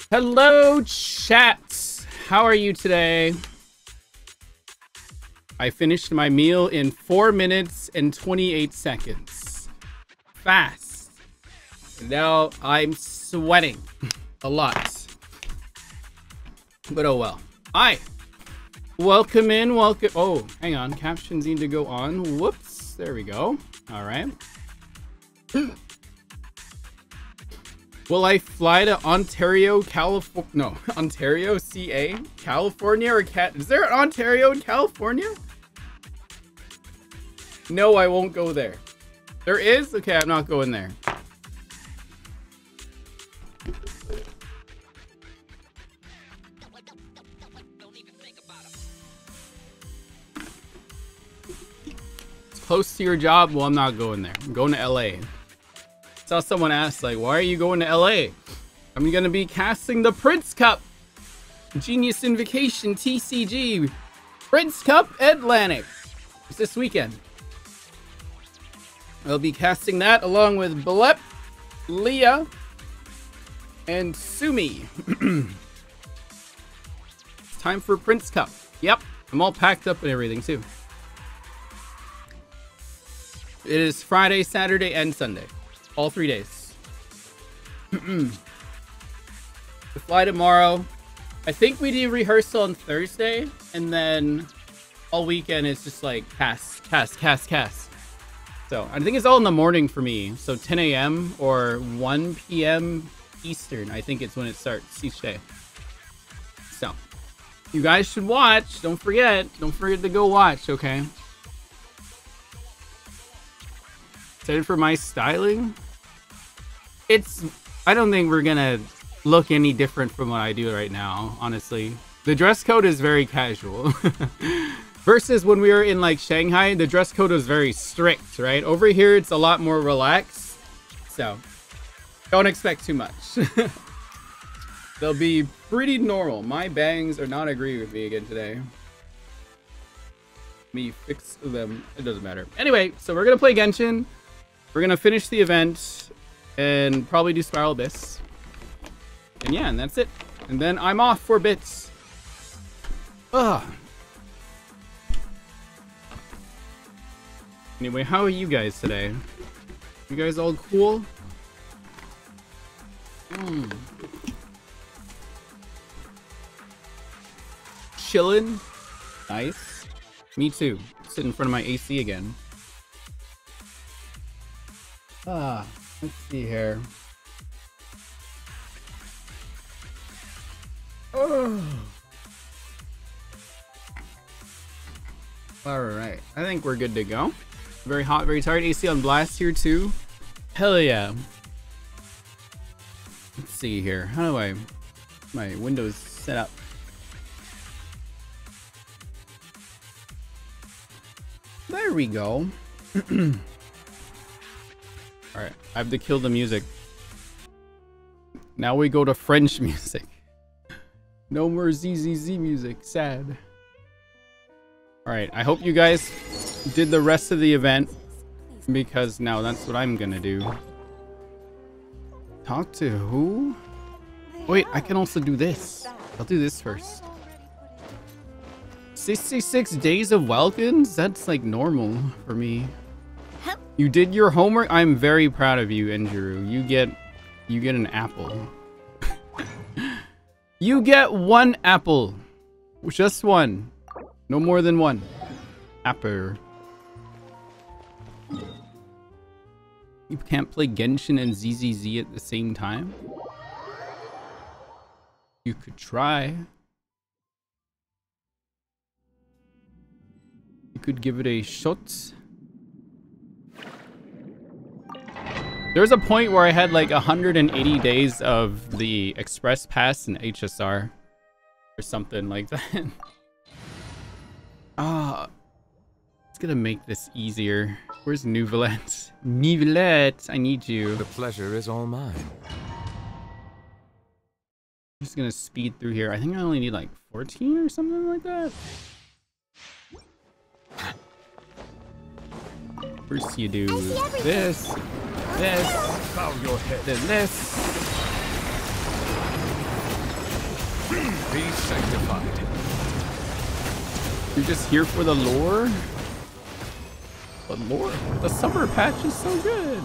Hello, chat. How are you today? I finished my meal in 4 minutes and 28 seconds. Fast. And now I'm sweating a lot. But oh well. Hi. Welcome in. Welcome. Oh, hang on. Captions need to go on. Whoops. There we go. All right. Will I fly to Ontario, California? No, Ontario, CA, California, or Is there an Ontario in California? No, I won't go there. There is? Okay, I'm not going there. It's close to your job? Well, I'm not going there. I'm going to LA. Saw someone ask, like, why are you going to LA? I'm gonna be casting the Prince Cup. Genius in Vacation TCG. Prince Cup Atlantic. It's this weekend. I'll be casting that along with Blep, Leah, and Sumi. It's time for Prince Cup. Yep, I'm all packed up and everything too. It is Friday, Saturday, and Sunday. All 3 days. The fly tomorrow. I think we do rehearsal on Thursday, and then all weekend is just like cast. So I think it's all in the morning for me. So 10 a.m. or 1 p.m. Eastern, I think it's when it starts each day. So you guys should watch. Don't forget to go watch, okay? Excited for my styling? I don't think we're gonna look any different from what I do right now, honestly. The dress code is very casual. Versus when we were in like Shanghai, the dress code was very strict, right? Over here, it's a lot more relaxed. So don't expect too much. They'll be pretty normal. My bangs are not agreeing with me again today. Me fix them. It doesn't matter. Anyway, so we're gonna play Genshin. We're gonna finish the event and probably do Spiral Abyss. And yeah, and that's it. And then I'm off for bits. Ugh. Anyway, how are you guys today? You guys all cool? Chillin'? Nice. Me too. Sit in front of my AC again. Let's see here. Oh. Alright, I think we're good to go. Very hot, very tired. AC on blast here too. Hell yeah. Let's see here. How do I... My Windows set up. There we go. Alright, I have to kill the music. Now we go to French music. No more ZZZ music. Sad. Alright, I hope you guys did the rest of the event, because now that's what I'm gonna do. Talk to who? Wait, I can also do this. I'll do this first. 66 days of Welkins? That's like normal for me. You did your homework? I'm very proud of you, Enjuru. You get an apple. You get 1 apple. Just 1. No more than 1. Apple. You can't play Genshin and ZZZ at the same time? You could try. You could give it a shot. There was a point where I had like 180 days of the Express Pass and HSR. Or something like that. It's gonna make this easier. Where's Nouvelette? Nouvelette, I need you. The pleasure is all mine. I'm just gonna speed through here. I think I only need like 14 or something like that. First you do this, this, bow your head. then this. Be sanctified. You're just here for the lore? The lore? The summer patch is so good.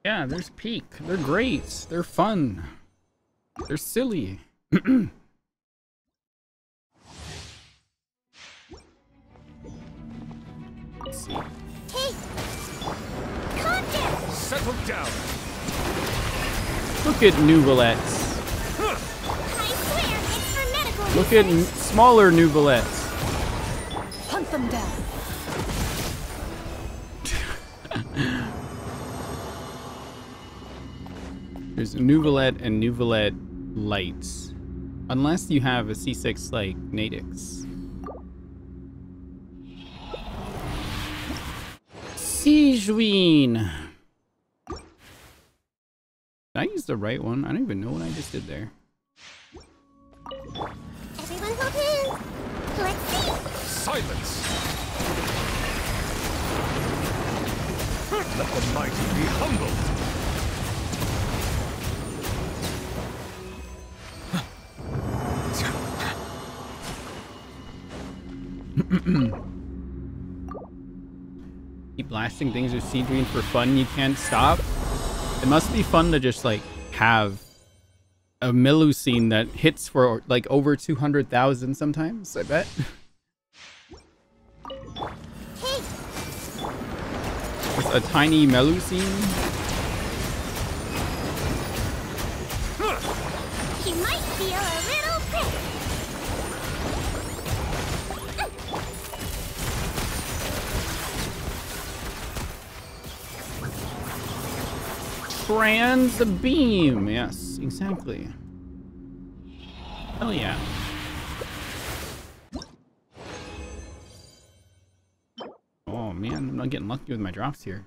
Yeah, there's Peak. They're great. They're fun. They're silly. Let's see. Hey! Contact! Settle down. Look at Nouvelettes. I swear it's for medical Look at reasons. smaller Nouvelettes. Hunt them down. There's Nouvelette and Nouvelette Lights. Unless you have a C6 like Nadix. Sijuin. Did I use the right one? I don't even know what I just did there. Everyone hold hands. Let's see. Silence. Let the mighty be humbled. Keep blasting things with Sijuin for fun. You can't stop. It must be fun to just like have a Melusine that hits for like over 200,000 sometimes, I bet. Hey! Just a tiny Melusine. You might feel a little prick. Trans beam. Yes, exactly. Hell yeah. Oh man, I'm not getting lucky with my drops here.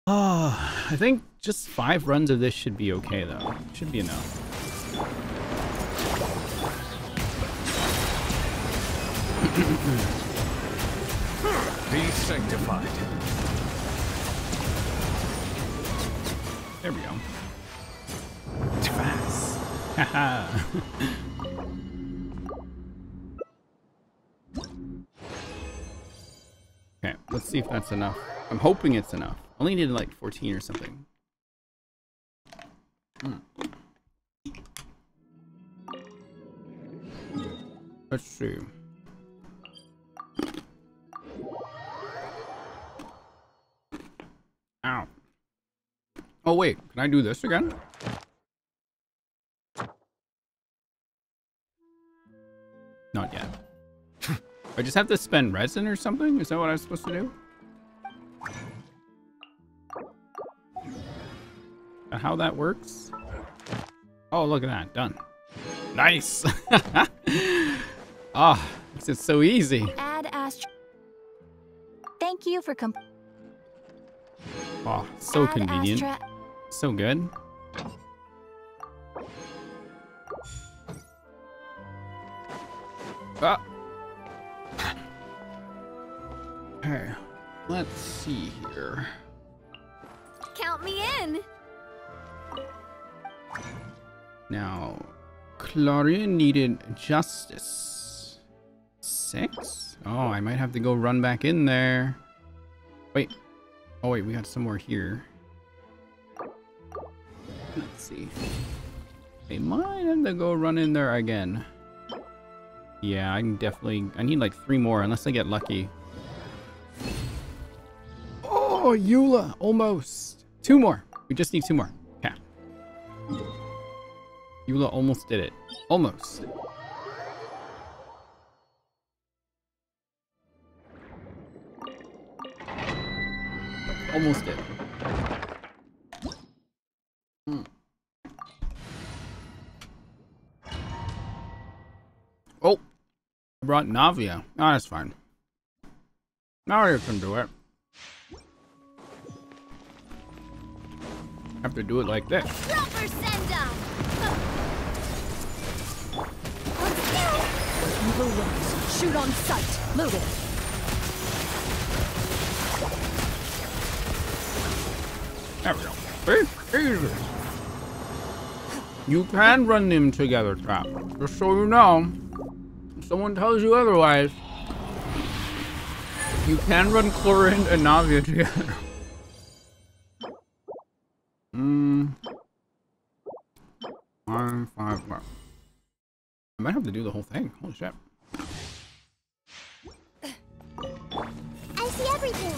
Oh, I think just 5 runs of this should be okay though. Should be enough. Be sanctified. There we go. Fast. Haha. Okay, let's see if that's enough. I'm hoping it's enough. Only needed like 14 or something. Let's see. Ow. Oh wait, can I do this again? Not yet. I just have to spend resin or something? Is that what I'm supposed to do? How that works? Oh, look at that. Done. Nice! Ah, this is so easy. Add Astra. Thank you for Oh, so Add convenient. Astra. So good. Ah. Okay, let's see here. Count me in. Now, Clarion needed justice. 6? Oh, I might have to go run back in there. Wait. Oh wait, we got some more here. Let's see. I might have to go run in there again. Yeah, I can definitely... I need like 3 more, unless I get lucky. Oh, Eula! Almost! 2 more! We just need 2 more. Okay. Eula almost did it. Almost. Almost did. Oh! I brought Navia. Oh, that's fine. Navia can do it. Have to do it like this. Proper send up. Evil ones, shoot on sight. Loaded. There we go. Very easy. You can run them together, Trap. Just so you know. If someone tells you otherwise, you can run Chlorine and Navia together. Five. I might have to do the whole thing. Holy shit. I see everything.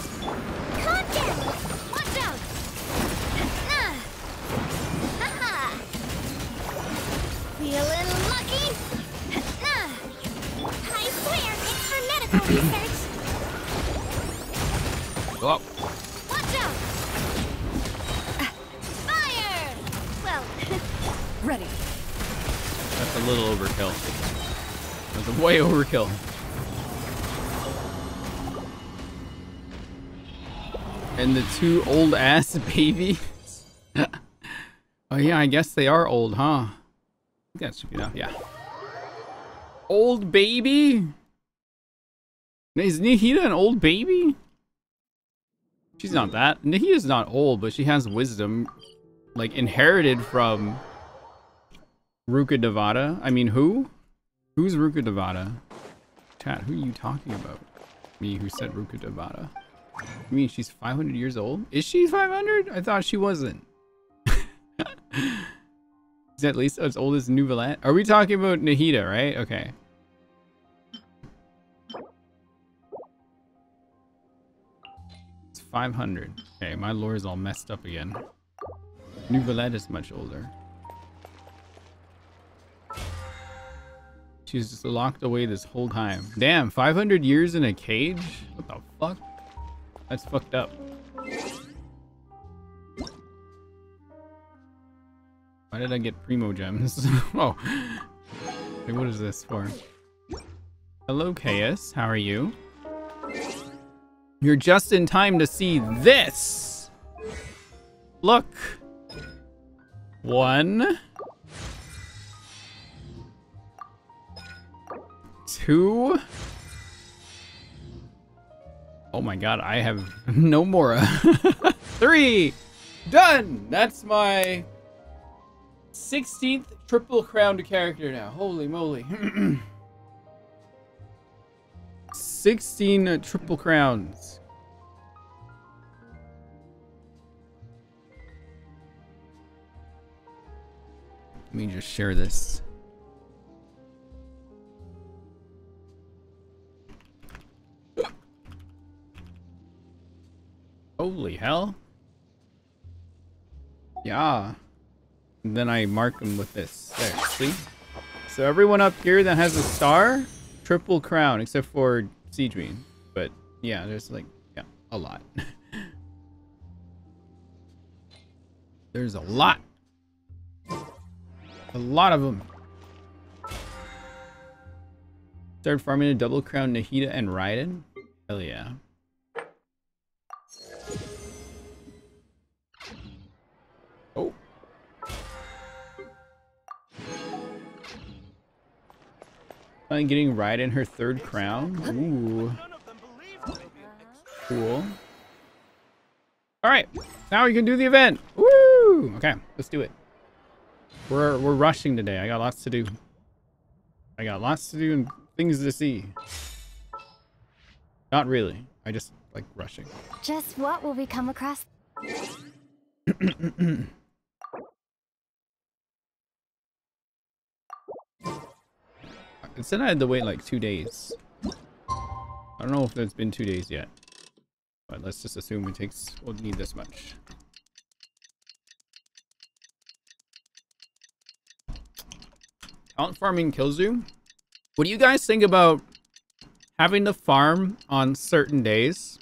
Calm down. Watch out. Feeling lucky? I swear it's for medical research. Go up. Watch out! Fire! Well, Ready. That's a little overkill. That's way overkill. And the two old ass babies. Oh yeah, I guess they are old, huh? That should be enough, yeah. Old baby? Is Nahida an old baby? She's not that. Nahida's not old, but she has wisdom. Like, inherited from Ruka Devada. I mean, who? Who's Ruka Devada? Chat, who are you talking about? Me, who said Ruka Devada? You mean she's 500 years old? Is she 500? I thought she wasn't. Is at least as old as Nouvelette? Are we talking about Nahida, right? Okay. It's 500. Okay, my lore is all messed up again. Nouvelette is much older. She's just locked away this whole time. Damn, 500 years in a cage? What the fuck? That's fucked up. Why did I get Primo Gems? Oh. Hey, what is this for? Hello, Chaos. How are you? You're just in time to see this! Look! 1 2. Oh my god, I have no more. 3! Done! That's my 16th triple crowned character now. Holy moly. 16 triple crowns. Let me just share this. Holy hell. Yeah. And then I mark them with this. There, see? So everyone up here that has a star, triple crown, except for Siege Bean. But yeah, there's like, yeah, a lot. There's a lot. A lot of them. Start farming a double crown Nahida and Raiden? Hell yeah. Oh. I'm getting Raiden her 3rd crown. Ooh. Cool. Alright. Now we can do the event. Woo! Okay, let's do it. We're rushing today. I got lots to do. I got lots to do and things to see. Not really. I just like rushing. just what will we come across? It said I had to wait like 2 days. I don't know if it's been 2 days yet. But let's just assume it takes, we'll need this much. Talent farming kills you. What do you guys think about having to farm on certain days?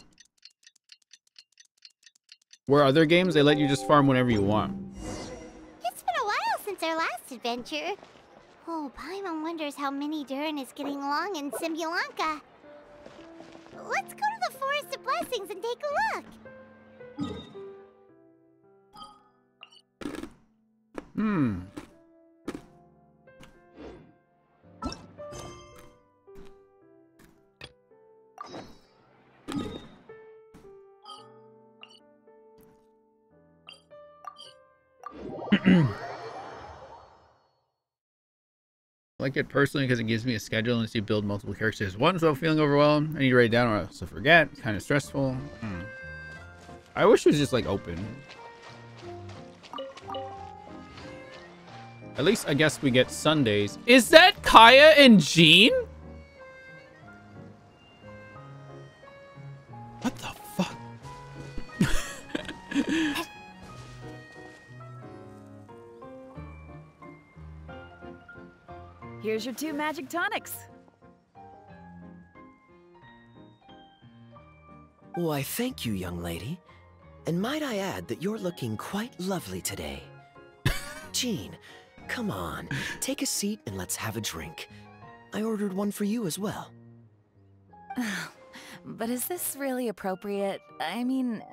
Where other games, they let you just farm whenever you want. It's been a while since our last adventure. Oh, Paimon wonders how Mini Durin is getting along in Simulanka. Let's go to the Forest of Blessings and take a look. I like it personally because it gives me a schedule and lets you build multiple characters. One, so feeling overwhelmed. I need to write it down or else I forget. It's kind of stressful. I wish it was just like open. At least I guess we get Sundays. Is that Kaya and Jean? What the fuck? Here's your 2 magic tonics. Why, thank you, young lady. And might I add that you're looking quite lovely today. Jean, come on, take a seat and let's have a drink. I ordered one for you as well. But is this really appropriate? I mean...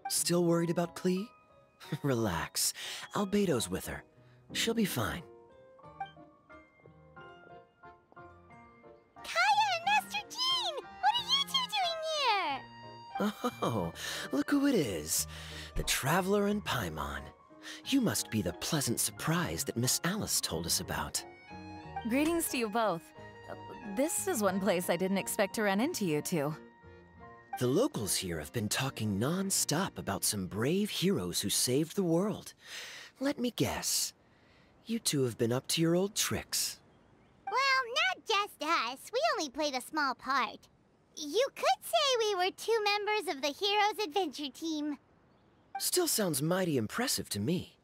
Still worried about Klee? Relax. Albedo's with her. She'll be fine. Kaya and Master Jean! What are you two doing here? Oh, look who it is. The Traveler and Paimon. You must be the pleasant surprise that Miss Alice told us about. Greetings to you both. This is one place I didn't expect to run into you two. The locals here have been talking non-stop about some brave heroes who saved the world. Let me guess. You two have been up to your old tricks. Well, not just us. We only played a small part. You could say we were 2 members of the Heroes Adventure Team. Still sounds mighty impressive to me.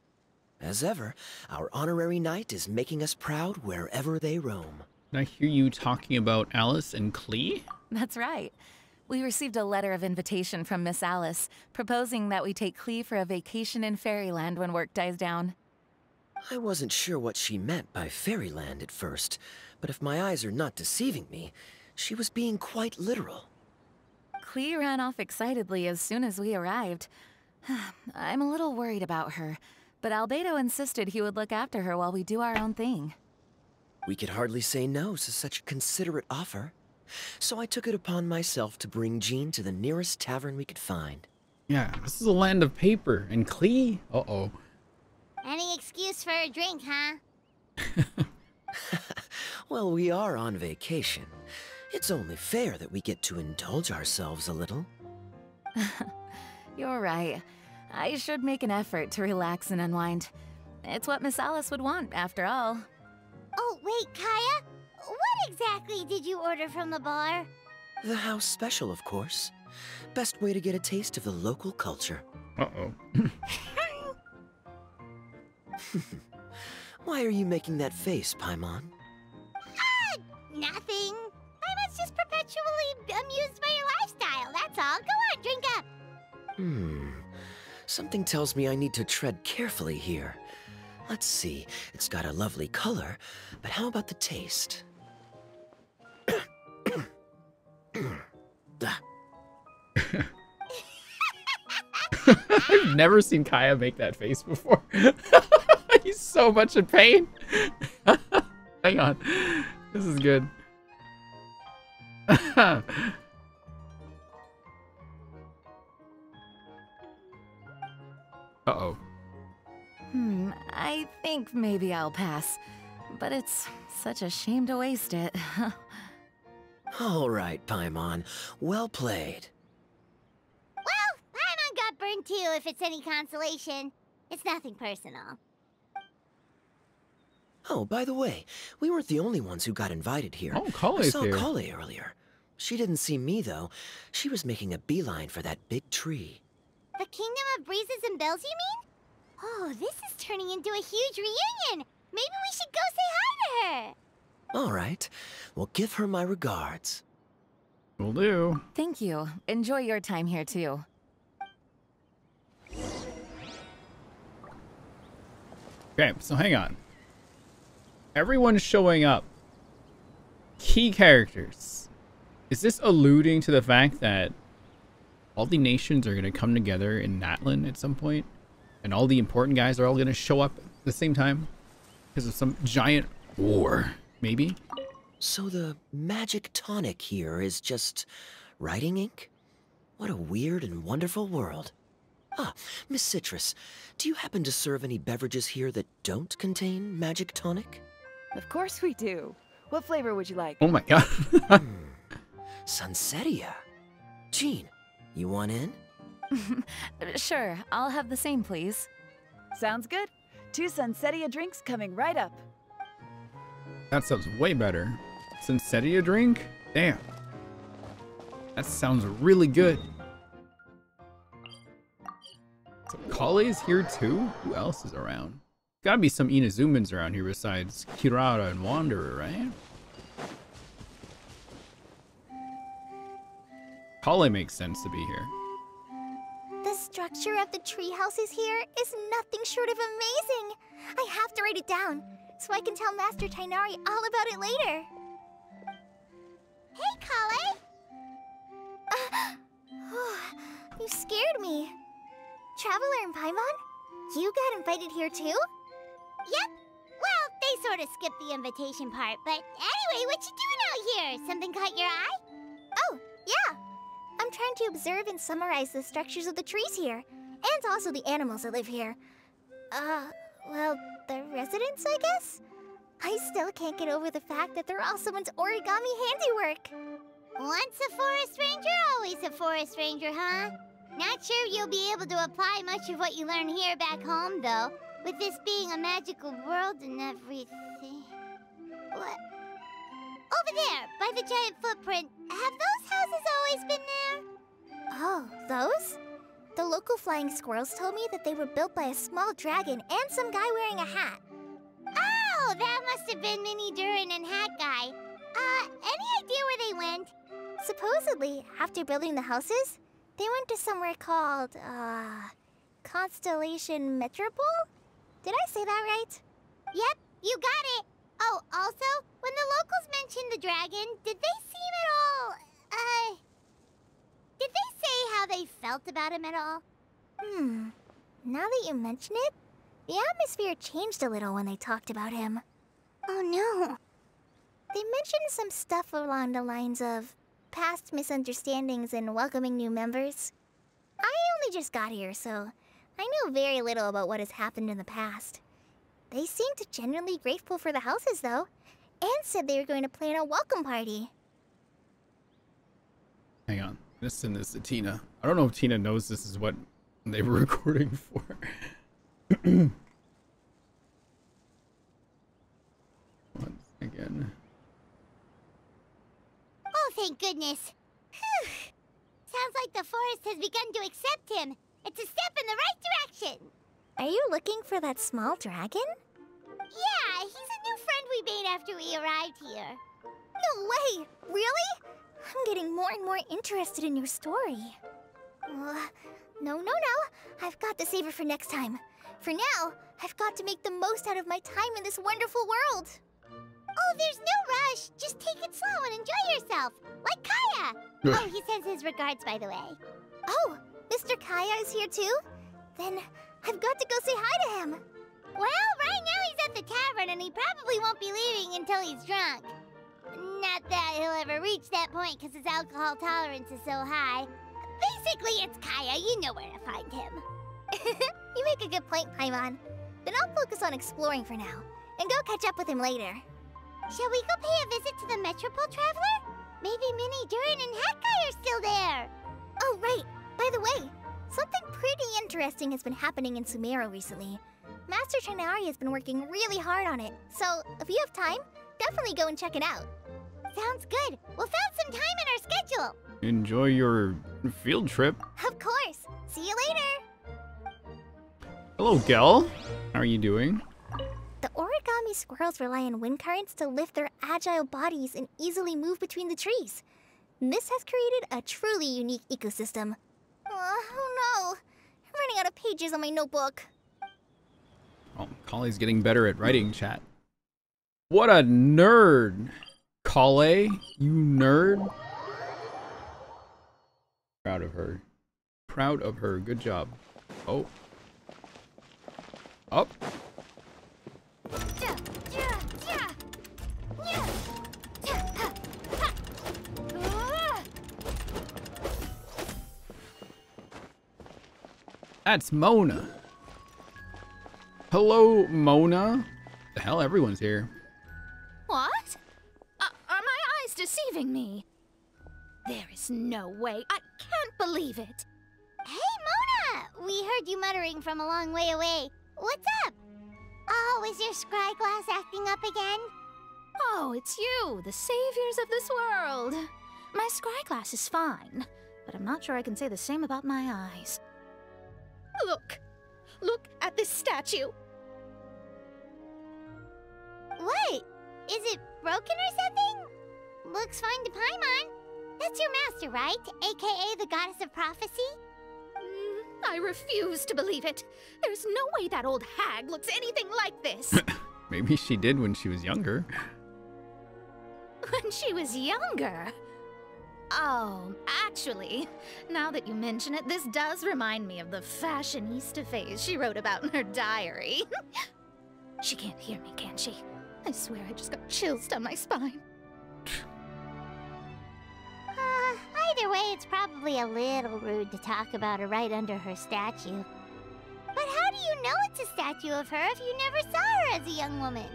As ever, our honorary knight is making us proud wherever they roam. Did I hear you talking about Alice and Klee? That's right. We received a letter of invitation from Miss Alice, proposing that we take Klee for a vacation in Fairyland when work dies down. I wasn't sure what she meant by Fairyland at first, but if my eyes are not deceiving me, she was being quite literal. Klee ran off excitedly as soon as we arrived. I'm a little worried about her, but Albedo insisted he would look after her while we do our own thing. We could hardly say no to such a considerate offer. So I took it upon myself to bring Jean to the nearest tavern we could find. Yeah, this is a land of paper. And Klee? Uh-oh. Any excuse for a drink, huh? Well, we are on vacation. It's only fair that we get to indulge ourselves a little. You're right. I should make an effort to relax and unwind. It's what Miss Alice would want, after all. Oh, wait, Kaya? What exactly did you order from the bar? The house special, of course. Best way to get a taste of the local culture. Uh-oh. Why are you making that face, Paimon? Nothing. I'm just perpetually amused by your lifestyle, that's all. Go on, drink up. Something tells me I need to tread carefully here. Let's see, it's got a lovely color, but how about the taste? I've never seen Kaya make that face before. He's so much in pain. Hang on. This is good. Uh-oh. I think maybe I'll pass. But it's such a shame to waste it. All right, Paimon. Well played. Well, Paimon got burned too, if it's any consolation. It's nothing personal. Oh, by the way, we weren't the only ones who got invited here. Oh, Kale's I saw here. Kale earlier. She didn't see me, though. She was making a beeline for that big tree. The Kingdom of Breezes and Bells, you mean? Oh, this is turning into a huge reunion. Maybe we should go say hi to her. All right. Well, give her my regards. Will do. Thank you. Enjoy your time here, too. Okay, so hang on. Everyone's showing up. Key characters. Is this alluding to the fact that all the nations are going to come together in Natlan at some point? And all the important guys are all going to show up at the same time? Because of some giant war, maybe? So the magic tonic here is just writing ink? What a weird and wonderful world. Ah, Miss Citrus, do you happen to serve any beverages here that don't contain magic tonic? Of course we do. What flavor would you like? Oh my god. Sunsettia. Jean, you want in? Sure, I'll have the same, please. Sounds good. 2 Sunsettia drinks coming right up. That sounds way better. Sunsettia drink? Damn. That sounds really good. So Kale's here too? Who else is around? Gotta be some Inazumans around here besides Kirara and Wanderer, right? Kale makes sense to be here. The structure of the tree houses here is nothing short of amazing. I have to write it down so I can tell Master Tainari all about it later. Hey, Kale! You scared me. Traveler and Paimon? You got invited here too? Yep. Well, they sort of skipped the invitation part, but anyway, what you doing out here? Something caught your eye? Oh, yeah. I'm trying to observe and summarize the structures of the trees here, and also the animals that live here. Well, the residents, I guess? I still can't get over the fact that they're all someone's origami handiwork. Once a forest ranger, always a forest ranger, huh? Not sure you'll be able to apply much of what you learn here back home, though, with this being a magical world and everything. What? Over there, by the giant footprint. Have those houses always been there? Oh, those? The local flying squirrels told me that they were built by a small dragon and some guy wearing a hat. Oh, that must have been Mini Durin and Hat Guy. Any idea where they went? Supposedly, after building the houses, they went to somewhere called, Constellation Metropole? Did I say that right? Yep, you got it. Oh, also, when the locals mentioned the dragon, did they seem at all, did they say how they felt about him at all? Now that you mention it, the atmosphere changed a little when they talked about him. Oh no. They mentioned some stuff along the lines of past misunderstandings and welcoming new members. I only just got here, so I know very little about what has happened in the past. They seemed genuinely grateful for the houses, though, and said they were going to plan a welcome party. Hang on. I'm gonna send this to Tina. I don't know if Tina knows this is what they were recording for. Once again. Oh, thank goodness. Whew. Sounds like the forest has begun to accept him. It's a step in the right direction. Are you looking for that small dragon? Yeah, he's a new friend we made after we arrived here. No way! Really? I'm getting more and more interested in your story. No. I've got to save it for next time. For now, I've got to make the most out of my time in this wonderful world. Oh, there's no rush. Just take it slow and enjoy yourself. Like Kaya. Oh, he sends his regards, by the way. Oh, Mr. Kaya is here too? Then I've got to go say hi to him. Well, right now he's at the tavern and he probably won't be leaving until he's drunk. Not that he'll ever reach that point because his alcohol tolerance is so high. Basically, it's Kaya. You know where to find him. You make a good point, Paimon. Then I'll focus on exploring for now and go catch up with him later. Shall we go pay a visit to the Metropole Traveler? Maybe Mini, Durin, and Hat Guy are still there. Oh, right. By the way, something pretty interesting has been happening in Sumeru recently. Master Tainari has been working really hard on it, so if you have time, definitely go and check it out. Sounds good. We'll find some time in our schedule. Enjoy your field trip. Of course. See you later. Hello, Gel. How are you doing? The origami squirrels rely on wind currents to lift their agile bodies and easily move between the trees. This has created a truly unique ecosystem. Oh no, I'm running out of pages on my notebook. Oh, Kale's getting better at writing, chat. What a nerd! Kale, you nerd. Proud of her. Proud of her. Good job. Oh. Up. That's Mona. Hello, Mona. The hell, everyone's here. What? Are my eyes deceiving me? There is no way. I can't believe it. Hey, Mona! We heard you muttering from a long way away. What's up? Oh, is your scry glass acting up again? Oh, it's you, the saviors of this world. My scry glass is fine, but I'm not sure I can say the same about my eyes. Look! Look at this statue! What? Is it broken or something? Looks fine to Paimon. That's your master, right? AKA the goddess of prophecy? I refuse to believe it. There's no way that old hag looks anything like this. Maybe she did when she was younger. When she was younger? Oh, actually, now that you mention it, this does remind me of the fashionista phase she wrote about in her diary. She can't hear me, can she? I swear I just got chills down my spine. Either way, it's probably a little rude to talk about her right under her statue. But how do you know it's a statue of her if you never saw her as a young woman?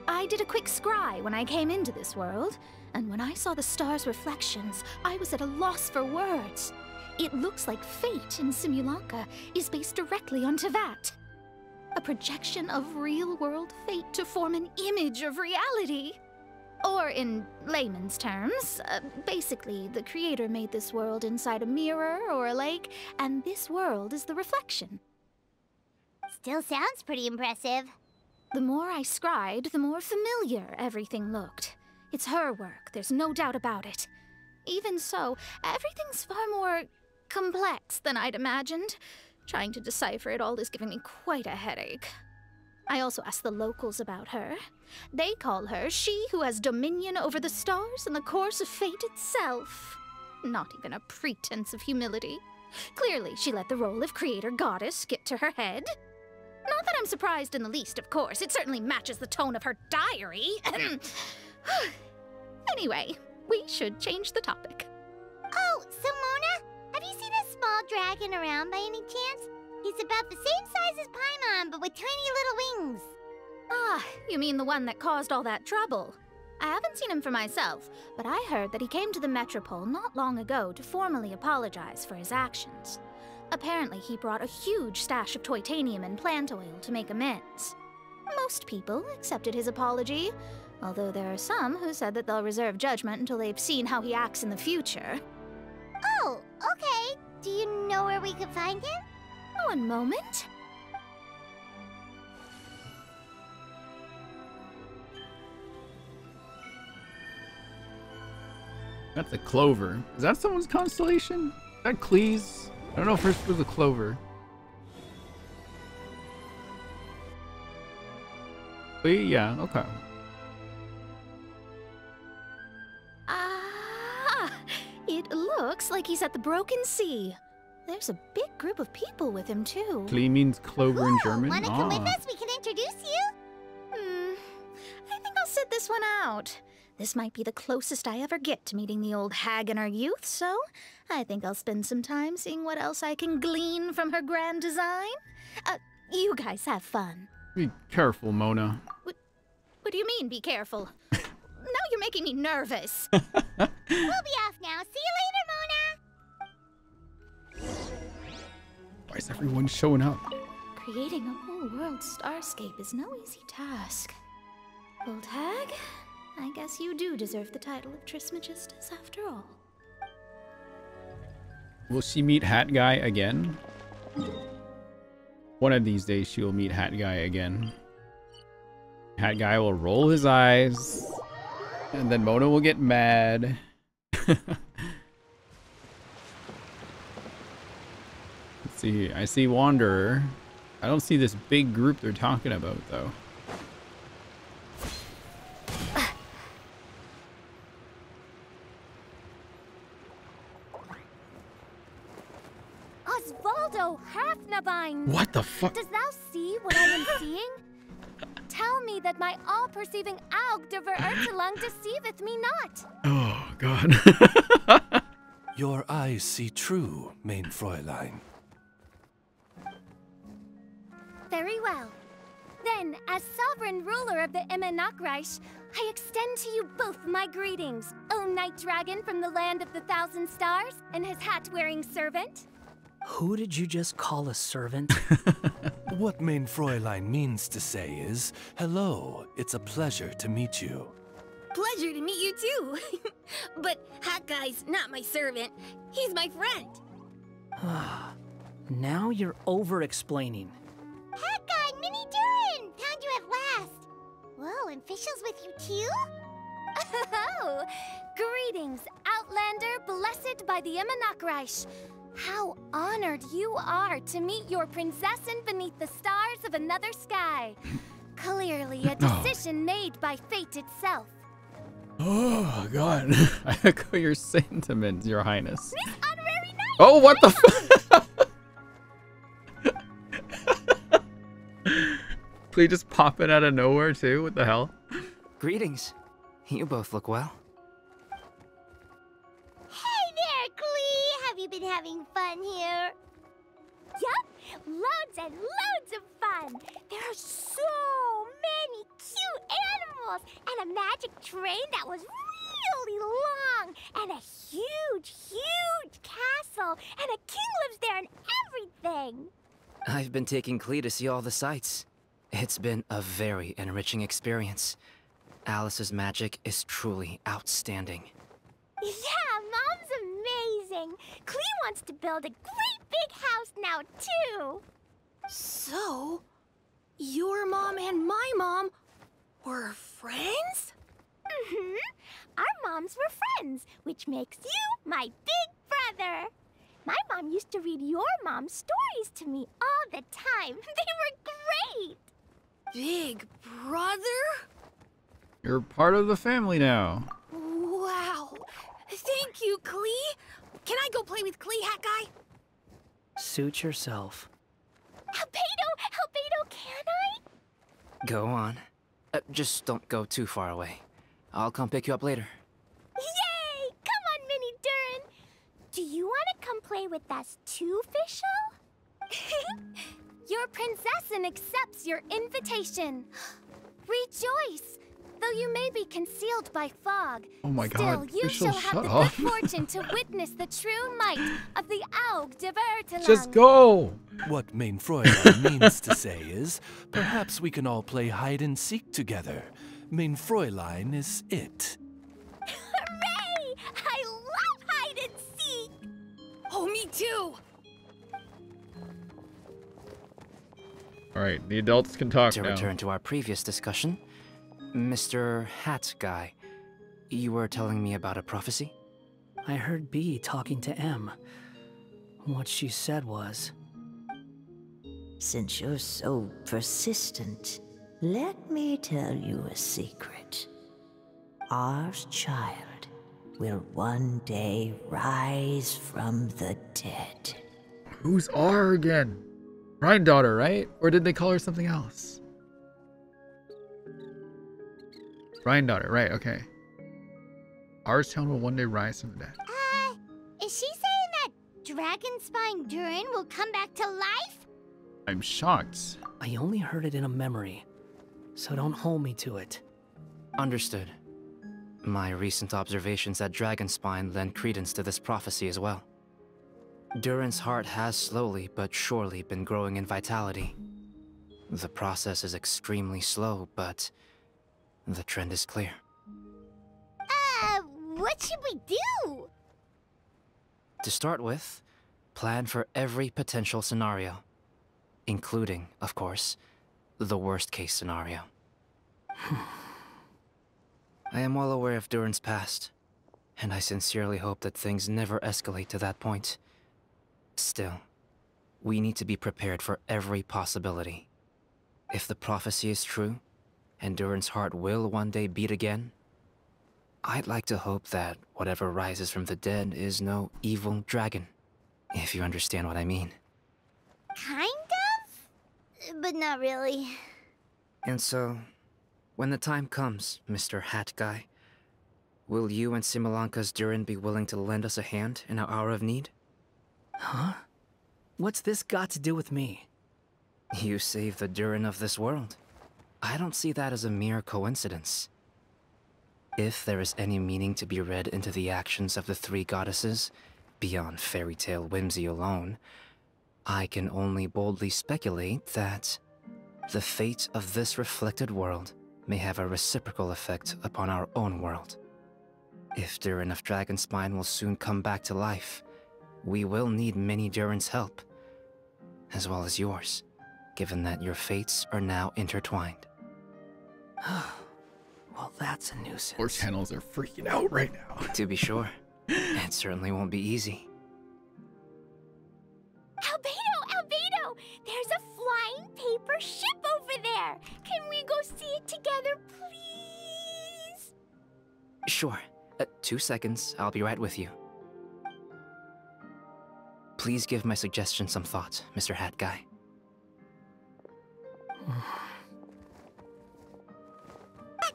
I did a quick scry when I came into this world, and when I saw the stars' reflections, I was at a loss for words. It looks like fate in Simulanka is based directly on Tevat. A projection of real-world fate to form an image of reality. Or in layman's terms, basically, the creator made this world inside a mirror or a lake, and this world is the reflection. Still sounds pretty impressive. The more I scried, the more familiar everything looked. It's her work, there's no doubt about it. Even so, everything's far more complex than I'd imagined. Trying to decipher it all is giving me quite a headache. I also asked the locals about her. They call her she who has dominion over the stars and the course of fate itself. Not even a pretense of humility. Clearly, she let the role of creator goddess get to her head. Not that I'm surprised in the least, of course. It certainly matches the tone of her diary. Anyway, we should change the topic. Oh, so Mona, have you seen a small dragon around by any chance? He's about the same size as Paimon, but with tiny little wings. Ah, you mean the one that caused all that trouble? I haven't seen him for myself, but I heard that he came to the Metropole not long ago to formally apologize for his actions. Apparently, he brought a huge stash of Toitanium and plant oil to make amends. Most people accepted his apology, although there are some who said that they'll reserve judgment until they've seen how he acts in the future. Oh, okay. Do you know where we could find him? One moment. That's a clover. Is that someone's constellation? Is that Cleese? I don't know if it was a clover. Yeah, okay. Ah, it looks like he's at the Broken Sea. There's a big group of people with him, too. Klee means clover in German. Wanna come with us? We can introduce you. I think I'll sit this one out. This might be the closest I ever get to meeting the old hag in her youth, so I think I'll spend some time seeing what else I can glean from her grand design. You guys have fun. Be careful, Mona. What do you mean, be careful? Now you're making me nervous. We'll be off now. See you later, Mona. Why is everyone showing up? Creating a whole world starscape is no easy task. Old hag, I guess you do deserve the title of Trismegistus after all. Will she meet Hat Guy again? One of these days she will meet Hat Guy again. Hat Guy will roll his eyes, and then Mona will get mad. Let's see, I see Wanderer. I don't see this big group they're talking about, though. Osvaldo Hafnabine! What the fuck? Does thou see what I am seeing? Tell me that my all-perceiving Aug de Verurtelung deceiveth me not. Oh, God. Your eyes see true, main Fräulein. Very well. Then, as sovereign ruler of the Immernachtreich, I extend to you both my greetings, O Night Dragon from the land of the Thousand Stars and his hat-wearing servant. Who did you just call a servant? What main Fräulein means to say is, hello, it's a pleasure to meet you. Pleasure to meet you too. But Hat Guy's not my servant. He's my friend. Now you're over-explaining. Hat Guy, Mini Durin! Found you at last. Whoa, and Fischl's with you too? Oh, greetings, Outlander blessed by the Immernachtreich. How honored you are to meet your prinzessin beneath the stars of another sky. Clearly a decision made by fate itself. Oh, God. I echo your sentiments, Your Highness. Miss Honorary Knight! Oh, what the f- Please just pop it out of nowhere, too? What the hell? Greetings. You both look well. Hey there, Klee! Have you been having fun here? Yup, loads and loads of fun. There are so many cute animals and a magic train that was really long and a huge, huge castle and a king lives there and everything. I've been taking Klee to see all the sights. It's been a very enriching experience. Alice's magic is truly outstanding. Yeah, Mom's amazing. Klee wants to build a great big house now, too. So, your mom and my mom were friends? Mm-hmm. Our moms were friends, which makes you my big brother. My mom used to read your mom's stories to me all the time. They were great. Big brother? You're part of the family now. Wow. Thank you, Klee. Can I go play with Klee, Hat Guy? Suit yourself. Albedo, can I? Go on. Just don't go too far away. I'll come pick you up later. Yay! Come on, Mini Durin. Do you want to come play with us too, Fischl? Your prinzessin accepts your invitation. Rejoice! Though you may be concealed by fog, Oh my God, still you Fischl, shall have shut the up. good fortune to witness the true might of the Aug de Vertelang. Just go! What main Fräulein means to say is, perhaps we can all play hide and seek together. Main Fräulein is it. Hooray! I love hide and seek! Oh, me too. Alright, the adults can talk To now. return to our previous discussion, Mr. Hat Guy, you were telling me about a prophecy? I heard B talking to M. What she said was... Since you're so persistent, let me tell you a secret. Our child will one day rise from the dead. Who's R again? Daughter, right? Or did they call her something else? Daughter, right, okay. R's town will one day rise from the dead. Is she saying that Dragonspine Durin will come back to life? I'm shocked. I only heard it in a memory, so don't hold me to it. Understood. My recent observations at Dragonspine lend credence to this prophecy as well. Durin's heart has slowly but surely been growing in vitality. The process is extremely slow, but the trend is clear. What should we do? To start with, plan for every potential scenario, including, of course, the worst-case scenario. I am well aware of Durin's past, and I sincerely hope that things never escalate to that point. Still, we need to be prepared for every possibility. If the prophecy is true, and Durin's heart will one day beat again, I'd like to hope that whatever rises from the dead is no evil dragon, if you understand what I mean. Kind of? But not really. And so, when the time comes, Mr. Hat Guy, Will you and Simulanka's Durin be willing to lend us a hand in our hour of need? Huh? What's this got to do with me? You saved the Durin of this world. I don't see that as a mere coincidence. If there is any meaning to be read into the actions of the three goddesses, beyond fairy tale whimsy alone, I can only boldly speculate that the fate of this reflected world may have a reciprocal effect upon our own world. If Durin of Dragonspine will soon come back to life, we will need many Durin's help, as well as yours, given that your fates are now intertwined. Well, that's a nuisance. Our channels are freaking out right now. To be sure, it certainly won't be easy. Albedo! There's a flying paper ship over there! Can we go see it together, please? Sure. 2 seconds, I'll be right with you. Please give my suggestion some thought, Mr. Hat Guy. Hat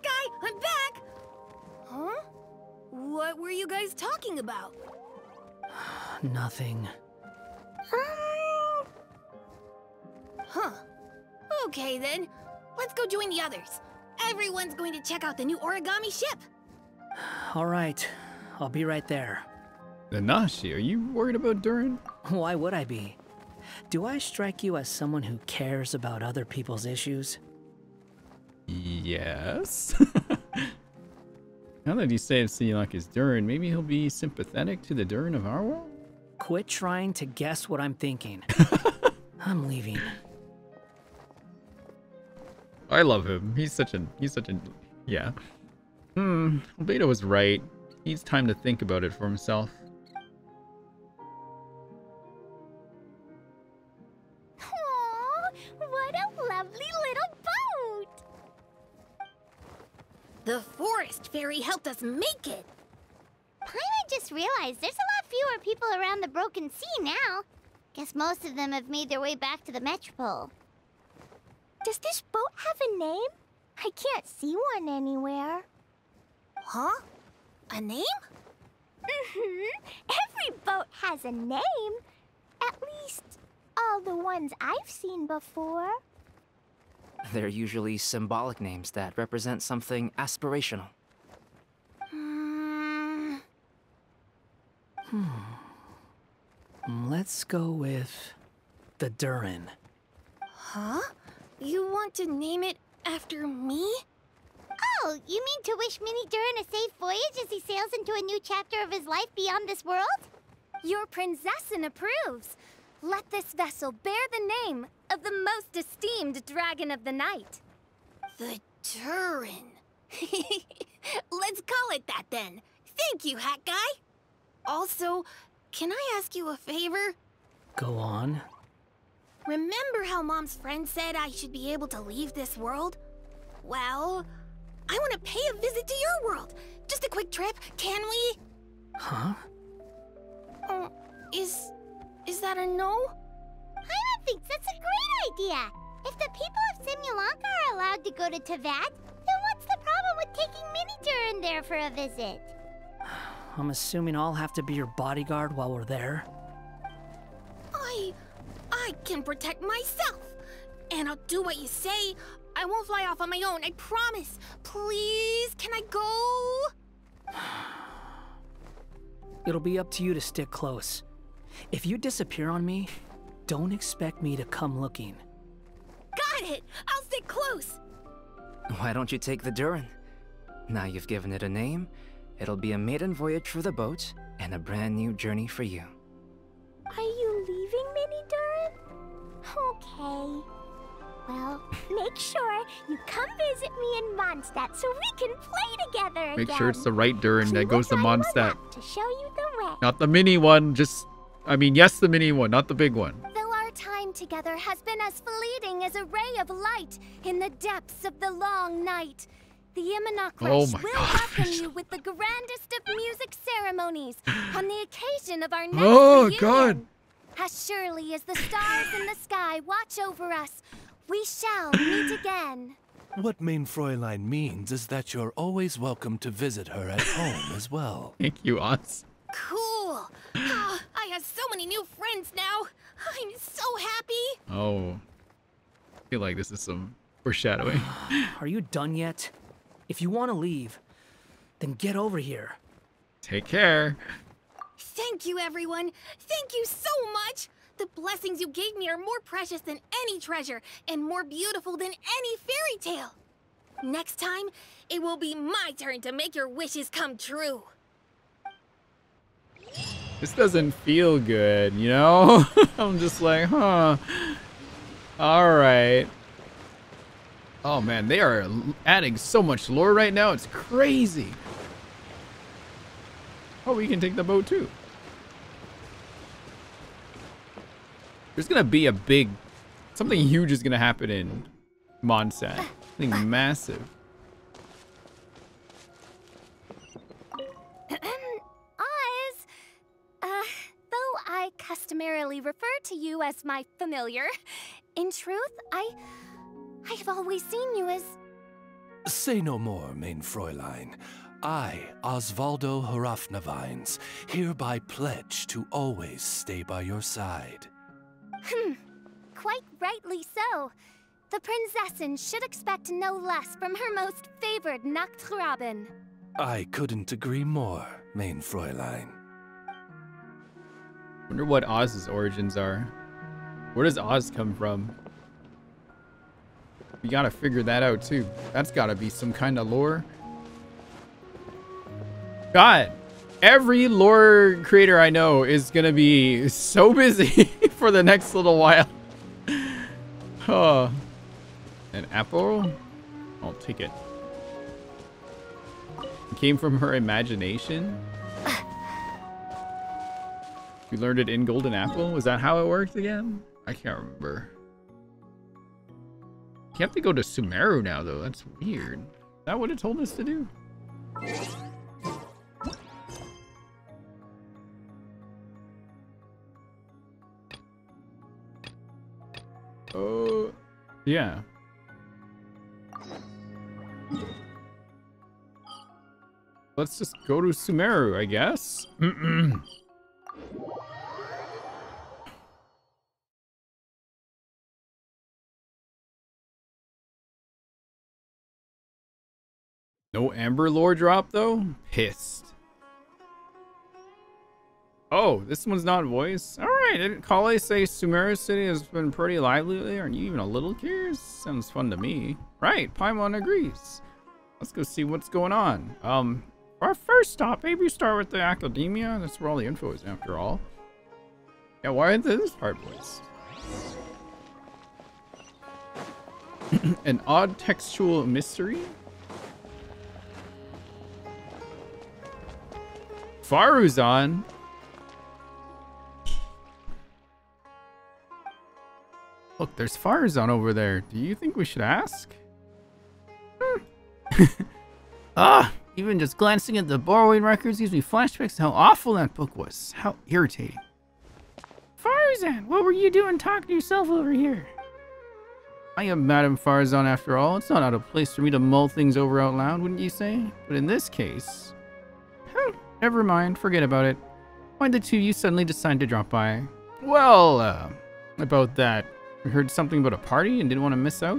Guy, I'm back! Huh? What were you guys talking about? Nothing. Huh. Okay then. Let's go join the others. Everyone's going to check out the new origami ship. All right. I'll be right there. Nanashi, are you worried about Durin? Why would I be? Do I strike you as someone who cares about other people's issues? Yes. Now that you say Simulanka is Durin, maybe he'll be sympathetic to the Durin of our world? Quit trying to guess what I'm thinking. I'm leaving. I love him. He's such a yeah. Albedo was right. He needs time to think about it for himself. Aww, what a lovely little boat! The forest fairy helped us make it. Paimon just realized there's a lot fewer people around the Broken Sea now. Guess most of them have made their way back to the Metropole. Does this boat have a name? I can't see one anywhere. Huh? A name? Every boat has a name. At least, all the ones I've seen before. They're usually symbolic names that represent something aspirational. Let's go with the Durin. Huh? You want to name it after me? Oh, you mean to wish Mini Durin a safe voyage as he sails into a new chapter of his life beyond this world? Your princessin approves. Let this vessel bear the name of the most esteemed dragon of the night. The Durin. Let's call it that then. Thank you, Hat Guy. Also, can I ask you a favor? Go on. Remember how Mom's friend said I should be able to leave this world? Well, I want to pay a visit to your world. Just a quick trip, can we? Huh? Is that a no? Paimon thinks that's a great idea. If the people of Simulanka are allowed to go to Teyvat, then what's the problem with taking Mini Durin there for a visit? I'm assuming I'll have to be your bodyguard while we're there. I can protect myself. And I'll do what you say. I won't fly off on my own, I promise. Please, can I go? It'll be up to you to stick close. If you disappear on me, don't expect me to come looking. Got it! I'll stick close! Why don't you take the Durin? Now you've given it a name, it'll be a maiden voyage for the boat and a brand new journey for you. Are you leaving, Mini Durin? Okay. Well, make sure you come visit me in Mondstadt so we can play together again. Make sure it's the right Durin that goes to Mondstadt. To show you the way. Not the mini one, yes, the mini one, not the big one. Though our time together has been as fleeting as a ray of light in the depths of the long night, the Imanakresh will welcome you with the grandest of music ceremonies on the occasion of our next reunion. God! As surely as the stars in the sky watch over us, we shall meet again. What main Fräulein means is that you're always welcome to visit her at home as well. Thank you, Oz. Cool. Ah, I have so many new friends now. I'm so happy. Oh. I feel like this is some foreshadowing. Are you done yet? If you want to leave, then get over here. Take care. Thank you, everyone. Thank you so much. The blessings you gave me are more precious than any treasure and more beautiful than any fairy tale. Next time, it will be my turn to make your wishes come true. This doesn't feel good, you know? I'm just like, huh. Alright. Oh man, they are adding so much lore right now. It's crazy. Oh, we can take the boat too. There's gonna be a big... Something huge is gonna happen in Mondstadt. Something massive. Oz! Though I customarily refer to you as my familiar, in truth, I have always seen you as... Say no more, main Fräulein. I, Osvaldo Hrafnavines, hereby pledge to always stay by your side. Quite rightly so. The Prinzessin should expect no less from her most favored Nachtrabin. I couldn't agree more, main Fräulein. Wonder what Oz's origins are. Where does Oz come from? We gotta figure that out too. That's gotta be some kind of lore. God, every lore creator I know is gonna be so busy for the next little while. Oh, an apple? I'll take it. It came from her imagination. We learned it in Golden Apple. Was that how it worked again? I can't remember. You have to go to Sumeru now, though. That's weird. Is that what it told us to do? Oh, yeah. Let's just go to Sumeru, I guess. No Amber lore drop, though? Pissed. Oh, this one's not voice? Alright, didn't Kale say Sumeru City has been pretty lively lately? Aren't you even a little curious? Sounds fun to me. Right, Paimon agrees. Let's go see what's going on. For our first stop, maybe we start with the Academia. That's where all the info is, after all. Yeah, why isn't this part voiced? An odd textual mystery? Faruzan? Look, there's Faruzan over there. Do you think we should ask? Even just glancing at the borrowing records gives me flashbacks to how awful that book was. How irritating. Faruzan, what were you doing talking to yourself over here? I am Madame Faruzan after all. It's not out of place for me to mull things over out loud, wouldn't you say? But in this case... never mind, forget about it. Why'd the two of you suddenly decide to drop by? Well, about that. We heard something about a party and didn't want to miss out.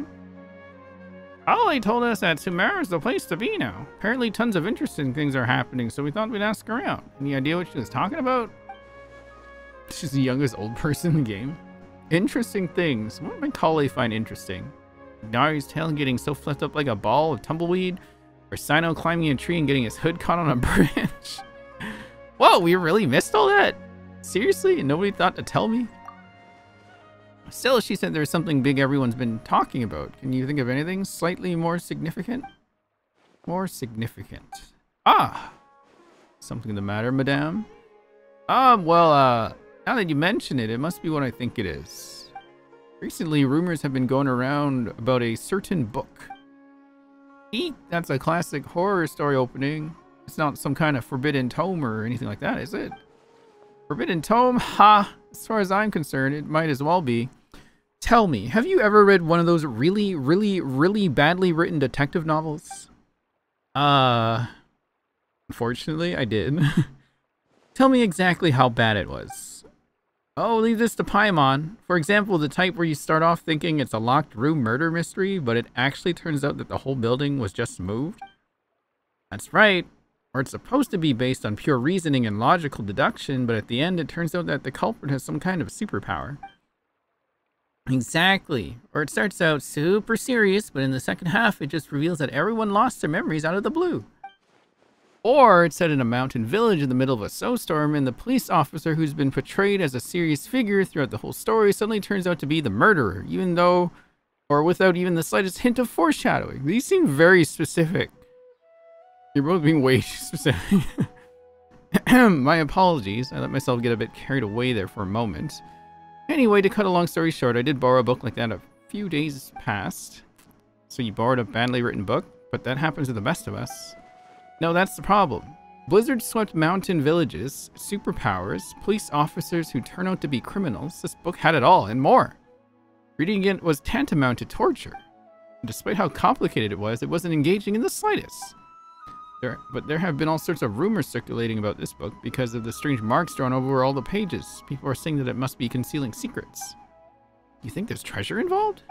Ollie told us that Sumeru is the place to be now. Apparently tons of interesting things are happening, so we thought we'd ask around. Any idea what she was talking about? She's the youngest old person in the game. Interesting things. What might Kale find interesting? Nari's tail getting so flipped up like a ball of tumbleweed? Or Sino climbing a tree and getting his hood caught on a branch? Whoa, we really missed all that? Seriously? And nobody thought to tell me? Still, she said there's something big everyone's been talking about. Can you think of anything slightly more significant? More significant. Ah! Something the matter, madame? Well, now that you mention it, it must be what I think it is. Recently, rumors have been going around about a certain book. Eek, that's a classic horror story opening. It's not some kind of forbidden tome or anything like that, is it? Forbidden tome? Ha! As far as I'm concerned, it might as well be. tell me, have you ever read one of those really, really, really badly written detective novels? Unfortunately, I did. Tell me exactly how bad it was. Oh, leave this to Paimon. For example, the type where you start off thinking it's a locked room murder mystery, but it actually turns out that the whole building was just moved? That's right. Or it's supposed to be based on pure reasoning and logical deduction, but at the end it turns out that the culprit has some kind of superpower. Exactly. Or it starts out super serious, but in the second half it just reveals that everyone lost their memories out of the blue. Or it's set in a mountain village in the middle of a snowstorm, and the police officer who's been portrayed as a serious figure throughout the whole story suddenly turns out to be the murderer, even though, or without even the slightest hint of foreshadowing. These seem very specific. You're both being way too specific. My apologies. I let myself get a bit carried away there for a moment. Anyway, to cut a long story short, I did borrow a book like that a few days past. So you borrowed a badly written book? But that happens to the best of us. No, that's the problem. Blizzard swept mountain villages, superpowers, police officers who turn out to be criminals. This book had it all, and more. Reading it was tantamount to torture. And despite how complicated it wasn't engaging in the slightest. But there have been all sorts of rumors circulating about this book because of the strange marks drawn over all the pages. People are saying that it must be concealing secrets. You think there's treasure involved?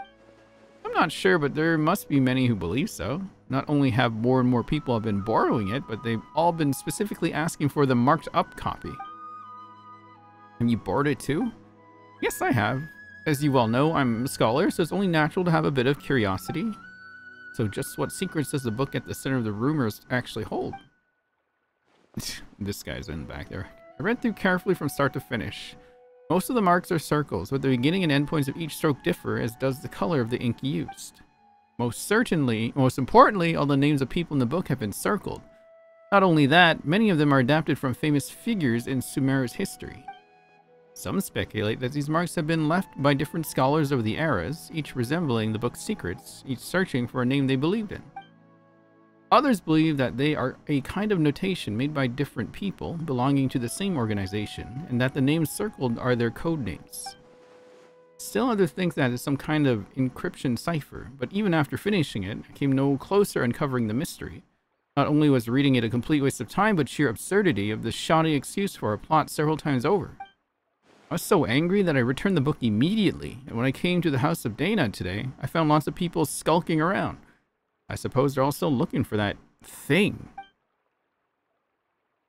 I'm not sure, but there must be many who believe so. Not only have more and more people have been borrowing it, but they've all been specifically asking for the marked up copy. Have you borrowed it too? Yes, I have. As you well know, I'm a scholar, so it's only natural to have a bit of curiosity. So just what secrets does the book at the center of the rumors actually hold? This guy's in the back there. I read through carefully from start to finish. Most of the marks are circles, but the beginning and end points of each stroke differ, as does the color of the ink used. Most importantly, all the names of people in the book have been circled. Not only that, many of them are adapted from famous figures in Sumeru's history. Some speculate that these marks have been left by different scholars over the eras, each resembling the book's secrets, each searching for a name they believed in. Others believe that they are a kind of notation made by different people belonging to the same organization, and that the names circled are their code names. Still others think that it's some kind of encryption cipher, but even after finishing it, I came no closer uncovering the mystery. Not only was reading it a complete waste of time, but sheer absurdity of the shoddy excuse for a plot several times over. I was so angry that I returned the book immediately, and when I came to the house of Dana today, I found lots of people skulking around. I suppose they're all still looking for that thing.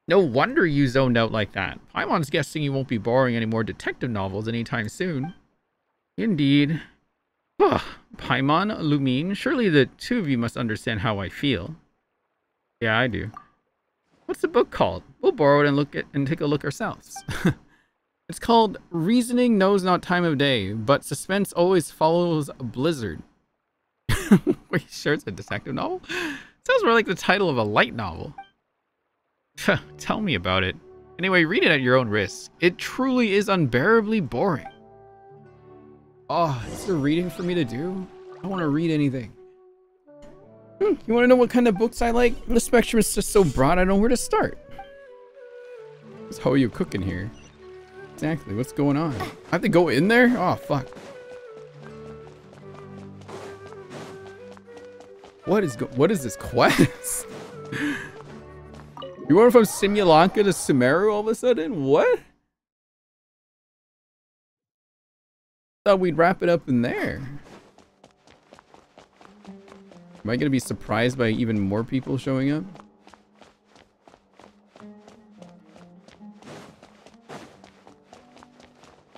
No wonder you zoned out like that. Paimon's guessing you won't be borrowing any more detective novels anytime soon. Indeed. Paimon, Lumine, surely the two of you must understand how I feel. Yeah, I do. What's the book called? We'll borrow it and take a look ourselves. It's called Reasoning Knows Not Time of Day, but Suspense Always Follows a Blizzard. Wait, sure it's a detective novel? Sounds more like the title of a light novel. Tell me about it. Anyway, read it at your own risk. It truly is unbearably boring. Oh, is there reading for me to do? I don't want to read anything. You want to know what kind of books I like? The spectrum is just so broad I don't know where to start. How are you cooking here? Exactly, what's going on? I have to go in there? Oh, fuck. What is this quest? You went from Simulanka to Sumeru all of a sudden? What? Thought we'd wrap it up in there. Am I gonna be surprised by even more people showing up?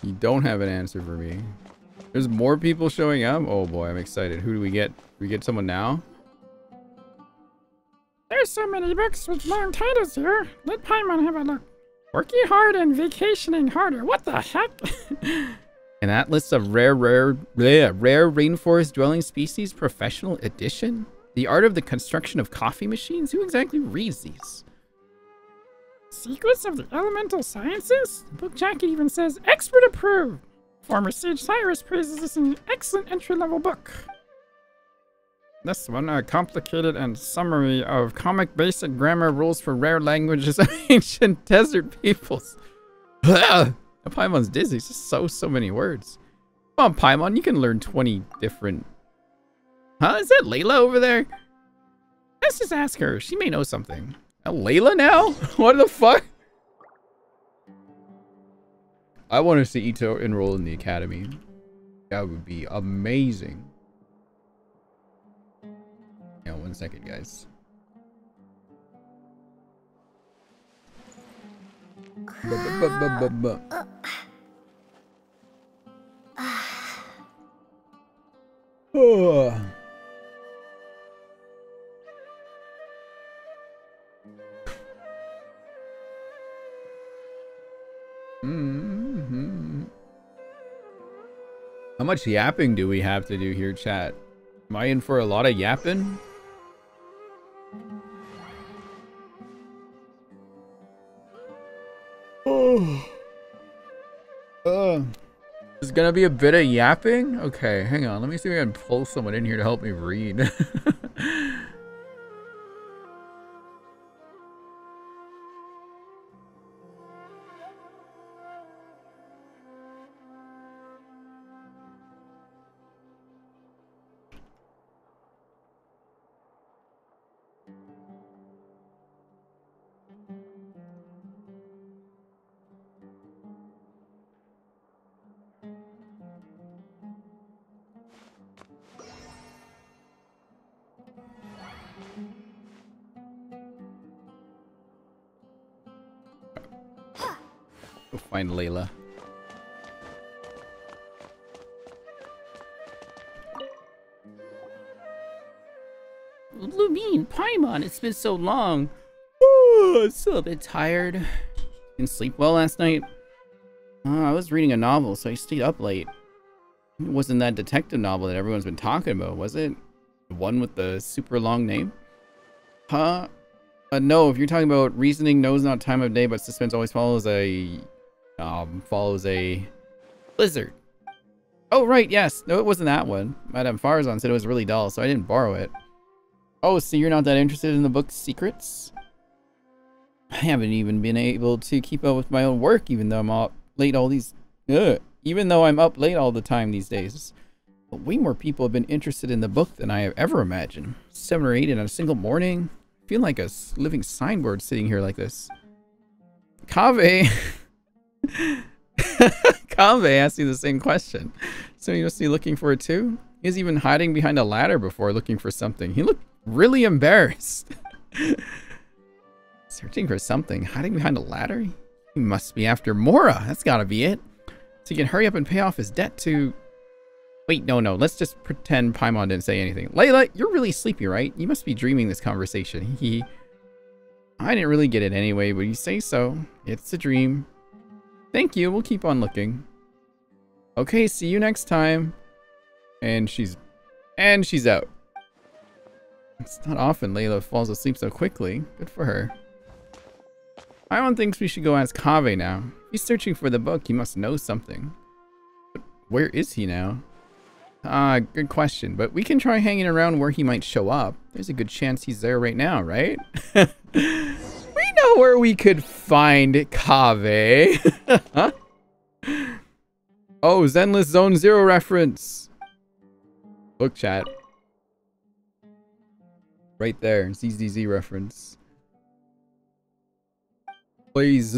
You don't have an answer for me. There's more people showing up? Oh boy, I'm excited. Who do we get? Do we get someone now? There's so many books with long titles here. Let Paimon have a look. Working hard and vacationing harder. What the heck? An Atlas of rare rainforest dwelling species professional edition? The art of the construction of coffee machines? Who exactly reads these? Secrets of the elemental sciences? The book jacket even says expert approved. Former Sage Cyrus praises this an excellent entry-level book. This one, a complicated and summary of comic basic grammar rules for rare languages of ancient desert peoples. Paimon's dizzy. It's just so many words. Come on, Paimon, you can learn 20 different... Huh? Is that Layla over there? Let's just ask her. She may know something. Layla now? What the fuck? I want to see Ito enroll in the academy. That would be amazing. Yeah, 1 second, guys. Oh. How much yapping do we have to do here, chat? Am I in for a lot of yapping? Oh. There's gonna be a bit of yapping? Okay, hang on. Let me see if I can pull someone in here to help me read. Go find Layla. Lumine, Paimon, it's been so long. Oh, I'm still a bit tired. Didn't sleep well last night. I was reading a novel, so I stayed up late. It wasn't that detective novel that everyone's been talking about, was it? The one with the super long name? Huh? No, if you're talking about reasoning knows not time of day, but suspense always follows a blizzard. Oh, right, yes. No, it wasn't that one. Madame Farzan said it was really dull, so I didn't borrow it. Oh, so you're not that interested in the book's secrets? I haven't even been able to keep up with my own work, even though I'm up late all these... even though I'm up late all the time these days. But way more people have been interested in the book than I have ever imagined. 7 or 8 in a single morning. I feel like a living signboard sitting here like this. Kaveh... Kaveh asked you the same question. So you must be looking for it too? He was even hiding behind a ladder before looking for something. He looked really embarrassed. Searching for something? Hiding behind a ladder? He must be after Mora. That's gotta be it. So he can hurry up and pay off his debt to... Wait, no. Let's just pretend Paimon didn't say anything. Layla, you're really sleepy, right? You must be dreaming this conversation. I didn't really get it anyway, but you say so. It's a dream. Thank you. We'll keep on looking. Okay, see you next time. And she's out. It's not often Layla falls asleep so quickly. Good for her. Paimon thinks we should go ask Kaveh now. If he's searching for the book, he must know something. But where is he now? Good question. But we can try hanging around where he might show up. There's a good chance he's there right now, right? We know where we could find Kaveh. Huh? Oh, Zenless Zone Zero reference. Book chat. Right there. ZZZ reference. Please.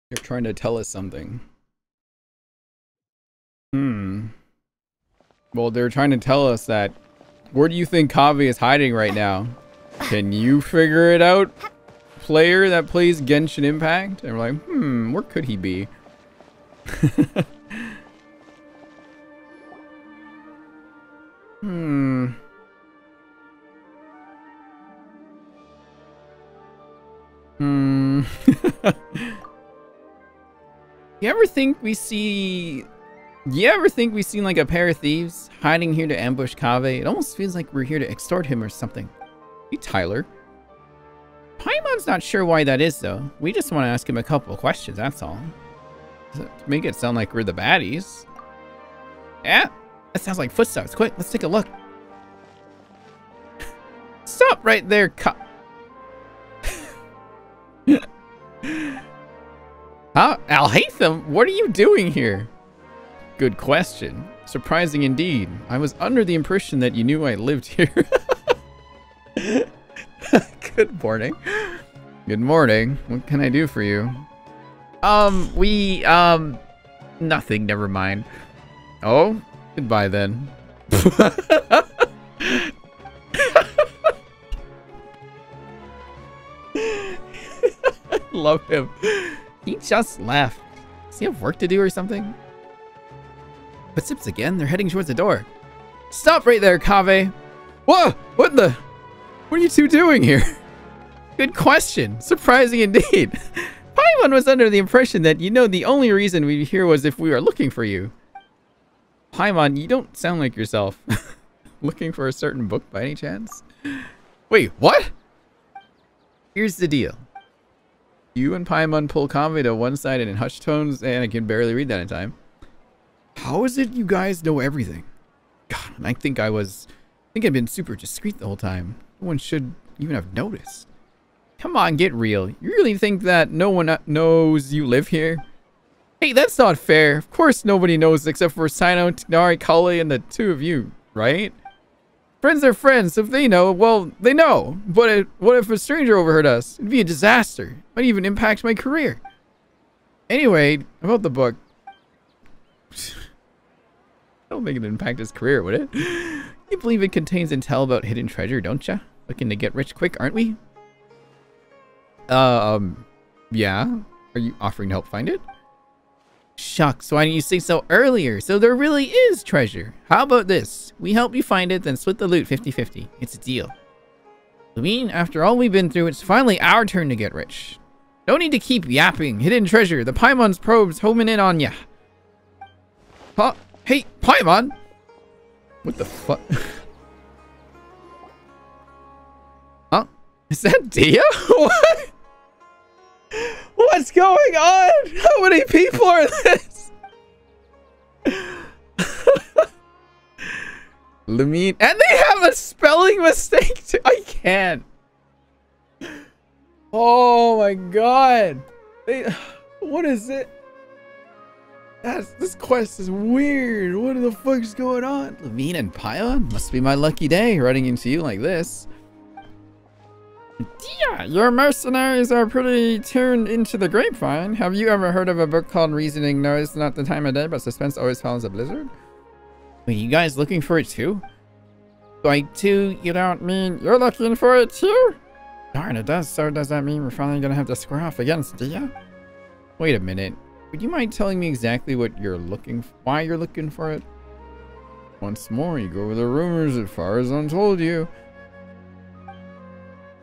You're trying to tell us something. Well, they're trying to tell us that... Where do you think Kaveh is hiding right now? Can you figure it out, player that plays Genshin Impact? And we're like, where could he be? You ever think we see like a pair of thieves hiding here to ambush Kaveh? It almost feels like we're here to extort him or something. Hey, Tyler. Paimon's not sure why that is, though. We just want to ask him a couple of questions, that's all. To make it sound like we're the baddies. Yeah, that sounds like footsteps. Quick, let's take a look. Stop right there, Huh? Alhaitham, what are you doing here? Good question. Surprising indeed. I was under the impression that you knew I lived here. Good morning. Good morning. What can I do for you? Nothing, never mind. Oh, goodbye then. Love him. He just left. Does he have work to do or something? Footsteps again? They're heading towards the door. Stop right there, Kaveh. Whoa! What are you two doing here? Good question. Surprising indeed. Paimon was under the impression that the only reason we were here was if we were looking for you. Paimon, you don't sound like yourself. Looking for a certain book by any chance? Wait, what? Here's the deal. You and Paimon pull Kaveh to one side and in hushed tones, and I can barely read that in time. How is it you guys know everything? God, I think I've been super discreet the whole time. No one should even have noticed. Come on, get real. You really think that no one knows you live here? Hey, that's not fair. Of course nobody knows except for Sino, Tighnari, Kale, and the two of you, right? Friends are friends. If they know, well, they know. But what if a stranger overheard us? It'd be a disaster. Might even impact my career. Anyway, about the book. I don't think it'd impact his career, would it? You believe it contains intel about hidden treasure, don't ya? Looking to get rich quick, aren't we? Yeah. Are you offering to help find it? Shucks, why didn't you say so earlier? So there really is treasure. How about this? We help you find it, then split the loot 50-50. It's a deal. I mean, after all we've been through, it's finally our turn to get rich. No need to keep yapping. Hidden treasure. The Paimon's probes homing in on ya. Huh? Hey, Paimon! What the fuck? Huh? Is that Dia? What? What's going on? How many people are this? Lamine, and they have a spelling mistake too. I can't. Oh my god. What is it? This quest is weird. What the fuck's going on? Lamine and Paimon? Must be my lucky day running into you like this. Yeah, your mercenaries are pretty tuned into the grapevine. Have you ever heard of a book called Reasoning? No, it's not the time of day, but suspense always follows a blizzard. Wait, you guys looking for it too? Like too? You don't mean you're looking for it too? Darn, it does. So does that mean we're finally gonna have to square off against Dia? Wait a minute. Would you mind telling me exactly what you're looking for? Why you're looking for it? Once more, you go over the rumors as far as untold you.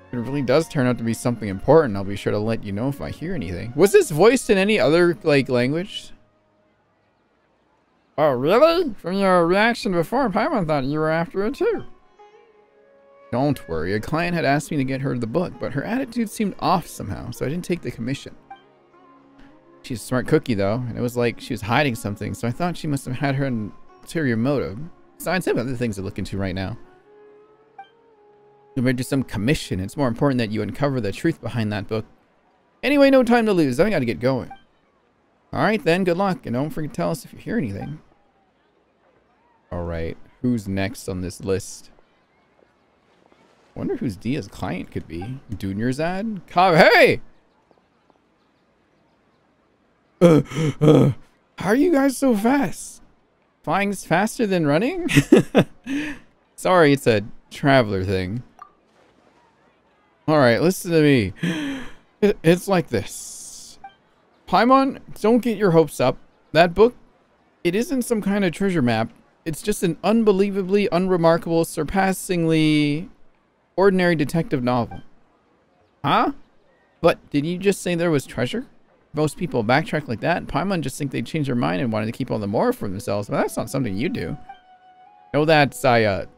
If it really does turn out to be something important, I'll be sure to let you know if I hear anything. Was this voiced in any other, like, language? Oh, really? From your reaction before, Paimon thought you were after it too. Don't worry, a client had asked me to get her the book, but her attitude seemed off somehow, so I didn't take the commission. She's a smart cookie, though, and it was like she was hiding something, so I thought she must have had her ulterior motive. Besides, I have other things to look into right now. Compared to some commission, it's more important that you uncover the truth behind that book. Anyway, no time to lose. I gotta get going. Alright then, good luck, and don't forget to tell us if you hear anything. Alright, who's next on this list? Wonder who's Dia's client could be. Dunyarzad? Hey! How are you guys so fast? Flying's faster than running? Sorry, it's a traveler thing. Alright, listen to me. It's like this. Paimon, don't get your hopes up. That book, it isn't some kind of treasure map. It's just an unbelievably unremarkable, surpassingly ordinary detective novel. Huh? But did you just say there was treasure? Most people backtrack like that, and Paimon just think they'd change their mind and wanted to keep all the more for themselves, but that's not something you do. No, that's, I'm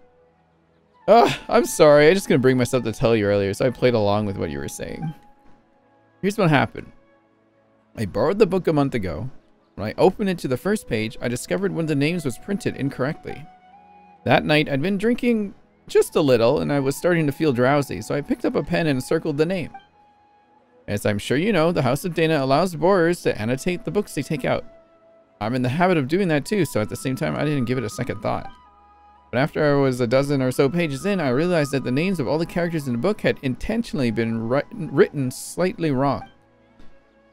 sorry, I just couldn't bring myself to tell you earlier, so I played along with what you were saying. Here's what happened. I borrowed the book a month ago. When I opened it to the first page, I discovered one of the names was printed incorrectly. That night, I'd been drinking just a little, and I was starting to feel drowsy, so I picked up a pen and circled the name. As I'm sure you know, the House of Dana allows borrowers to annotate the books they take out. I'm in the habit of doing that too, so at the same time I didn't give it a second thought. But after I was a dozen or so pages in, I realized that the names of all the characters in the book had intentionally been written slightly wrong.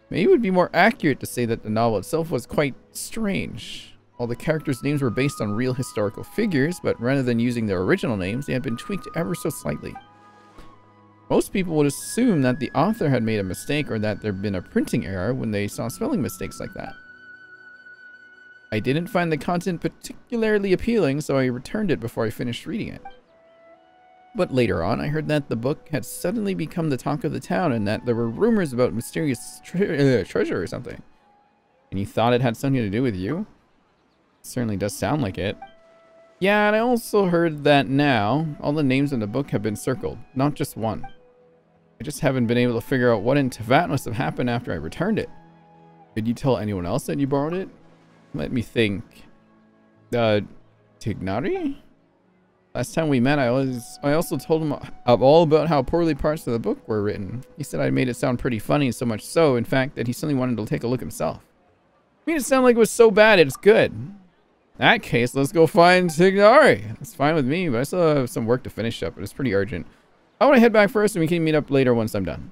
Maybe it would be more accurate to say that the novel itself was quite strange. All the characters' names were based on real historical figures, but rather than using their original names, they had been tweaked ever so slightly. Most people would assume that the author had made a mistake or that there had been a printing error when they saw spelling mistakes like that. I didn't find the content particularly appealing, so I returned it before I finished reading it. But later on, I heard that the book had suddenly become the talk of the town and that there were rumors about mysterious treasure or something. And you thought it had something to do with you? Certainly does sound like it. Yeah, and I also heard that now all the names in the book have been circled, not just one. I just haven't been able to figure out what in Teyvat must have happened after I returned it. Did you tell anyone else that you borrowed it? Let me think. Tignari? Last time we met, I also told him all about how poorly parts of the book were written. He said I made it sound pretty funny, so much so, in fact, that he suddenly wanted to take a look himself. I made it sound like it was so bad it's good. In that case, let's go find Tignari. That's fine with me, but I still have some work to finish up, but it's pretty urgent. I want to head back first and we can meet up later once I'm done.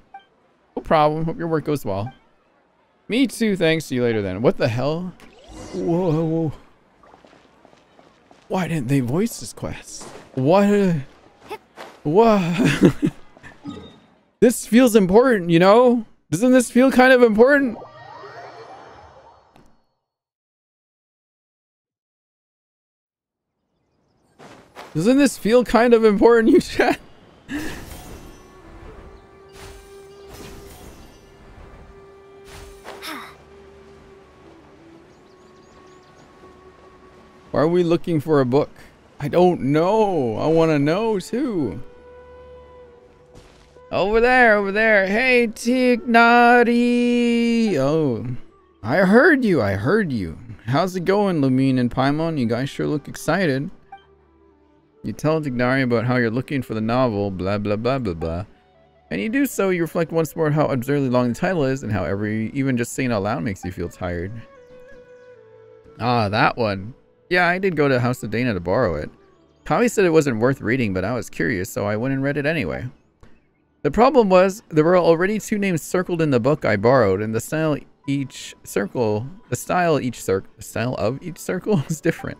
No problem. Hope your work goes well. Me too, thanks. See you later then. What the hell? Whoa. Why didn't they voice this quest? What? What? This feels important, you know? Doesn't this feel kind of important? Doesn't this feel kind of important, you chat? Why are we looking for a book? I don't know. I want to know too. Over there. Hey, Tignari. Oh, I heard you. How's it going, Lumine and Paimon? You guys sure look excited. You tell Tignari about how you're looking for the novel, blah, blah, blah, blah, blah. And you do so, you reflect once more how absurdly long the title is and how even just saying it out loud makes you feel tired. Ah, that one. Yeah, I did go to House of Dana to borrow it. Kami said it wasn't worth reading, but I was curious, so I went and read it anyway. The problem was, there were already 2 names circled in the book I borrowed, and the style of each circle is different.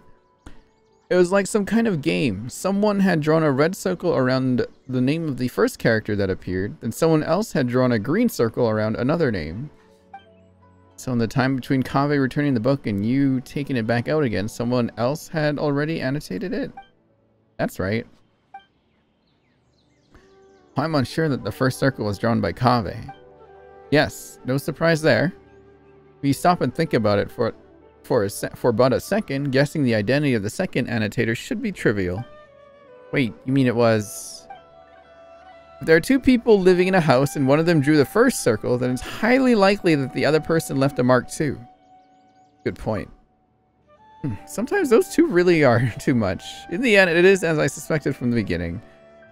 It was like some kind of game. Someone had drawn a red circle around the name of the first character that appeared, and someone else had drawn a green circle around another name. So in the time between Kaveh returning the book and you taking it back out again, someone else had already annotated it. That's right. I'm unsure that the first circle was drawn by Kaveh. Yes, no surprise there. If you stop and think about it for but a second, guessing the identity of the second annotator should be trivial. Wait, you mean it was... If there are 2 people living in a house and one of them drew the first circle, then it's highly likely that the other person left a mark too. Good point. Sometimes those 2 really are too much. In the end, it is as I suspected from the beginning.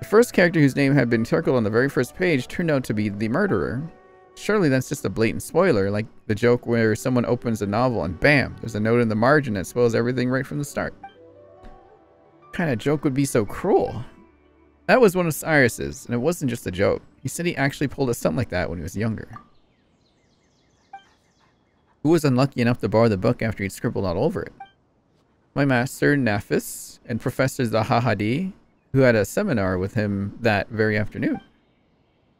The first character whose name had been circled on the very first page turned out to be the murderer. Surely that's just a blatant spoiler, like the joke where someone opens a novel and bam, there's a note in the margin that spoils everything right from the start. What kind of joke would be so cruel? That was one of Cyrus's, and it wasn't just a joke. He said he actually pulled a stunt like that when he was younger. Who was unlucky enough to borrow the book after he'd scribbled all over it? My master, Nafis, and Professor Zahahadi, who had a seminar with him that very afternoon.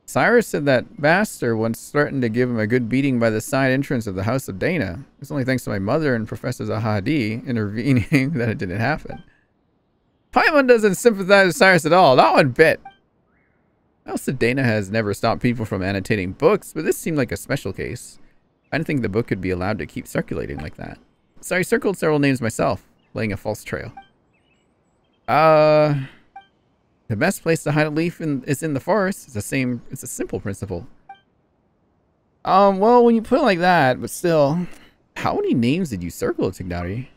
Cyrus said that master once threatened to give him a good beating by the side entrance of the House of Dana. It's only thanks to my mother and Professor Zahadi intervening that it didn't happen. Paimon doesn't sympathize with Cyrus at all, not one bit. House of Dana has never stopped people from annotating books, but this seemed like a special case. I didn't think the book could be allowed to keep circulating like that. So I circled several names myself, laying a false trail. The best place to hide a leaf is in the forest. It's a simple principle. Well, when you put it like that, but still, how many names did you circle, Tignari?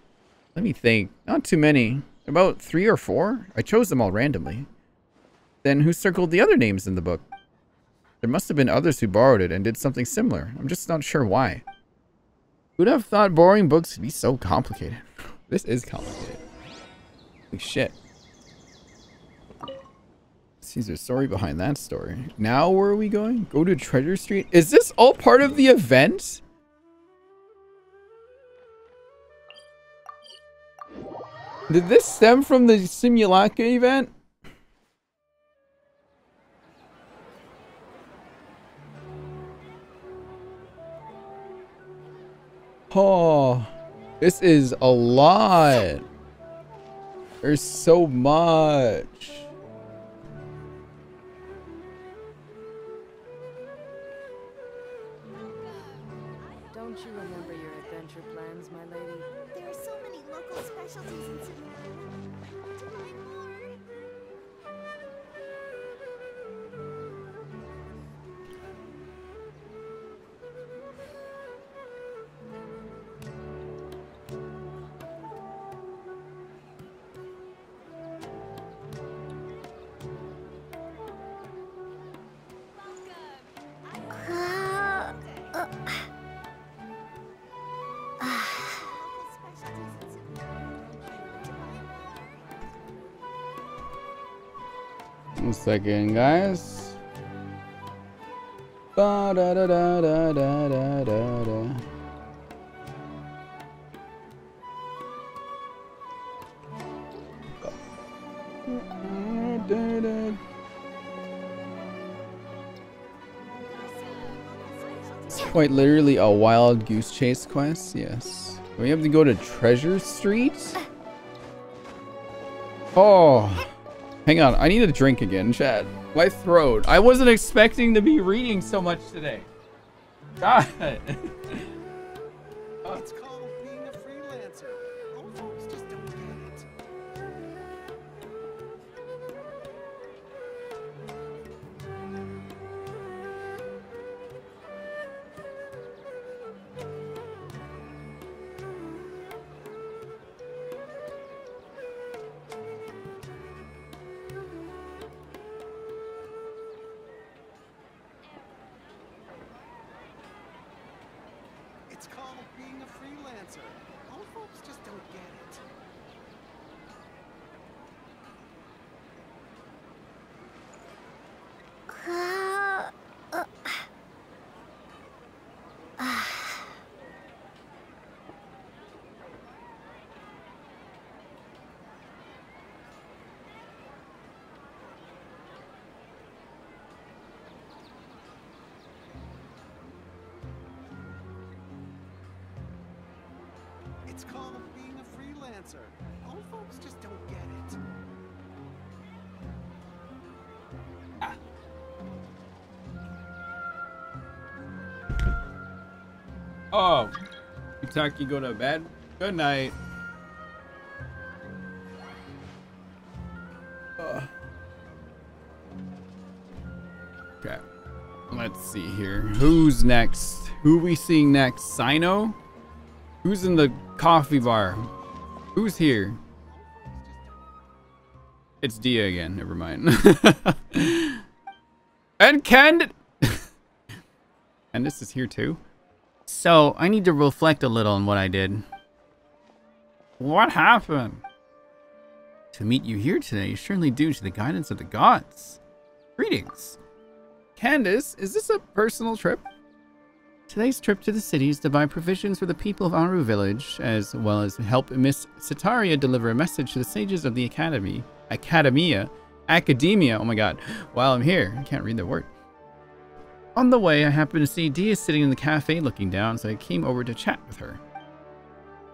Let me think. Not too many. About 3 or 4? I chose them all randomly. Then who circled the other names in the book? There must have been others who borrowed it and did something similar. I'm just not sure why. Who'd have thought borrowing books would be so complicated? This is complicated. Holy shit. See, there's a story behind that story. Now where are we going? Go to Treasure Street? Is this all part of the event? Did this stem from the Simulanka event? Oh, this is a lot. There's so much. Don't you remember your adventure plans, my lady? There are so many local specialties in Sumeru. To buy more. One second, guys. Ba da da da da da da da da. It's quite literally a wild goose chase quest. Yes. We have to go to Treasure Street. Oh. Hang on, I need a drink again, Chad. My throat. I wasn't expecting to be reading so much today. God. It's called being a freelancer. Old folks just don't get it. It's called being a freelancer. Old folks just don't get it. It's called being a freelancer. Old folks just don't get it. Oh. Utaki, go to bed. Good night. Okay. Let's see here. Who's next? Who are we seeing next? Sino? Who's in the coffee bar? Who's here? It's Dia again. Never mind. And Ken. And this is here too. So I need to reflect a little on what I did. What happened? To meet you here today is surely due to the guidance of the gods. Greetings. Candace, is this a personal trip? Today's trip to the city is to buy provisions for the people of Aru village, as well as help Miss Sitaria deliver a message to the sages of the Academia, oh my god, while I'm here, I can't read the word. On the way, I happened to see Dia sitting in the cafe looking down, so I came over to chat with her.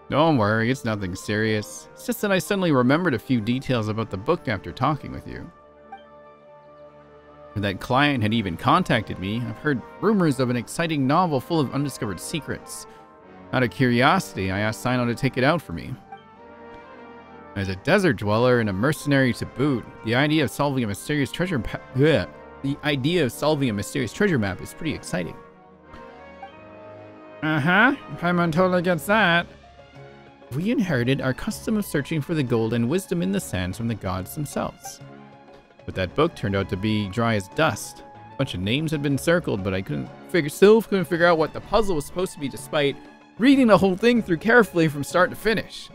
Don't worry, it's nothing serious. It's just that I suddenly remembered a few details about the book after talking with you. That client had even contacted me. I've heard rumors of an exciting novel full of undiscovered secrets. Out of curiosity, I asked Sino to take it out for me. As a desert dweller and a mercenary to boot, the idea of solving a mysterious treasure map is pretty exciting. Paimon totally gets that. We inherited our custom of searching for the gold and wisdom in the sands from the gods themselves. But that book turned out to be dry as dust. A bunch of names had been circled, but I still couldn't figure out what the puzzle was supposed to be despite reading the whole thing through carefully from start to finish.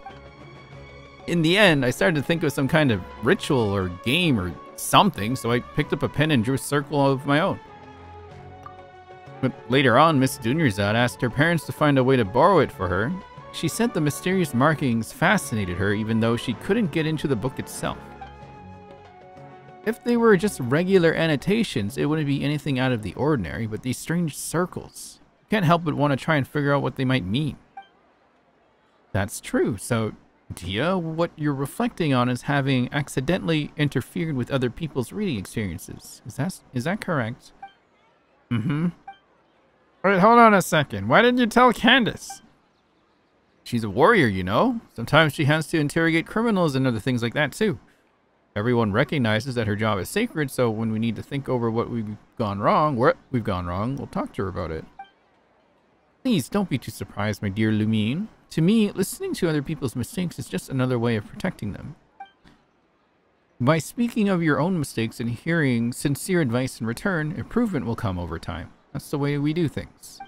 In the end, I started to think of some kind of ritual or game or something, so I picked up a pen and drew a circle of my own. But later on, Miss Dunyarzad asked her parents to find a way to borrow it for her. She said the mysterious markings fascinated her even though she couldn't get into the book itself. If they were just regular annotations, it wouldn't be anything out of the ordinary, but these strange circles, you can't help but want to try and figure out what they might mean. That's true, so Dia, what you're reflecting on is having accidentally interfered with other people's reading experiences. Is that correct? Mm-hmm. Wait, hold on a second. Why didn't you tell Candace? She's a warrior, you know. Sometimes she has to interrogate criminals and other things like that, too. Everyone recognizes that her job is sacred, so when we need to think over what we've gone wrong, we'll talk to her about it. Please, don't be too surprised, my dear Lumine. To me, listening to other people's mistakes is just another way of protecting them. By speaking of your own mistakes and hearing sincere advice in return, improvement will come over time. That's the way we do things.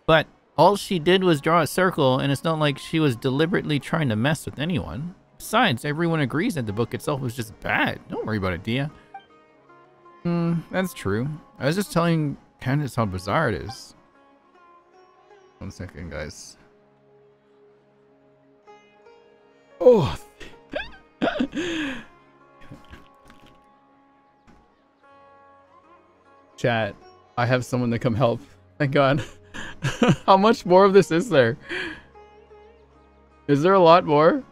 But all she did was draw a circle, and it's not like she was deliberately trying to mess with anyone. Besides, everyone agrees that the book itself was just bad. Don't worry about it, Dia. That's true. I was just telling Candace how bizarre it is. 1 second, guys. Oh. Chat, I have someone to come help. Thank God. How much more of this is there? Is there a lot more?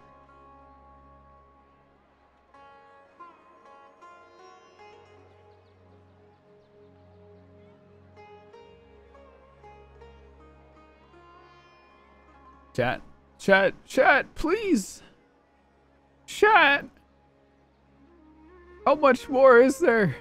Chat, please. Chat. How much more is there?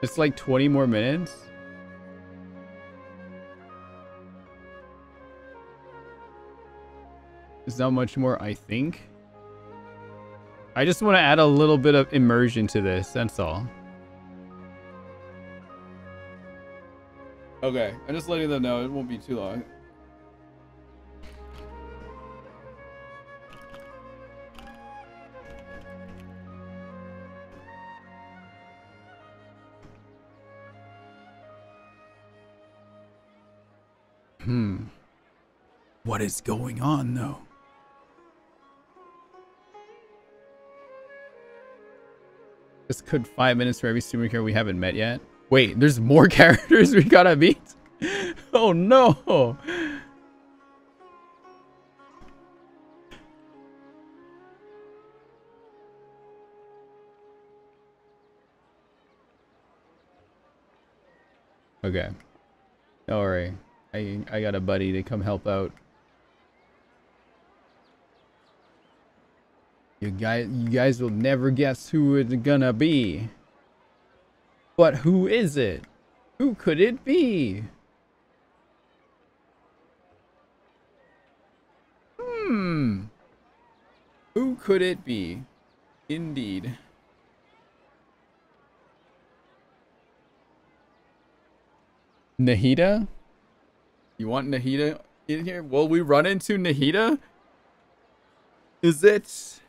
It's like 20 more minutes. There's not much more, I think. I just want to add a little bit of immersion to this, that's all. Okay, I'm just letting them know it won't be too long. What is going on, though? This could 5 minutes for every superhero we haven't met yet. Wait, there's more characters we gotta meet? Oh no! Okay. Don't worry. I got a buddy to come help out. You guys will never guess who it's gonna be. But who is it? Who could it be? Who could it be? Indeed. Nahida? You want Nahida in here? Will we run into Nahida? Is it?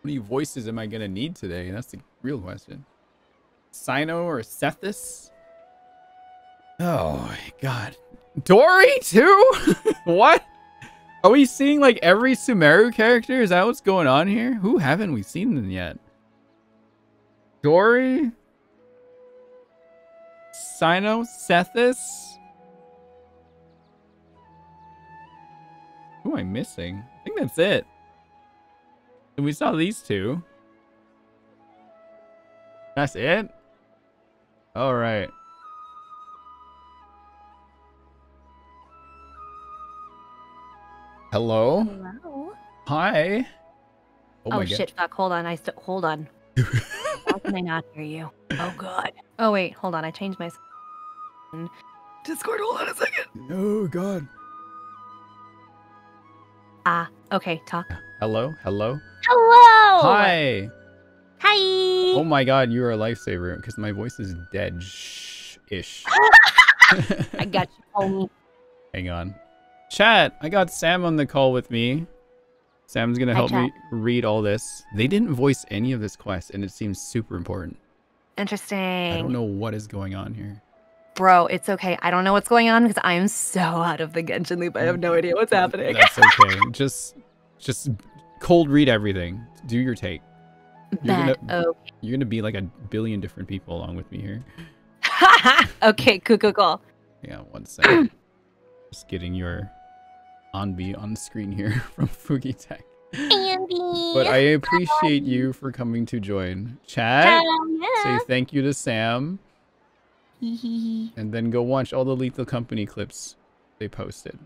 How many voices am I gonna need today? That's the real question. Sino or Sethis? Oh my god. Dory too? What? Are we seeing like every Sumeru character? Is that what's going on here? Who haven't we seen them yet? Dory? Sino? Sethis? Who am I missing? I think that's it. And we saw these two. That's it? Alright. Hello? Hello? Hi. Oh my god. Shit, fuck, hold on, hold on. How can I not hear you? Oh god. Oh wait, hold on, I changed my Discord, hold on a second. Oh god. Okay, talk. Hello? Hello? Hello! Hi! Hi! Oh my god, you are a lifesaver, because my voice is dead-ish. I got you, homie. Hang on. Chat, I got Sam on the call with me. Sam's gonna help me read all this. They didn't voice any of this quest, and it seems super important. Interesting. I don't know what is going on here. Bro, it's okay. I don't know what's going on because I am so out of the Genshin loop. I have no idea what's happening. That's okay. just cold read everything. Do your take. You're gonna be like a billion different people along with me here. Okay, cool. Yeah, 1 second. Just getting your Anbi on screen here from Fugi Tech. Anbi! But I appreciate you for coming to join. Chat, say thank you to Sam. And then go watch all the Lethal Company clips they posted.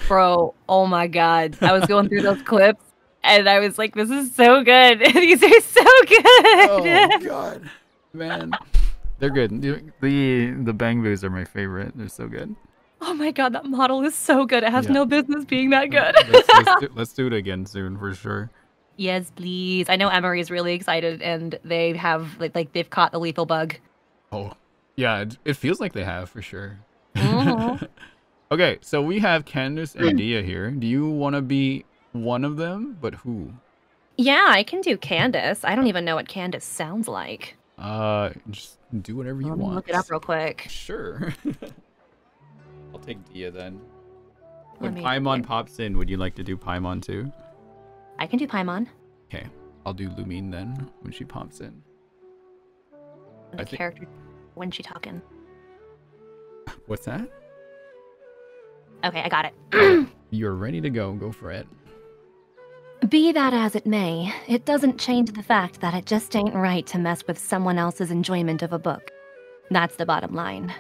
Bro, oh my god. I was going through those clips and I was like, this is so good. These are so good. Oh god. Man. They're good. The Bang Boos are my favorite. They're so good. Oh my god, that model is so good. It has no business being that good. Let's do it again soon for sure. Yes, please. I know Emery is really excited and they have like they've caught the lethal bug. Oh. Yeah, it feels like they have for sure. Okay, so we have Candace and Dia here. Do you want to be one of them? But who? Yeah, I can do Candace. I don't even know what Candace sounds like. Just do whatever you Let me want. look it up real quick. Sure. I'll take Dia then. When Let me- Paimon pops in, would you like to do Paimon too? I can do Paimon. Okay, I'll do Lumine then when she pops in. The character when she talking. What's that? Okay, I got it. You're ready to go. Go for it. Be that as it may, it doesn't change the fact that it just ain't right to mess with someone else's enjoyment of a book. That's the bottom line.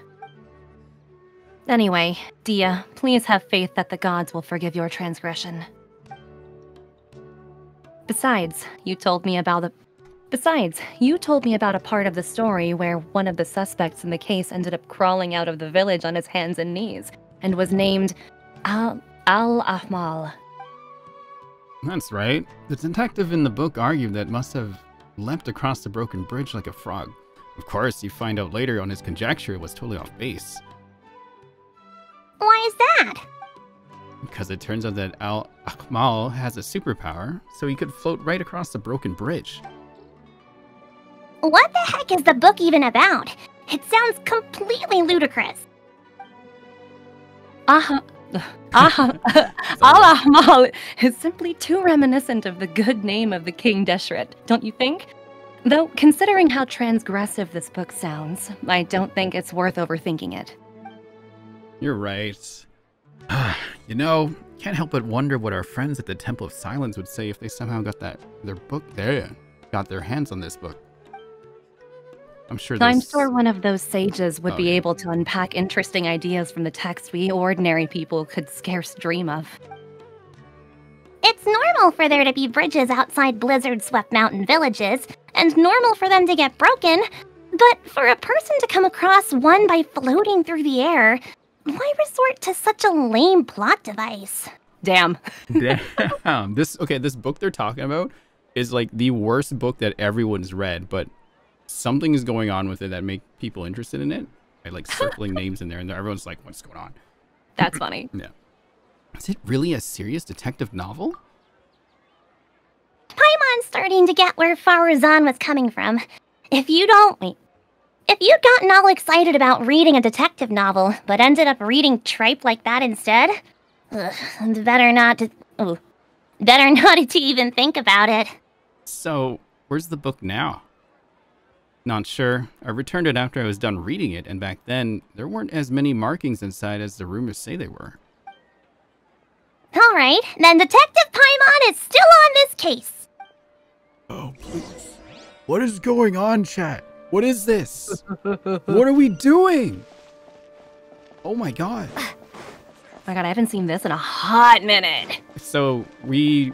Anyway, Dia, please have faith that the gods will forgive your transgression. Besides, you told me about a part of the story where one of the suspects in the case ended up crawling out of the village on his hands and knees and was named Al-Ahmal. That's right. The detective in the book argued that must have leapt across the broken bridge like a frog. Of course, you find out later on his conjecture was totally off base. Why is that? Because it turns out that Al-Ahmal has a superpower, so he could float right across the broken bridge. What the heck is the book even about? It sounds completely ludicrous. Al-Ahmal is simply too reminiscent of the good name of the King Deshret, don't you think? Though, considering how transgressive this book sounds, I don't think it's worth overthinking it. You're right. You know, can't help but wonder what our friends at the Temple of Silence would say if they somehow got got their hands on this book. I'm sure one of those sages would be able to unpack interesting ideas from the text we ordinary people could scarce dream of. It's normal for there to be bridges outside blizzard-swept mountain villages, and normal for them to get broken, but for a person to come across one by floating through the air, why resort to such a lame plot device? Damn. Damn. This book they're talking about is like the worst book that everyone's read, but something is going on with it that make people interested in it. By like circling names in there, and everyone's like, what's going on? That's funny. Yeah. Is it really a serious detective novel? Paimon's starting to get where Faruzan was coming from. If you'd gotten all excited about reading a detective novel, but ended up reading tripe like that instead, better not to even think about it. So, where's the book now? Not sure. I returned it after I was done reading it, and back then, there weren't as many markings inside as the rumors say they were. Alright, then Detective Paimon is still on this case. Oh, please. What is going on, chat? What is this? What are we doing? Oh my god. my god, I haven't seen this in a hot minute. So we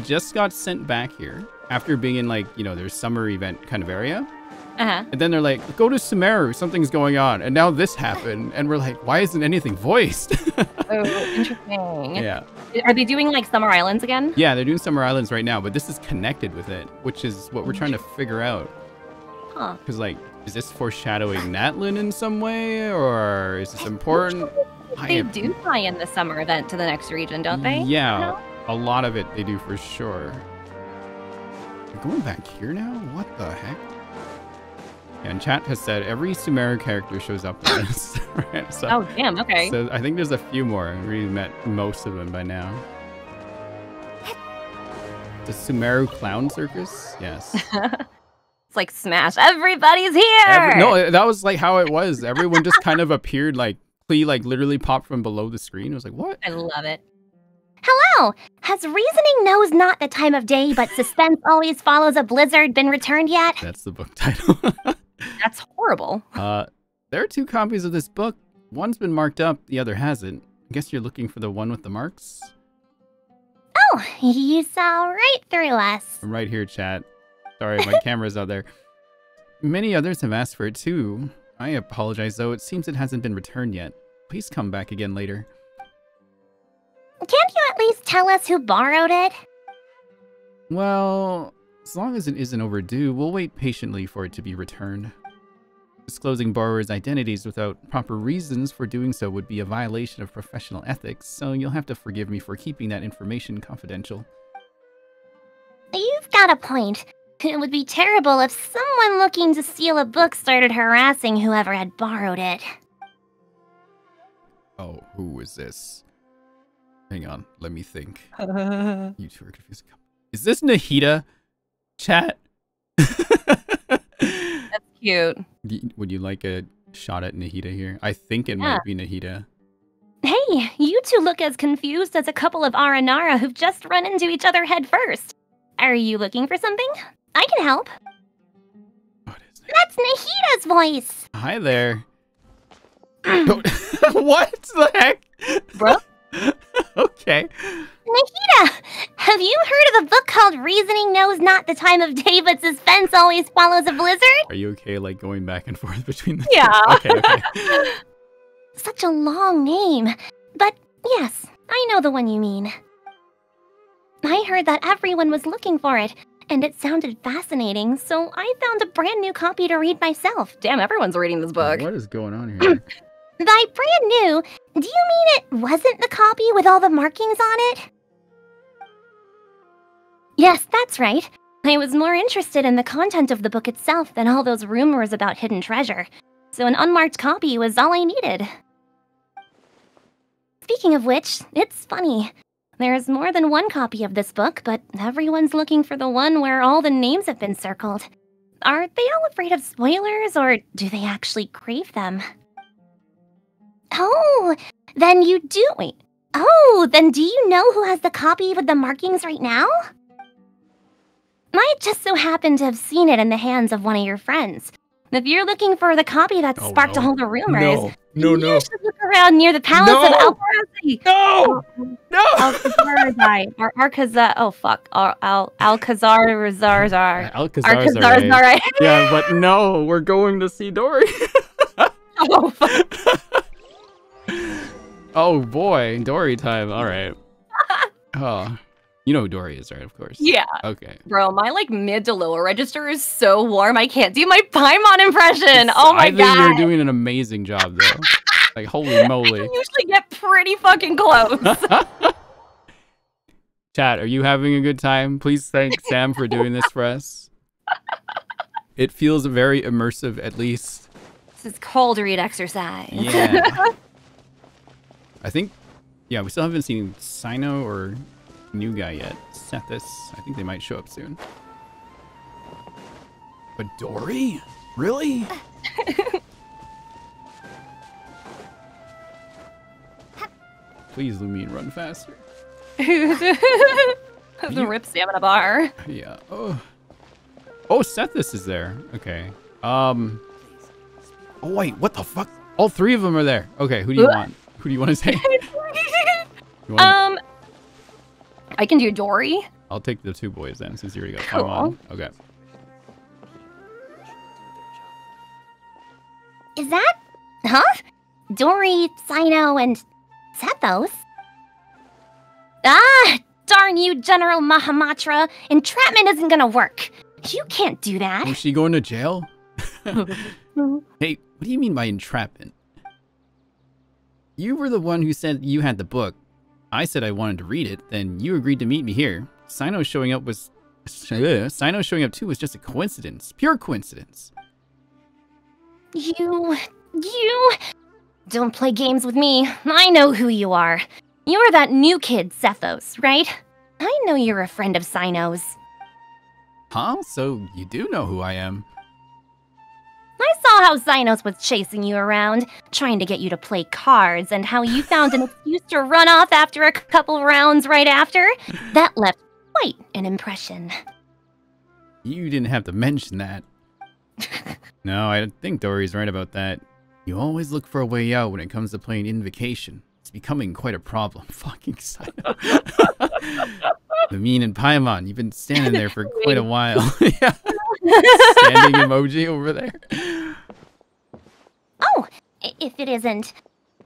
just got sent back here after being in like, you know, their summer event kind of area. And then they're like, go to Sumeru, something's going on. And now this happened. And we're like, why isn't anything voiced? Oh, interesting. Yeah. Are they doing like Summer Islands again? Yeah, they're doing Summer Islands right now, but this is connected with it, which is what we're trying to figure out. Huh. Because like, is this foreshadowing Natlin in some way? Or is this important? They do tie in the summer event to the next region, don't they? Yeah, No? a lot of it they do for sure. We're going back here now? What the heck? Yeah, and chat has said every Sumeru character shows up in this. Right? So, Oh, damn, okay. So I think there's a few more. We already met most of them by now. The Sumeru Clown Circus? Yes. It's like Smash. Everybody's here! No, that was like how it was. Everyone just kind of appeared like literally popped from below the screen. It was like, what? I love it. Hello! Has reasoning knows not the time of day, but suspense always follows a blizzard been returned yet? That's the book title. That's horrible. There are 2 copies of this book. One's been marked up, the other hasn't. I guess you're looking for the one with the marks? Oh, you saw right through us. I'm right here, chat. Sorry, my camera's out there. Many others have asked for it too. I apologize though, it seems it hasn't been returned yet. Please come back again later. Can't you at least tell us who borrowed it? Well, as long as it isn't overdue, we'll wait patiently for it to be returned. Disclosing borrowers' identities without proper reasons for doing so would be a violation of professional ethics, so you'll have to forgive me for keeping that information confidential. You've got a point. It would be terrible if someone looking to steal a book started harassing whoever had borrowed it. Oh, who is this? Hang on, let me think. You two are confused. Is this Nahida? Chat? That's cute. Would you like a shot at Nahida here? I think it might be Nahida. Hey, you two look as confused as a couple of Aranara who've just run into each other head first. Are you looking for something? I can help. What is it? That's Nahida's voice! Hi there. What the heck? Bro? Okay. Nahida, have you heard of a book called Reasoning Knows Not the Time of Day, but Suspense Always Follows a Blizzard? Are you okay, like, going back and forth between the Yeah. two? Okay. Such a long name. But yes, I know the one you mean. I heard that everyone was looking for it, and it sounded fascinating, so I found a brand new copy to read myself. Damn, everyone's reading this book. What is going on here? By brand new, do you mean it wasn't the copy with all the markings on it? Yes, that's right. I was more interested in the content of the book itself than all those rumors about hidden treasure, so an unmarked copy was all I needed. Speaking of which, it's funny. There's more than one copy of this book, but everyone's looking for the one where all the names have been circled. Are they all afraid of spoilers, or do they actually crave them? Oh, then you do. Wait. Oh, then do you know who has the copy with the markings right now? I just so happen to have seen it in the hands of one of your friends. If you're looking for the copy that sparked all the rumors, you should look around near the palace of Alcazar. No! No! Alcazar. Or Arcazar. Oh, fuck. Alcazar. Alcazar. Yeah, but no, we're going to see Dory. Oh, fuck. Oh, boy. Dory time. All right. Oh. You know who Dory is, right? Of course. Yeah. Okay. Bro, my like mid to lower register is so warm I can't do my Paimon impression. Oh my god. I think you're doing an amazing job though. Like holy moly. I can usually get pretty fucking close. Chat, are you having a good time? Please thank Sam for doing this for us. It feels very immersive at least. This is cold read exercise. Yeah. I think, yeah, we still haven't seen Sino or new guy yet. Sethis. I think they might show up soon. But Dory? Really? Please, Lumine, run faster. The rip stamina bar. Yeah. Oh, Sethis is there. Okay. Oh wait, what the fuck? All 3 of them are there. Okay, who do you want? Who do you want to say? I can do Dory. I'll take the 2 boys then, since you already got Cool. Paimon. Okay. Is that... Huh? Dory, Sino, and Sethos? Ah! Darn you, General Mahamatra. Entrapment isn't gonna work. You can't do that. Was she going to jail? Hey, what do you mean by entrapment? You were the one who said you had the book. I said I wanted to read it, then you agreed to meet me here. Sino showing up too was just a coincidence. Pure coincidence. You... Don't play games with me. I know who you are. You're that new kid, Sethos, right? I know you're a friend of Sino's. Huh? So you do know who I am? I saw how Sinos was chasing you around, trying to get you to play cards, and how you found an excuse to run off after a couple rounds right after. That left quite an impression. You didn't have to mention that. No, I think Dory's right about that. You always look for a way out when it comes to playing Invocation. It's becoming quite a problem. Fucking Sino. The mean and Paimon, you've been standing there for quite a while. Yeah. Standing emoji over there. Oh, if it isn't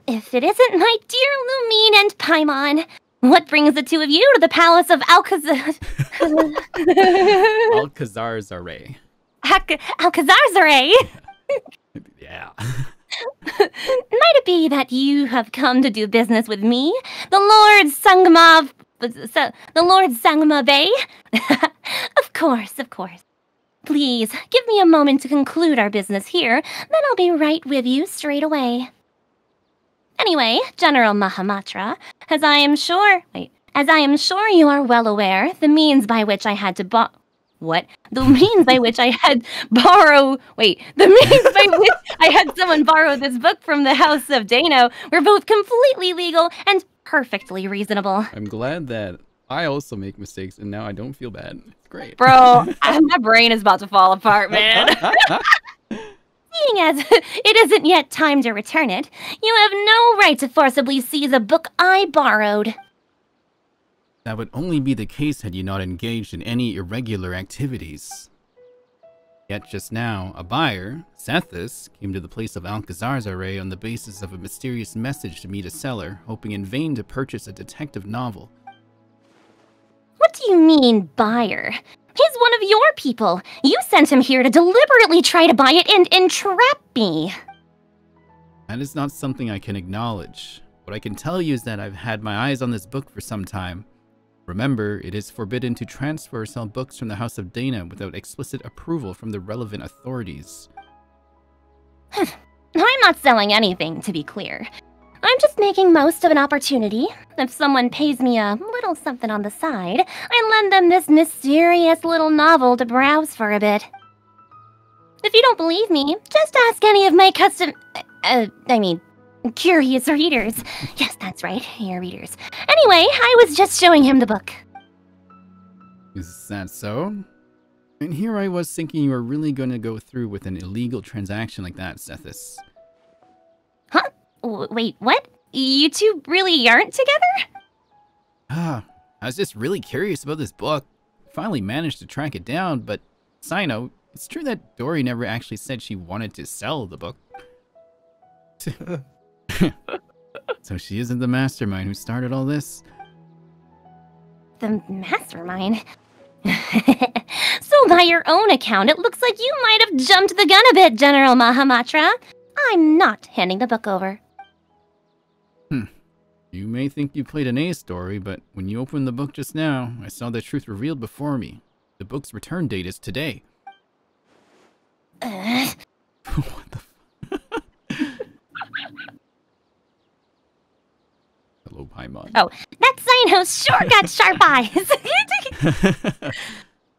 my dear Lumine and Paimon, what brings the 2 of you to the palace of Alcazar? Alcazar's-Array. Alcazar's-Array? Yeah. Might it be that you have come to do business with me, the Lord Sangma Bay? Of course. Please, give me a moment to conclude our business here, then I'll be right with you straight away. Anyway, General Mahamatra, as I am sure you are well aware, the means by which I had someone borrow this book from the House of Dano were both completely legal and perfectly reasonable. I'm glad that I also make mistakes and now I don't feel bad. It's great. Bro, my brain is about to fall apart, man. Seeing as it isn't yet time to return it, you have no right to forcibly seize a book I borrowed. That would only be the case had you not engaged in any irregular activities. Yet just now, a buyer, Sethos, came to the place of Alcazar's-Array on the basis of a mysterious message to meet a seller, hoping in vain to purchase a detective novel. What do you mean, buyer? He's one of your people. You sent him here to deliberately try to buy it and entrap me. That is not something I can acknowledge. What I can tell you is that I've had my eyes on this book for some time. Remember, it is forbidden to transfer or sell books from the House of Dana without explicit approval from the relevant authorities. I'm not selling anything, to be clear. I'm just making most of an opportunity. If someone pays me a little something on the side, I lend them this mysterious little novel to browse for a bit. If you don't believe me, just ask any of my curious readers. Yes, that's right, your readers. Anyway, I was just showing him the book. Is that so? And here I was thinking you were really going to go through with an illegal transaction like that, Sethos. Huh? Wait, what? You two really aren't together? I was just really curious about this book. Finally managed to track it down, but Sino, it's true that Dory never actually said she wanted to sell the book. So she isn't the mastermind who started all this? The mastermind? So by your own account, it looks like you might have jumped the gun a bit, General Mahamatra. I'm not handing the book over. You may think you played an A story, but when you opened the book just now, I saw the truth revealed before me. The book's return date is today. What the Hello, Paimon. Oh, that Sino's sure got sharp eyes.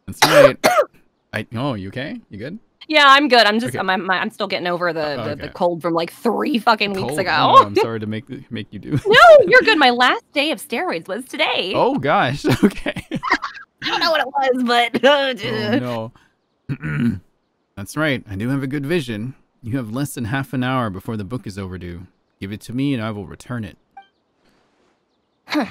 That's right. Oh, you okay? You good? Yeah, I'm good. I'm just Okay. I'm still getting over the Okay. cold from like 3 fucking weeks Cold? ago. Oh, I'm sorry to make you do. No, you're good. My last day of steroids was today. Oh gosh. Okay. I don't know what it was, but Oh no. That's right. I do have a good vision. You have less than half an hour before the book is overdue. Give it to me and I will return it. How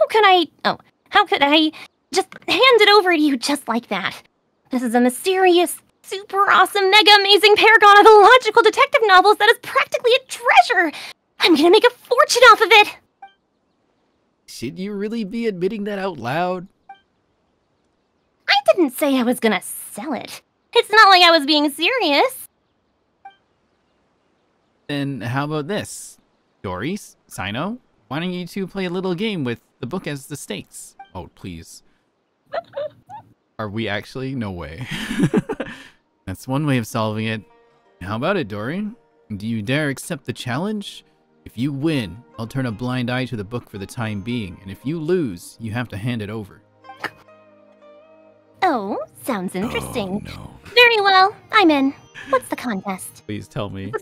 could I just hand it over to you just like that? This is a mysterious, super awesome, mega amazing paragon of illogical detective novels that is practically a treasure. I'm gonna make a fortune off of it. Should you really be admitting that out loud? I didn't say I was gonna sell it. It's not like I was being serious. Then how about this? Dory, Sino, why don't you two play a little game with the book as the stakes? Oh, please. Are we actually? No way. That's one way of solving it. How about it, Dory? Do you dare accept the challenge? If you win, I'll turn a blind eye to the book for the time being, and if you lose, you have to hand it over. Oh, sounds interesting. Oh, no. Very well, I'm in. What's the contest? Please tell me.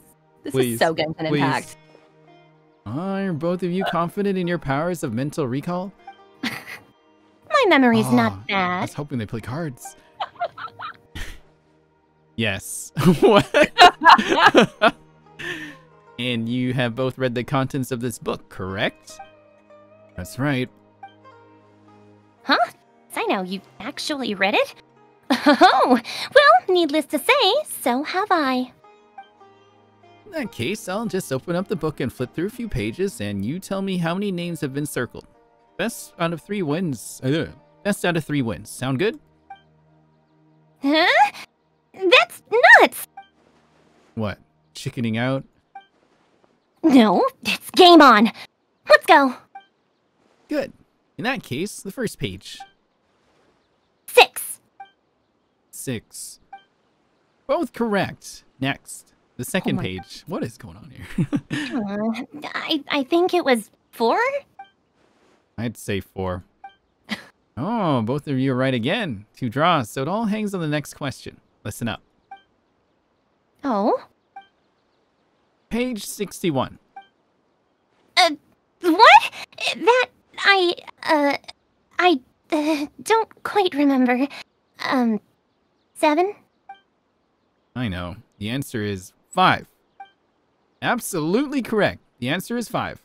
This Please. is so Genshin Impact. Are both of you confident in your powers of mental recall? My memory's not I bad. was hoping they play cards. Yes. What? And you have both read the contents of this book, correct? That's right. Huh? Sino, you actually read it? Oh, well, needless to say, so have I. In that case, I'll just open up the book and flip through a few pages, and you tell me how many names have been circled. Best out of 3 wins. Best out of 3 wins. Sound good? Huh? That's nuts! What? Chickening out? No, it's game on. Let's go. Good. In that case, the first page. 6. 6. Both correct. Next. The second my- page. What is going on here? I think it was 4? I'd say 4. Oh, both of you are right again. 2 draws, so it all hangs on the next question. Listen up. Oh? Page 61. What? That, I don't quite remember. 7? I know. The answer is 5. Absolutely correct. The answer is 5.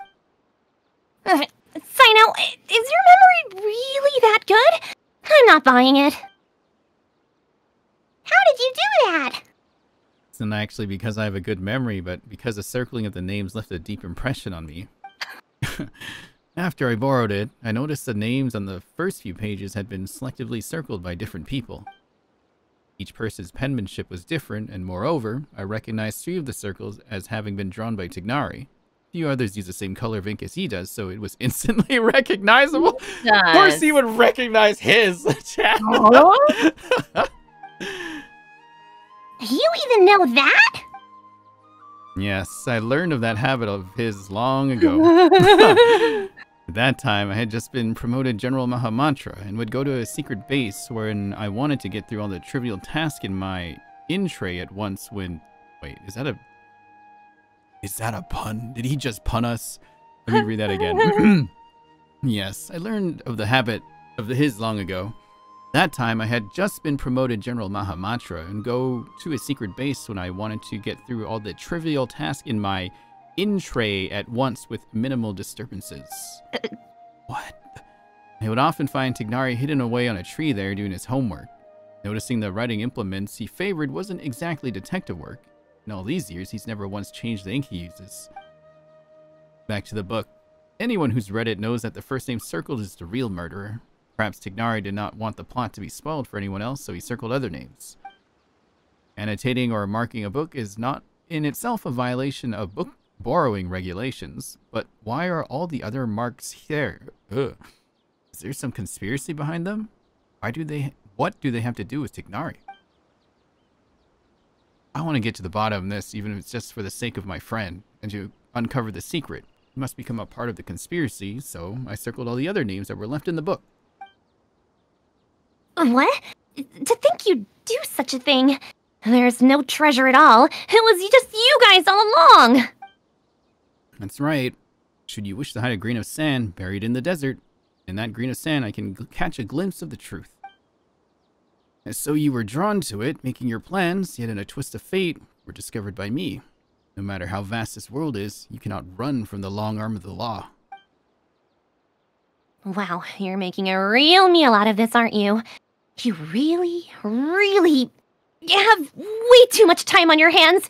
Sino, is your memory really that good? I'm not buying it. How did you do that? It's not actually because I have a good memory, but because the circling of the names left a deep impression on me. After I borrowed it, I noticed the names on the first few pages had been selectively circled by different people. Each person's penmanship was different, and moreover, I recognized 3 of the circles as having been drawn by Tignari. A few others use the same color of ink as he does, so it was instantly recognizable. Of course he would recognize his. You even know that? Yes, I learned of that habit of his long ago. At that time, I had just been promoted General Mahamantra and would go to a secret base wherein I wanted to get through all the trivial tasks in my in-tray at once when... Wait, is that a pun? Did he just pun us? Let me read that again. Yes, I learned of the habit of his long ago. That time, I had just been promoted General Mahamantra and go to a secret base when I wanted to get through all the trivial tasks in my in-tray at once with minimal disturbances. What? I would often find Tignari hidden away on a tree there doing his homework. Noticing the writing implements he favored wasn't exactly detective work. In all these years, he's never once changed the ink he uses. Back to the book. Anyone who's read it knows that the first name circled is the real murderer. Perhaps Tignari did not want the plot to be spoiled for anyone else, so he circled other names. Annotating or marking a book is not in itself a violation of book borrowing regulations, but why are all the other marks there? Ugh. Is there some conspiracy behind them? What do they have to do with Tignari? I want to get to the bottom of this, even if it's just for the sake of my friend, and to uncover the secret. It must become a part of the conspiracy, so I circled all the other names that were left in the book. What? To think you'd do such a thing. There's no treasure at all. It was just you guys all along. That's right. Should you wish to hide a grain of sand buried in the desert, in that grain of sand I can catch a glimpse of the truth. And so you were drawn to it, making your plans, yet in a twist of fate, were discovered by me. No matter how vast this world is, you cannot run from the long arm of the law. Wow, you're making a real meal out of this, aren't you? You really, really have way too much time on your hands.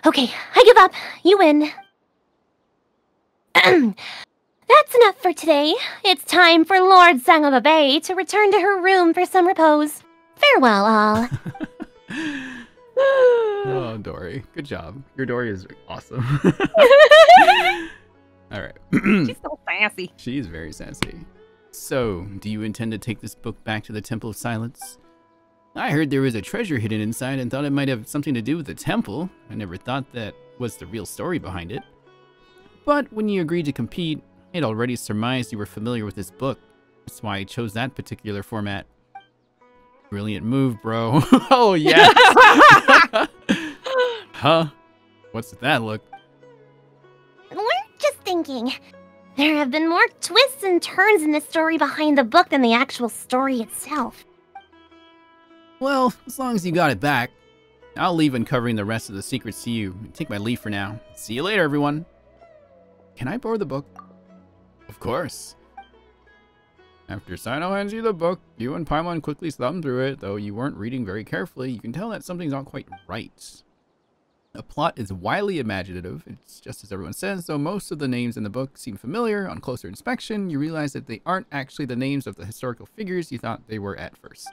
Okay, I give up. You win. That's enough for today. It's time for Lord Sangobabe to return to her room for some repose. Farewell, all. Oh, Dory. Good job. Your Dory is awesome. Alright. She's so sassy. She is very sassy. So, do you intend to take this book back to the Temple of Silence? I heard there was a treasure hidden inside and thought it might have something to do with the temple. I never thought that was the real story behind it. But when you agreed to compete, I had already surmised you were familiar with this book. That's why I chose that particular format. Brilliant move, bro. Oh, yeah. Huh? What's that look? We're just thinking. There have been more twists and turns in the story behind the book than the actual story itself. Well, as long as you got it back, I'll leave uncovering the rest of the secrets to you. Take my leave for now. See you later, everyone. Can I borrow the book? Of course. After Sino hands you the book, you and Paimon quickly thumb through it. Though you weren't reading very carefully, you can tell that something's not quite right. The plot is wildly imaginative. It's just as everyone says, though most of the names in the book seem familiar. On closer inspection, you realize that they aren't actually the names of the historical figures you thought they were at first.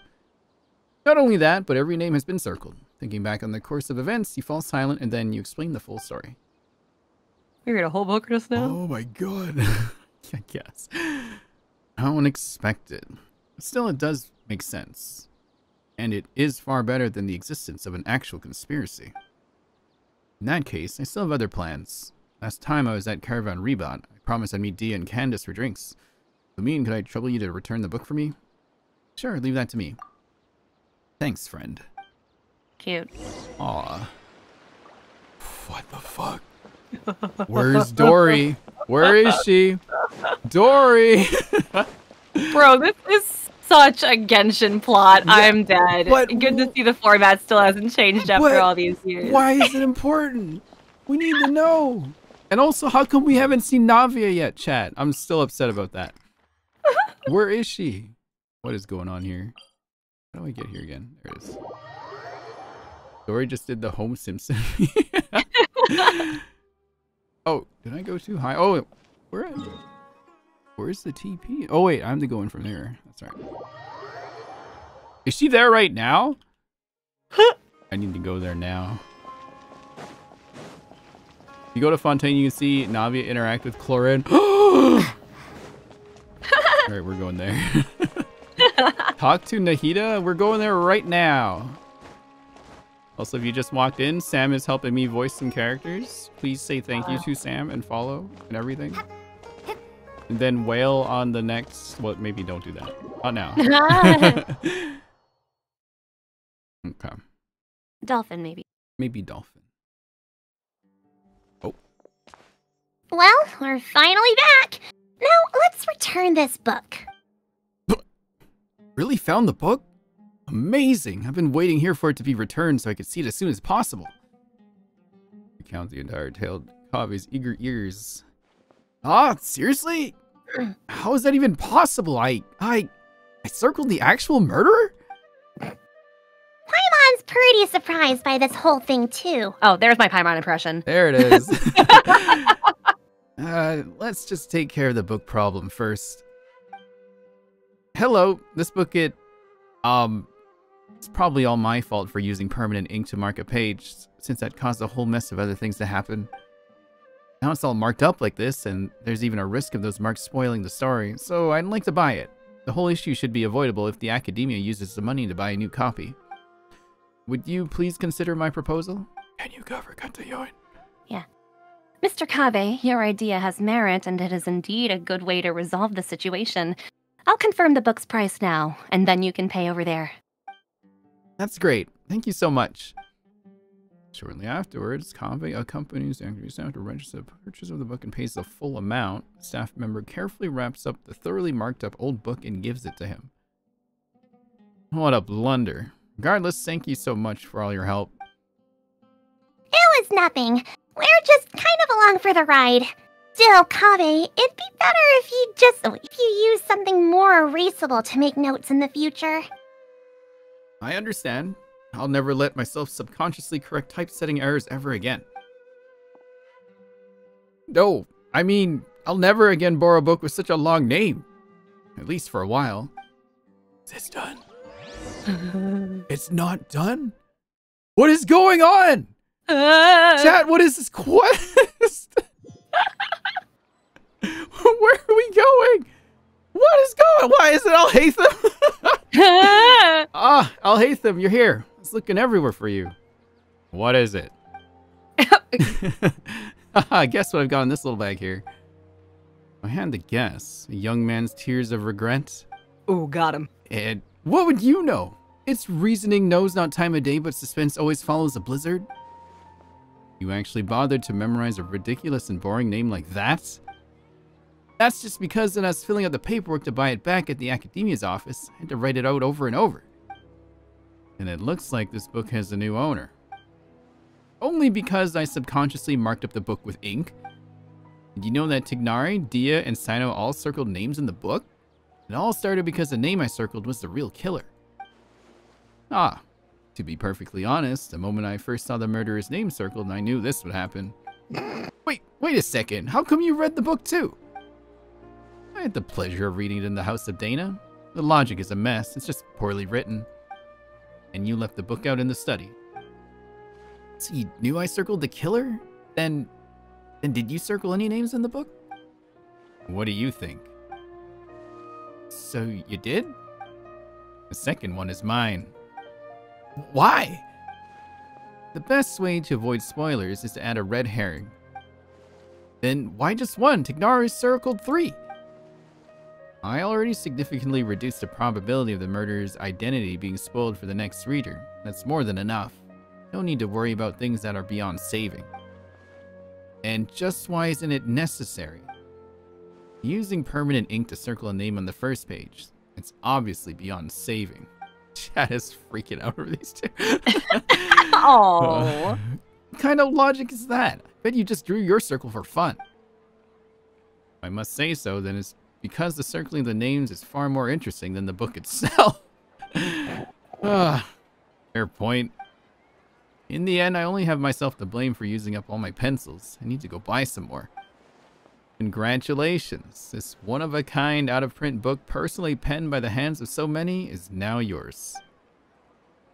Not only that, but every name has been circled. Thinking back on the course of events, you fall silent and then you explain the full story. We read a whole book just now? Oh my god. I guess. Unexpected. Still, it does make sense. And it is far better than the existence of an actual conspiracy. In that case, I still have other plans. Last time I was at Caravan Rebot, I promised I'd meet Dia and Candace for drinks. Lumine, could I trouble you to return the book for me? Sure, leave that to me. Thanks, friend. Cute. Aw. What the fuck? Where's Dory? Where is she? Dory! Bro, this is such a Genshin plot. Yeah, I'm dead. Good to see the format still hasn't changed after all these years. Why is it important? We need to know. And also, how come we haven't seen Navia yet, chat? I'm still upset about that. Where is she? What is going on here? How do I get here again? There it is. Dory just did the home Simpson. Oh, did I go too high? Oh, where's the TP? Oh wait, I'm the going from there. That's right. Is she there right now? I need to go there now. If you go to Fontaine, you can see Navia interact with Chlorine. Alright, we're going there. Talk to Nahida. We're going there right now. Also, if you just walked in, Sam is helping me voice some characters. Please say thank you to Sam and follow and everything. And then wail on the next... Well, maybe don't do that. Not now. Okay. Dolphin, maybe. Maybe dolphin. Oh. Well, we're finally back. Now, let's return this book. Really found the book? Amazing! I've been waiting here for it to be returned so I could see it as soon as possible. Recount the entire tale to Kave's eager ears. Ah, seriously? How is that even possible? I circled the actual murderer? Paimon's pretty surprised by this whole thing, too. Oh, there's my Paimon impression. There it is. Let's just take care of the book problem first. Hello, this book, it's probably all my fault for using permanent ink to mark a page, since that caused a whole mess of other things to happen. Now it's all marked up like this, and there's even a risk of those marks spoiling the story, so I'd like to buy it. The whole issue should be avoidable if the Academia uses the money to buy a new copy. Would you please consider my proposal? Can you cover Yuan? Yeah. Mr. Kave, your idea has merit, and it is indeed a good way to resolve the situation. I'll confirm the book's price now, and then you can pay over there. That's great. Thank you so much. Shortly afterwards, Kave accompanies the activity staff to register the purchase of the book and pays the full amount. The staff member carefully wraps up the thoroughly marked up old book and gives it to him. What a blunder. Regardless, thank you so much for all your help. It was nothing. We're just kind of along for the ride. Still, Kabe, it'd be better if you use something more erasable to make notes in the future. I understand. I'll never let myself subconsciously correct typesetting errors ever again. No, I mean, I'll never again borrow a book with such a long name. At least for a while. Is this done? It's not done? What is going on? Chat, what is this quest? Where are we going? What is going? Why is it Al-Haytham? Al-Haytham, you're here. I was looking everywhere for you. What is it? Guess what I've got in this little bag here. I had to guess. A young man's tears of regret. Ooh, got him. And what would you know? It's reasoning knows not time of day, but suspense always follows a blizzard. You actually bothered to memorize a ridiculous and boring name like that? That's just because when I was filling out the paperwork to buy it back at the Academia's office, I had to write it out over and over. And it looks like this book has a new owner. Only because I subconsciously marked up the book with ink. Did you know that Tignari, Dia, and Sino all circled names in the book? It all started because the name I circled was the real killer. To be perfectly honest, the moment I first saw the murderer's name circled, I knew this would happen. Wait a second. How come you read the book too? I had the pleasure of reading it in the house of Dana. The logic is a mess. It's just poorly written. And you left the book out in the study. So you knew I circled the killer? Then did you circle any names in the book? What do you think? So you did? The second one is mine. Why? The best way to avoid spoilers is to add a red herring. Then why just one? Tignari circled 3. I already significantly reduced the probability of the murderer's identity being spoiled for the next reader. That's more than enough. No need to worry about things that are beyond saving. And just why isn't it necessary? Using permanent ink to circle a name on the first page. It's obviously beyond saving. Chat is freaking out over these two. Oh. What kind of logic is that? I bet you just drew your circle for fun. If I must say so, then it's because the circling of the names is far more interesting than the book itself. Fair point. In the end, I only have myself to blame for using up all my pencils. I need to go buy some more. Congratulations. This one-of-a-kind, out-of-print book personally penned by the hands of so many is now yours.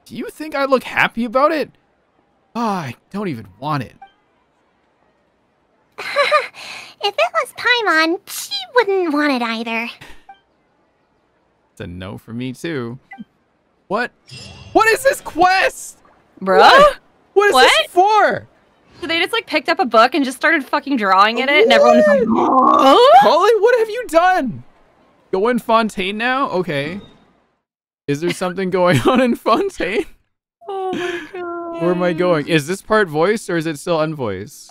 Do you think I look happy about it? I don't even want it. If it was Paimon, she wouldn't want it either. It's a no for me, too. What? What is this quest? Bruh? What is this for? So they just like picked up a book and just started fucking drawing in it, and everyone was like, Holly, what have you done? Go in Fontaine now? Okay. Is there something going on in Fontaine? Oh my god. Where am I going? Is this part voiced or is it still unvoiced?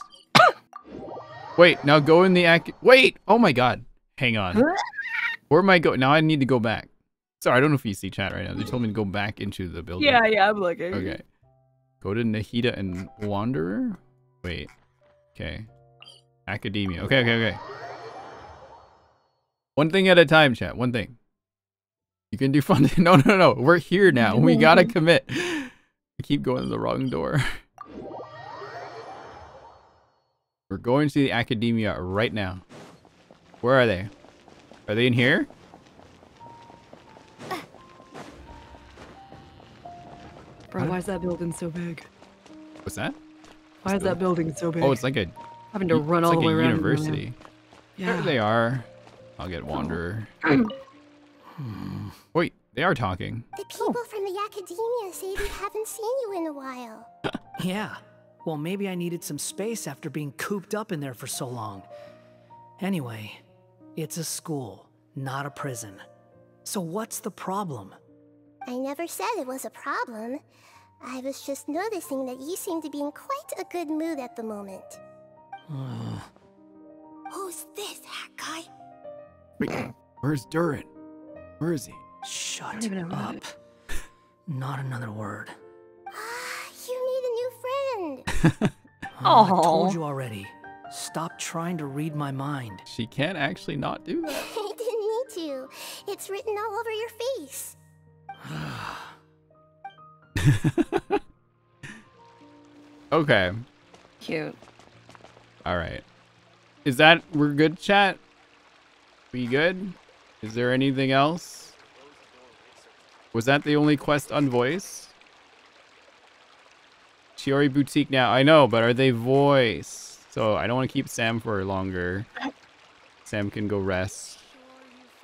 Wait, now go in the wait! Oh my god. Hang on. Where am I going? Now I need to go back. Sorry, I don't know if you see chat right now. They told me to go back into the building. Yeah, I'm looking. Okay. Go to Nahida and Wanderer? Wait. Okay. Academia. Okay. One thing at a time, chat. One thing. You can do fun. No. We're here now. We gotta commit. I keep going to the wrong door. We're going to the Academia right now. Where are they? Are they in here? Bro, why is that building so big? What's that? Why is that building so big? Oh, it's like a... Having to run all the way around. University. Yeah. There they are. I'll get Wanderer. Wait, they are talking. The people from the Academia say they haven't seen you in a while. Yeah. Well, maybe I needed some space after being cooped up in there for so long. Anyway, it's a school, not a prison. So what's the problem? I never said it was a problem. I was just noticing that you seem to be in quite a good mood at the moment. Who's this hat guy? Wait, where's Durin? Where is he? Shut up. Not another word. You need a new friend. I told you already. Stop trying to read my mind. She can't actually not do that. I didn't need to. It's written all over your face. Okay. Cute. All right. Is that we're good, chat? We good? Is there anything else? Was that the only quest on voice? Shiori Boutique now. I know, but are they voice? So I don't want to keep Sam for longer. Sam can go rest.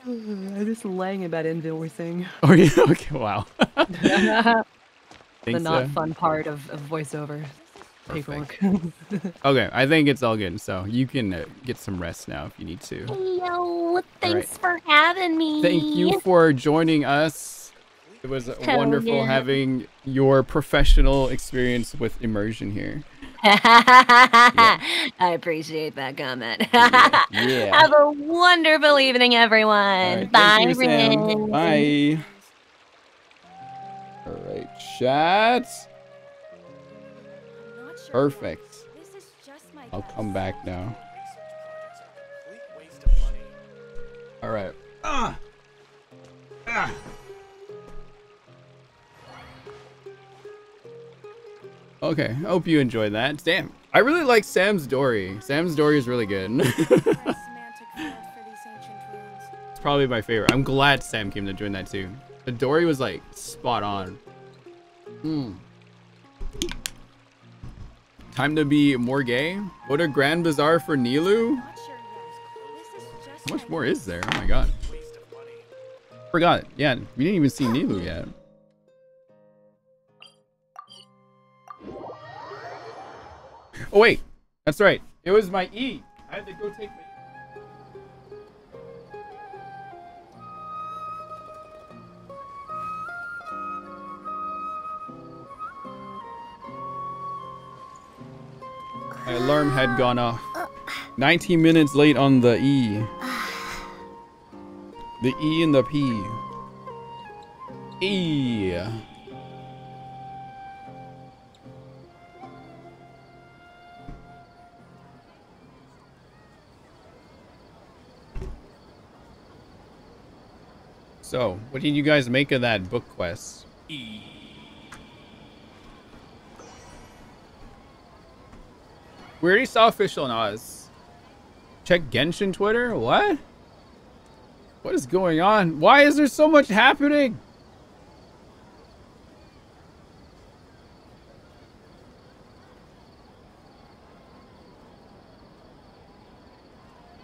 I'm just laying in bed endorsing. Oh yeah. Okay. Wow. The Think not so? fun part of voiceover paperwork. Okay, I think it's all good. So you can get some rest now if you need to. Yo, thanks for having me. Thank you for joining us. It was wonderful yeah. having your professional experience with immersion here. I appreciate that comment. Yeah. Have a wonderful evening, everyone. Right, Bye, thank you, Sam. Rin. Bye. All right, chat. Perfect. I'll come back now. All right. Okay, I hope you enjoyed that. Damn, I really like Sam's story. Sam's story is really good. It's probably my favorite. I'm glad Sam came to join that too. The story was like spot on. Time to be more gay? What a grand bazaar for Nilu? How much more is there? Oh my god. Forgot. Yeah, we didn't even see Nilu yet. Oh wait, that's right. It was my E. I had to go take my My alarm had gone off. 19 minutes late on the E. The E and the P. E. So, what did you guys make of that book quest? E. We already saw official Oz. Check Genshin Twitter? What? What is going on? Why is there so much happening?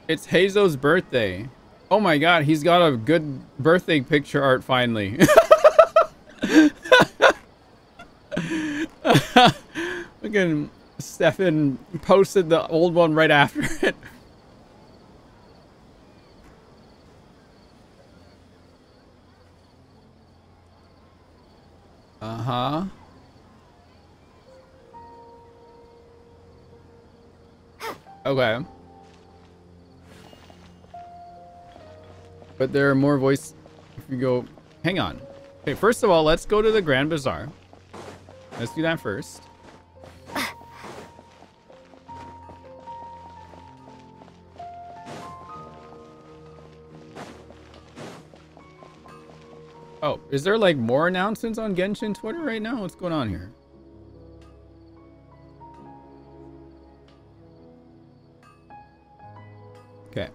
It's Hazo's birthday. Oh my god, he's got a good birthday picture art finally. Fucking Stefan posted the old one right after it. Uh-huh. Okay. But there are more voice if you go... Hang on. Okay, first of all, let's go to the Grand Bazaar. Let's do that first. Oh, is there like more announcements on Genshin Twitter right now? What's going on here? Okay.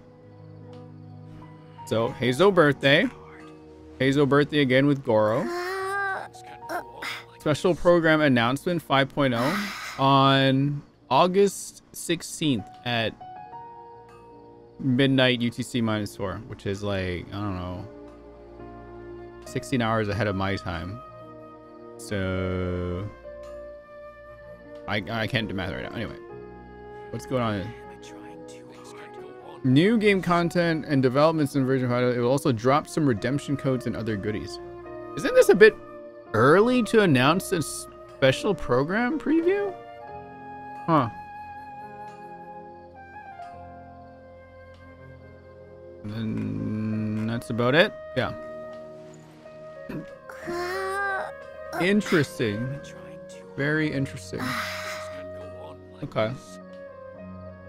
So, Hazo birthday. Hazo birthday again with Goro. Special program announcement 5.0 on August 16th at midnight UTC -4, which is like, I don't know, 16 hours ahead of my time. So I can't do math right now. Anyway, what's going on here? New game content and developments in version 5. It will also drop some redemption codes and other goodies. Isn't this a bit early to announce a special program preview? Huh. And then that's about it? Yeah. Interesting. Very interesting. Okay.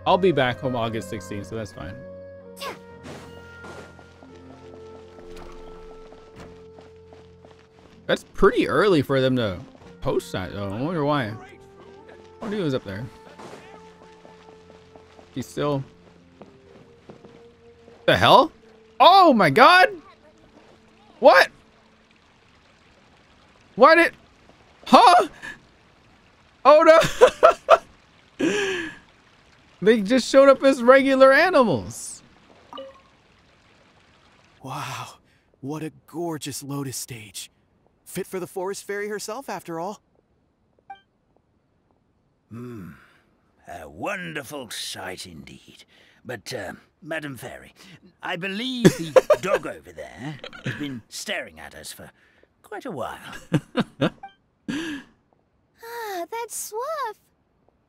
I'll be back home August 16th, so that's fine. That's pretty early for them to post that, though. I wonder why. What he was up there? He's still... The hell? Oh my god! What? Why did... Huh? Oh no! They just showed up as regular animals. Wow, what a gorgeous lotus stage. Fit for the forest fairy herself, after all. A wonderful sight indeed. But, Madam Fairy, I believe the dog over there has been staring at us for quite a while. Ah, that's Swoof.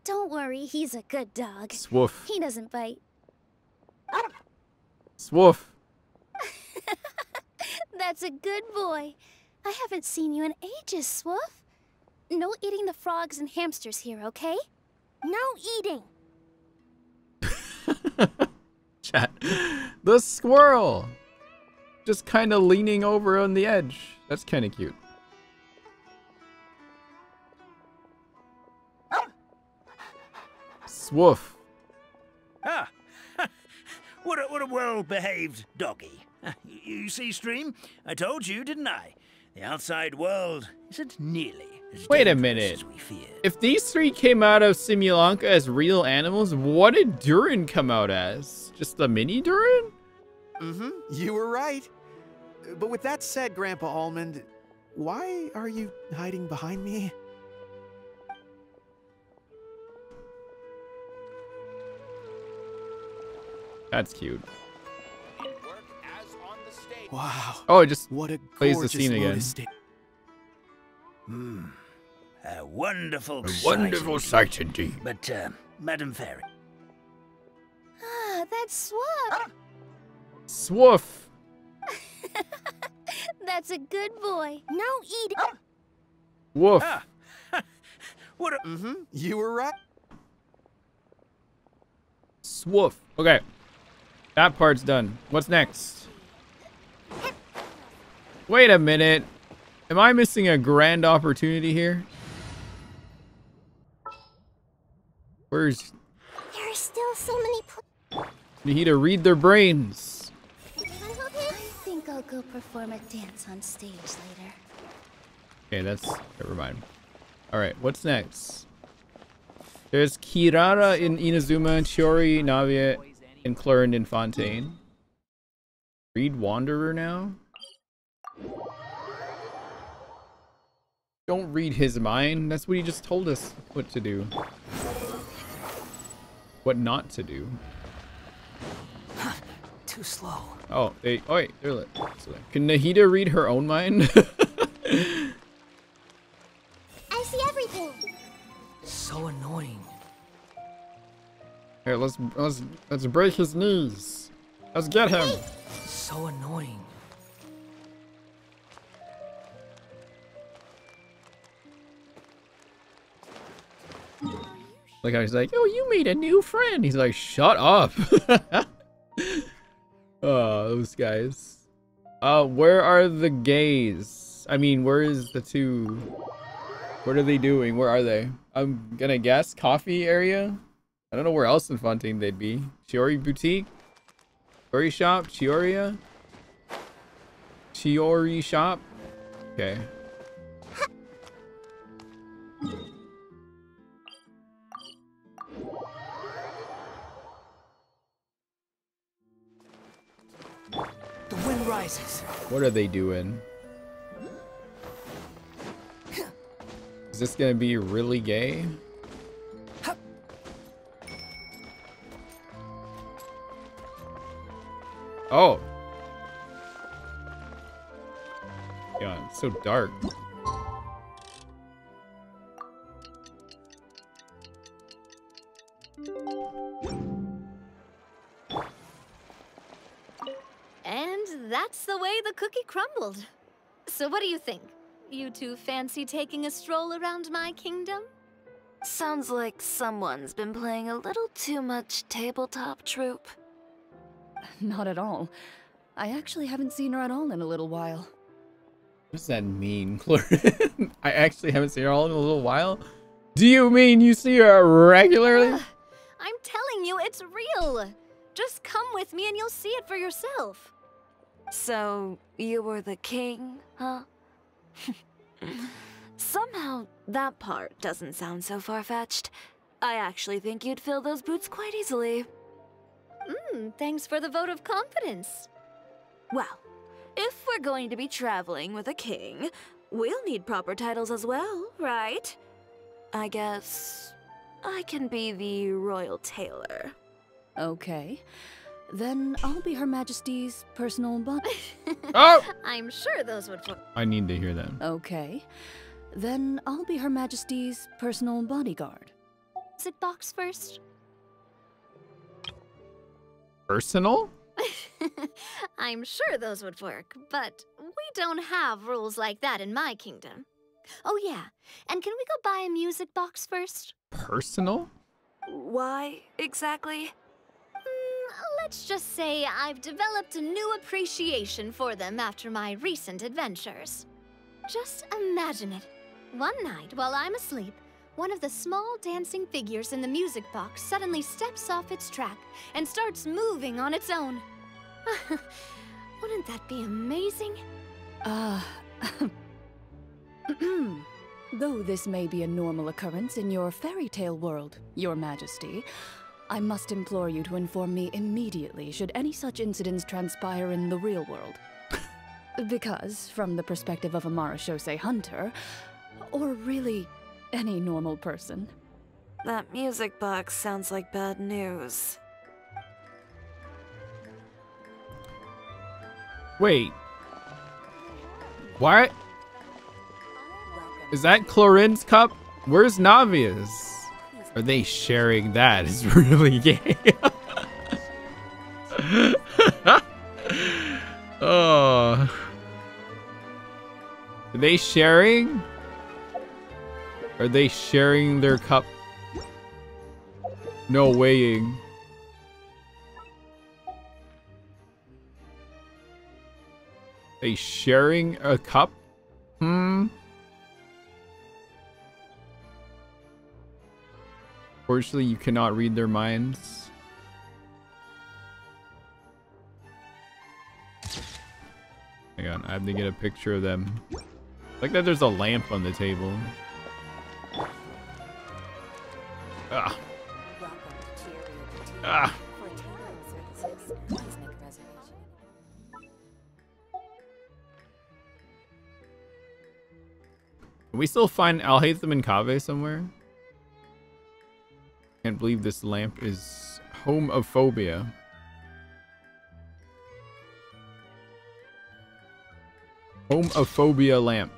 Don't worry, he's a good dog. Swoof. He doesn't bite. Swoof. That's a good boy. I haven't seen you in ages, Swoof. No eating the frogs and hamsters here, okay? No eating. Chat. The squirrel. Just kind of leaning over on the edge. That's kind of cute. Swoof. Ah, what a well-behaved doggy. You see, Stream? I told you, didn't I? The outside world isn't nearly as Wait a dangerous minute. as we feared. If these three came out of Simulanka as real animals, what did Durin come out as? Just a mini Durin? You were right. But with that said, Grandpa Almond, why are you hiding behind me? That's cute. Wow. Oh, it just what a plays the scene again. A wonderful sight indeed. But, Madam Fairy. Ah, that's Swoof. Swoof. That's a good boy. No eating. Woof. What a... You were right. Swoof. Okay. That part's done. What's next? Wait a minute. Am I missing a grand opportunity here? Where's... There are still so many You need to read their brains. I think I'll go perform a dance on stage later. Okay, that's... Never mind. Alright, what's next? There's Kirara in Inazuma, Chiori, Navia, and Clarendon in Fontaine. Read Wanderer now? Don't read his mind. That's what he just told us what to do. What not to do. Too slow. Oh, they... Oh, wait. They're lit. Can Nahida read her own mind? I see everything. So annoying. Here, let's break his knees. Let's get him. So annoying. Like, I was like, oh, you made a new friend. He's like, shut up. Oh, those guys. Where are the gays? I mean, where is the two? What are they doing? Where are they? I'm gonna guess coffee area. I don't know where else in Fontaine they'd be. Chiori Boutique? Chiori Shop? Chioria? Chiori Shop? Okay. The wind rises. What are they doing? Is this gonna be really gay? Oh. Yeah, it's so dark. And that's the way the cookie crumbled. So what do you think? You two fancy taking a stroll around my kingdom? Sounds like someone's been playing a little too much tabletop troop. Not at all. I actually haven't seen her at all in a little while. What does that mean, Clorin? I actually haven't seen her all in a little while? Do you mean you see her regularly? I'm telling you, it's real. Just come with me and you'll see it for yourself. So, you were the king, huh? Somehow, that part doesn't sound so far-fetched. I actually think you'd fill those boots quite easily. Thanks for the vote of confidence. Well, if we're going to be traveling with a king, we'll need proper titles as well, right? I guess I can be the royal tailor. Okay. Then I'll be Her Majesty's personal body. Oh! I'm sure those would work. I need to hear that. Okay. Then I'll be Her Majesty's personal bodyguard. Music box first. Personal? I'm sure those would work, but we don't have rules like that in my kingdom. Oh yeah, and can we go buy a music box first? Personal? Why, exactly? Let's just say I've developed a new appreciation for them after my recent adventures. Just imagine it. One night, while I'm asleep, one of the small dancing figures in the music box suddenly steps off its track and starts moving on its own. Wouldn't that be amazing? Though this may be a normal occurrence in your fairy tale world, Your Majesty, I must implore you to inform me immediately should any such incidents transpire in the real world. Because, from the perspective of a Marachose hunter, or really any normal person. That music box sounds like bad news. Wait. What? Is that Clorin's cup? Where's Navia's? Are they sharing that? It's really gay. Oh. Are they sharing? Are they sharing their cup? No weighing. They sharing a cup? Fortunately, you cannot read their minds. Hang on, I have to get a picture of them. Like that there's a lamp on the table. Ah. Ah. Can we still find Alhaitham and Kaveh somewhere? Can't believe this lamp is homophobia. Homophobia lamp.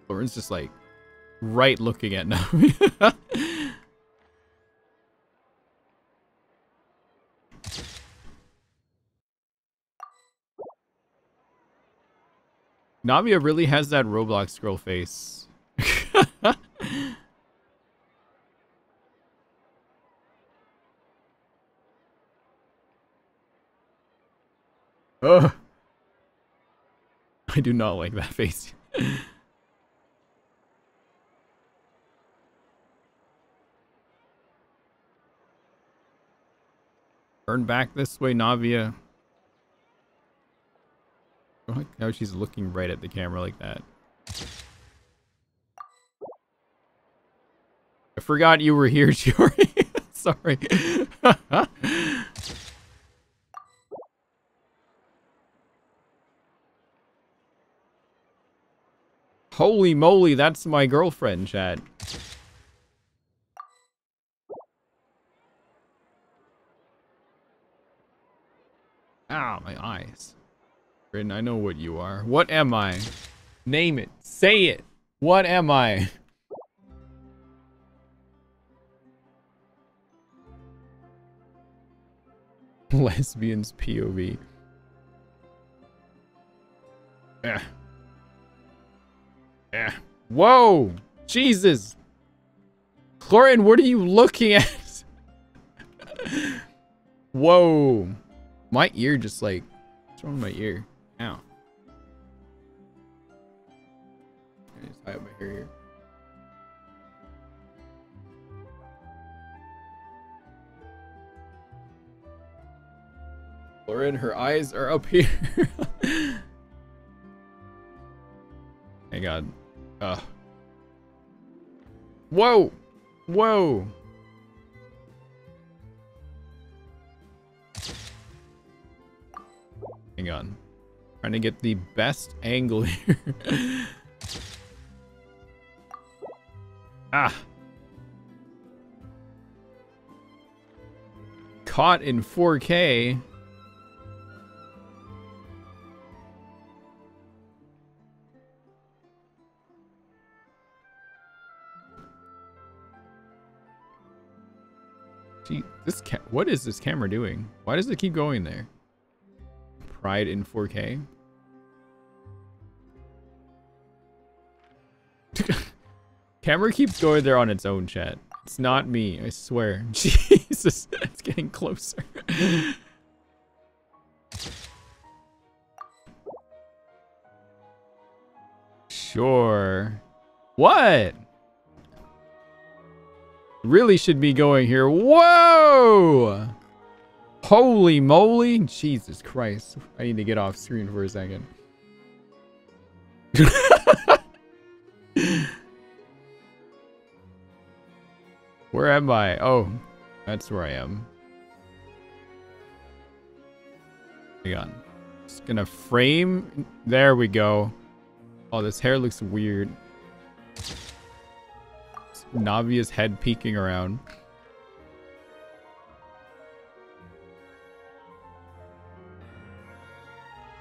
Lauren's just like right looking at Navi. Navia really has that Roblox girl face. Ugh. I do not like that face. Turn back this way, Navia. I like how she's looking right at the camera like that. I forgot you were here, Shiori. Sorry. Holy moly, that's my girlfriend, chat. Ow, my eyes. Rin, I know what you are. What am I? Name it. Say it. What am I? Lesbians POV. Yeah. Yeah. Whoa! Jesus! Chlorine, what are you looking at? Whoa! My ear just like... What's wrong with my ear? Ow. I just tie up my hair here. Lauren, her eyes are up here. Hang on. Whoa! Whoa! Hang on. Trying to get the best angle here. Ah! Caught in 4K. Gee, what is this camera doing? Why does it keep going there? Pride in 4K. Camera keeps going there on its own, chat. It's not me, I swear. Jesus, it's getting closer. Sure. What? Really should be going here. Whoa! Holy moly! Jesus Christ. I need to get off screen for a second. Where am I? Oh, that's where I am. Hang on. Just gonna frame. There we go. Oh, this hair looks weird. Navia's head peeking around.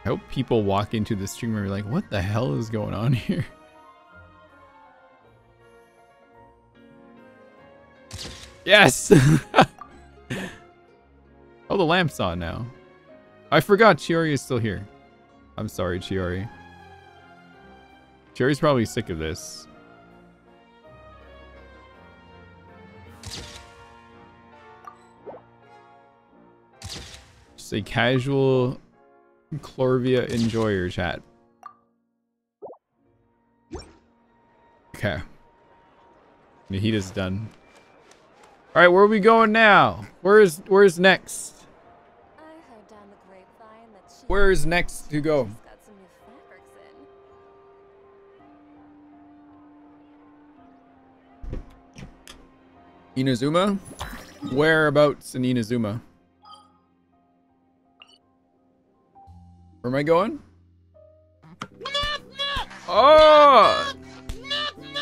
I hope people walk into the stream and are like, what the hell is going on here? Yes! Oh, the lamp's on now. I forgot Chiori is still here. I'm sorry, Chiori. Chiori's probably sick of this. Just a casual Chlorvia enjoyer chat. Okay. The heat is done. Alright, where are we going now? Where's next? Where's next to go? Inazuma? Whereabouts in Inazuma? Where am I going? Oh!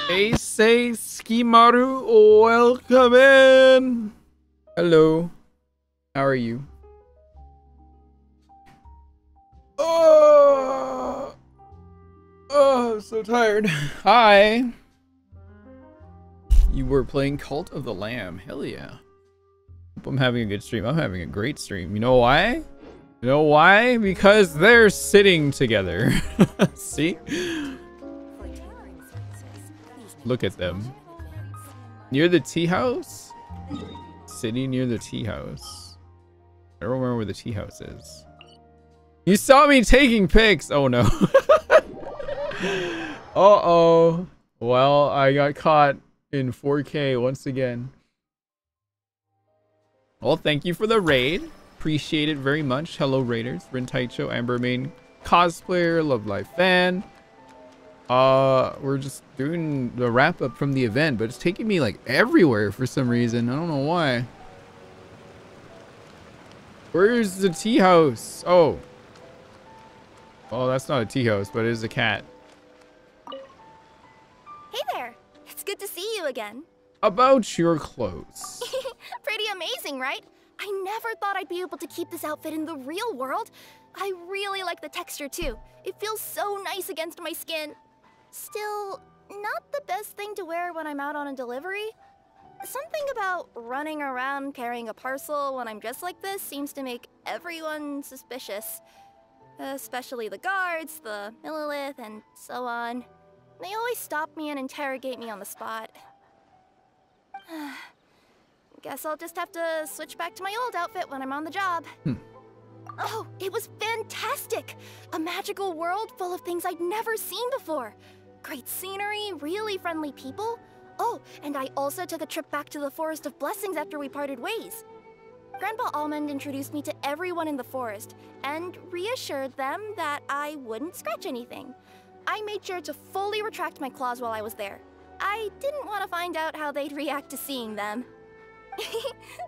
Eisei Skimaru, welcome in! Hello. How are you? Oh! Oh, I'm so tired. Hi! You were playing Cult of the Lamb. Hell yeah. Hope I'm having a good stream. I'm having a great stream. You know why? You know why? Because they're sitting together. See? Look at them. Near the tea house? Sitting near the tea house. I don't remember where the tea house is. You saw me taking pics! Oh no. Uh-oh. Well, I got caught in 4K once again. Well, thank you for the raid. Appreciate it very much. Hello, raiders. RinTaichou, Ambermain, cosplayer, Love Life fan. We're just doing the wrap up from the event, but it's taking me like everywhere for some reason. I don't know why. Where's the tea house? Oh. Oh, that's not a tea house, but it is a cat. Hey there. It's good to see you again. About your clothes. Pretty amazing, right? I never thought I'd be able to keep this outfit in the real world. I really like the texture too. It feels so nice against my skin. Still, not the best thing to wear when I'm out on a delivery. Something about running around carrying a parcel when I'm dressed like this seems to make everyone suspicious. especially the guards, the Millilith, and so on. They always stop me and interrogate me on the spot. Guess I'll just have to switch back to my old outfit when I'm on the job. Oh, it was fantastic! A magical world full of things I'd never seen before. Great scenery, really friendly people. Oh, and I also took a trip back to the Forest of Blessings after we parted ways. Grandpa Almond introduced me to everyone in the forest and reassured them that I wouldn't scratch anything. I made sure to fully retract my claws while I was there. I didn't want to find out how they'd react to seeing them.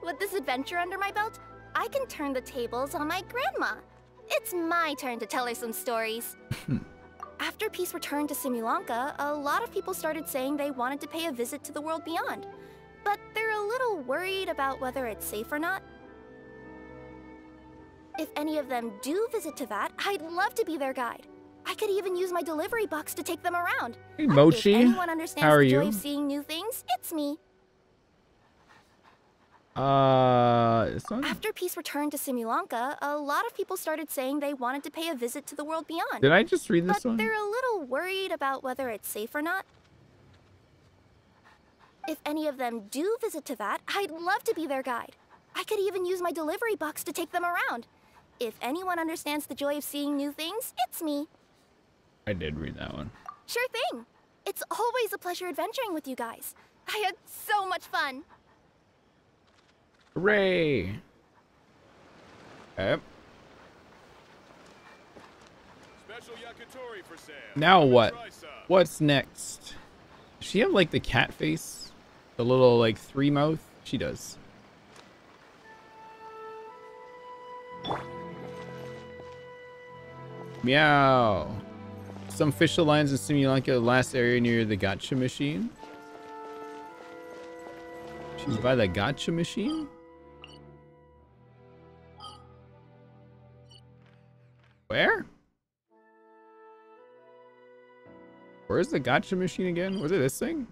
With this adventure under my belt, I can turn the tables on my grandma. It's my turn to tell her some stories. After peace returned to Simulanka, a lot of people started saying they wanted to pay a visit to the world beyond. But they're a little worried about whether it's safe or not. If any of them do visit to that, I'd love to be their guide. I could even use my delivery box to take them around. Hey, Mochi. If anyone understands How are the joy you? of seeing new things, it's me. This one? After peace returned to Simulanka, a lot of people started saying they wanted to pay a visit to the world beyond. Did I just read this but one? They're a little worried about whether it's safe or not. If any of them do visit to that, I'd love to be their guide. I could even use my delivery box to take them around. If anyone understands the joy of seeing new things, it's me. I did read that one. Sure thing. It's always a pleasure adventuring with you guys. I had so much fun. Hooray! Yep. Now what? What's next? Does she have like the cat face? The little like three mouth? She does. Meow. Some official lines in Simulanka, the last area near the gacha machine. She's by the gacha machine? Where? Where's the gacha machine again? Was it this thing?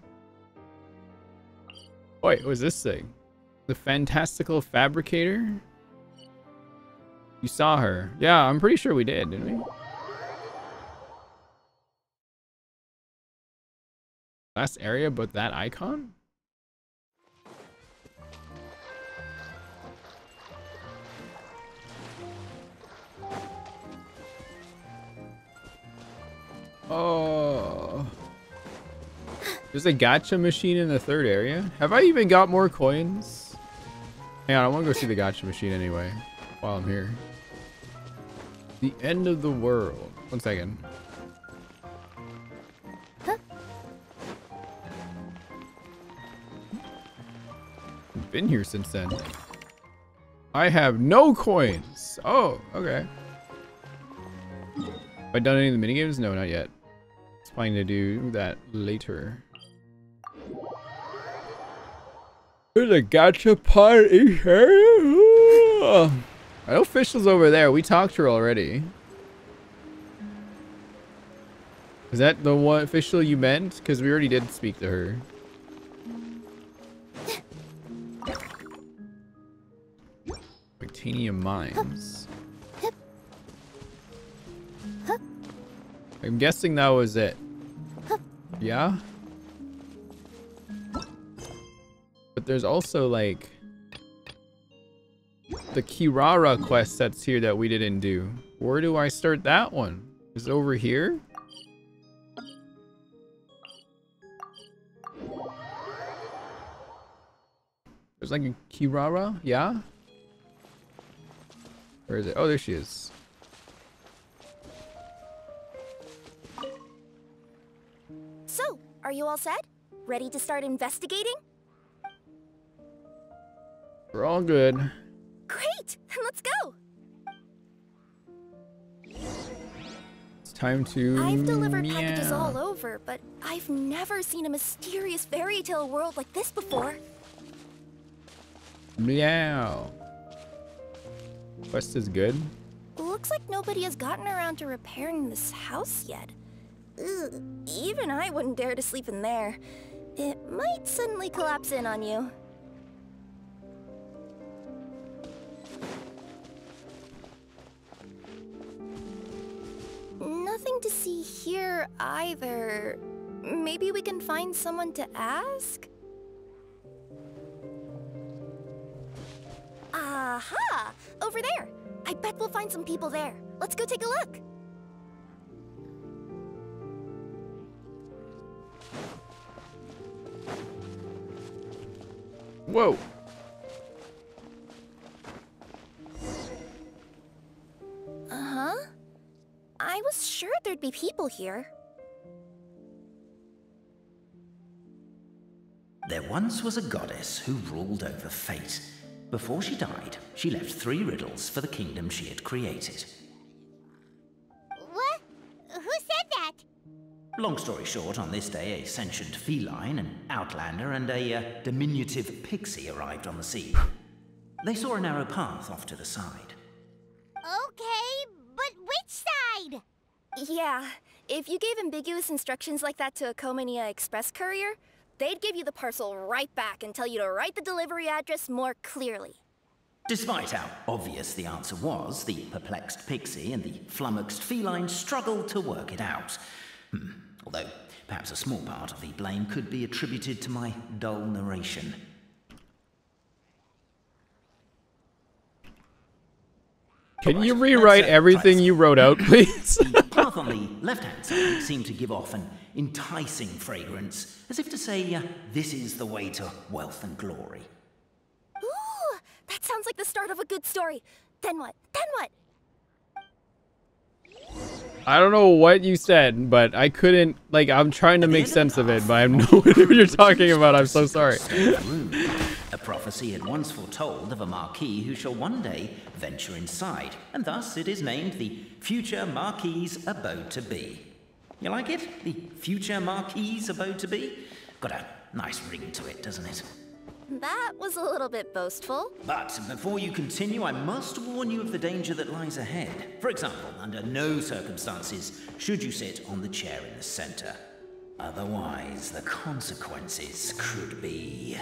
Wait, what was this thing? The Fantastical Fabricator? You saw her. Yeah, I'm pretty sure we did, didn't we? Last area, but that icon? Oh. There's a gacha machine in the third area. Have I even got more coins? Hang on, I want to go see the gacha machine anyway while I'm here. The end of the world. 1 second. I've been here since then. I have no coins. Oh, okay. Have I done any of the minigames? No, not yet. It's planning to do that later. There's a gacha party here. I know Fischl's over there. We talked to her already. Is that the one Fischl you meant? Because we already did speak to her. Titanium mines. I'm guessing that was it. Yeah? But there's also like the Kirara quest that's here that we didn't do. Where do I start that one? Is it over here? There's like a Kirara? Yeah? Where is it? Oh, there she is. So, are you all set? Ready to start investigating? We're all good. Great! Then let's go! It's time to I've delivered packages all over, but I've never seen a mysterious fairy tale world like this before. Meow. Quest is good. Looks like nobody has gotten around to repairing this house yet. Ugh, even I wouldn't dare to sleep in there. It might suddenly collapse in on you. Nothing to see here either. Maybe we can find someone to ask? Aha! Over there! I bet we'll find some people there. Let's go take a look. Whoa. Uh-huh. I was sure there'd be people here. There once was a goddess who ruled over fate. Before she died, she left 3 riddles for the kingdom she had created. What? Who said that? Long story short, on this day, a sentient feline, an outlander, and a diminutive pixie arrived on the scene. They saw a narrow path off to the side. Okay, but which side? Yeah, if you gave ambiguous instructions like that to a Komania Express courier, they'd give you the parcel right back and tell you to write the delivery address more clearly. Despite how obvious the answer was, the perplexed pixie and the flummoxed feline struggled to work it out. Although, perhaps a small part of the blame could be attributed to my dull narration. Can you rewrite everything you wrote out, please? The path on the left-hand side seemed to give off an enticing fragrance, as if to say, this is the way to wealth and glory. Ooh, that sounds like the start of a good story. Then what? Then what? I don't know what you said, but I couldn't, like, I'm trying to make sense of it, but I have no idea what you're talking about. I'm so sorry. A prophecy had once foretold of a marquis who shall one day venture inside, and thus it is named the future marquis's abode to be. You like it? The future marquis's abode to be? Got a nice ring to it, doesn't it? That was a little bit boastful. But before you continue, I must warn you of the danger that lies ahead. For example, under no circumstances should you sit on the chair in the center. Otherwise, the consequences could be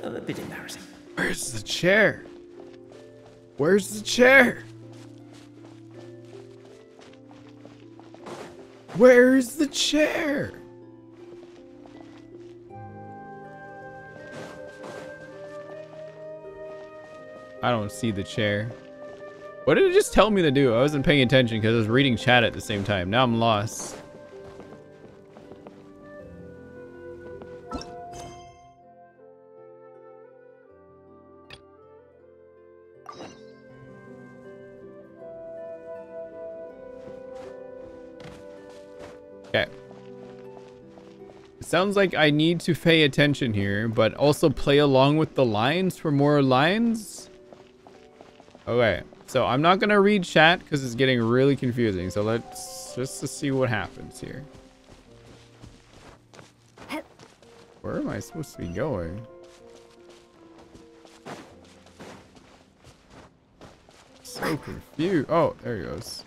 a bit embarrassing. Where's the chair? Where's the chair? Where's the chair? I don't see the chair. What did it just tell me to do? I wasn't paying attention because I was reading chat at the same time. Now I'm lost. Okay. It sounds like I need to pay attention here, but also play along with the lines for more lines. Okay, so I'm not gonna read chat because it's getting really confusing. So let's just to see what happens here. Where am I supposed to be going? So confused. Oh, there he goes.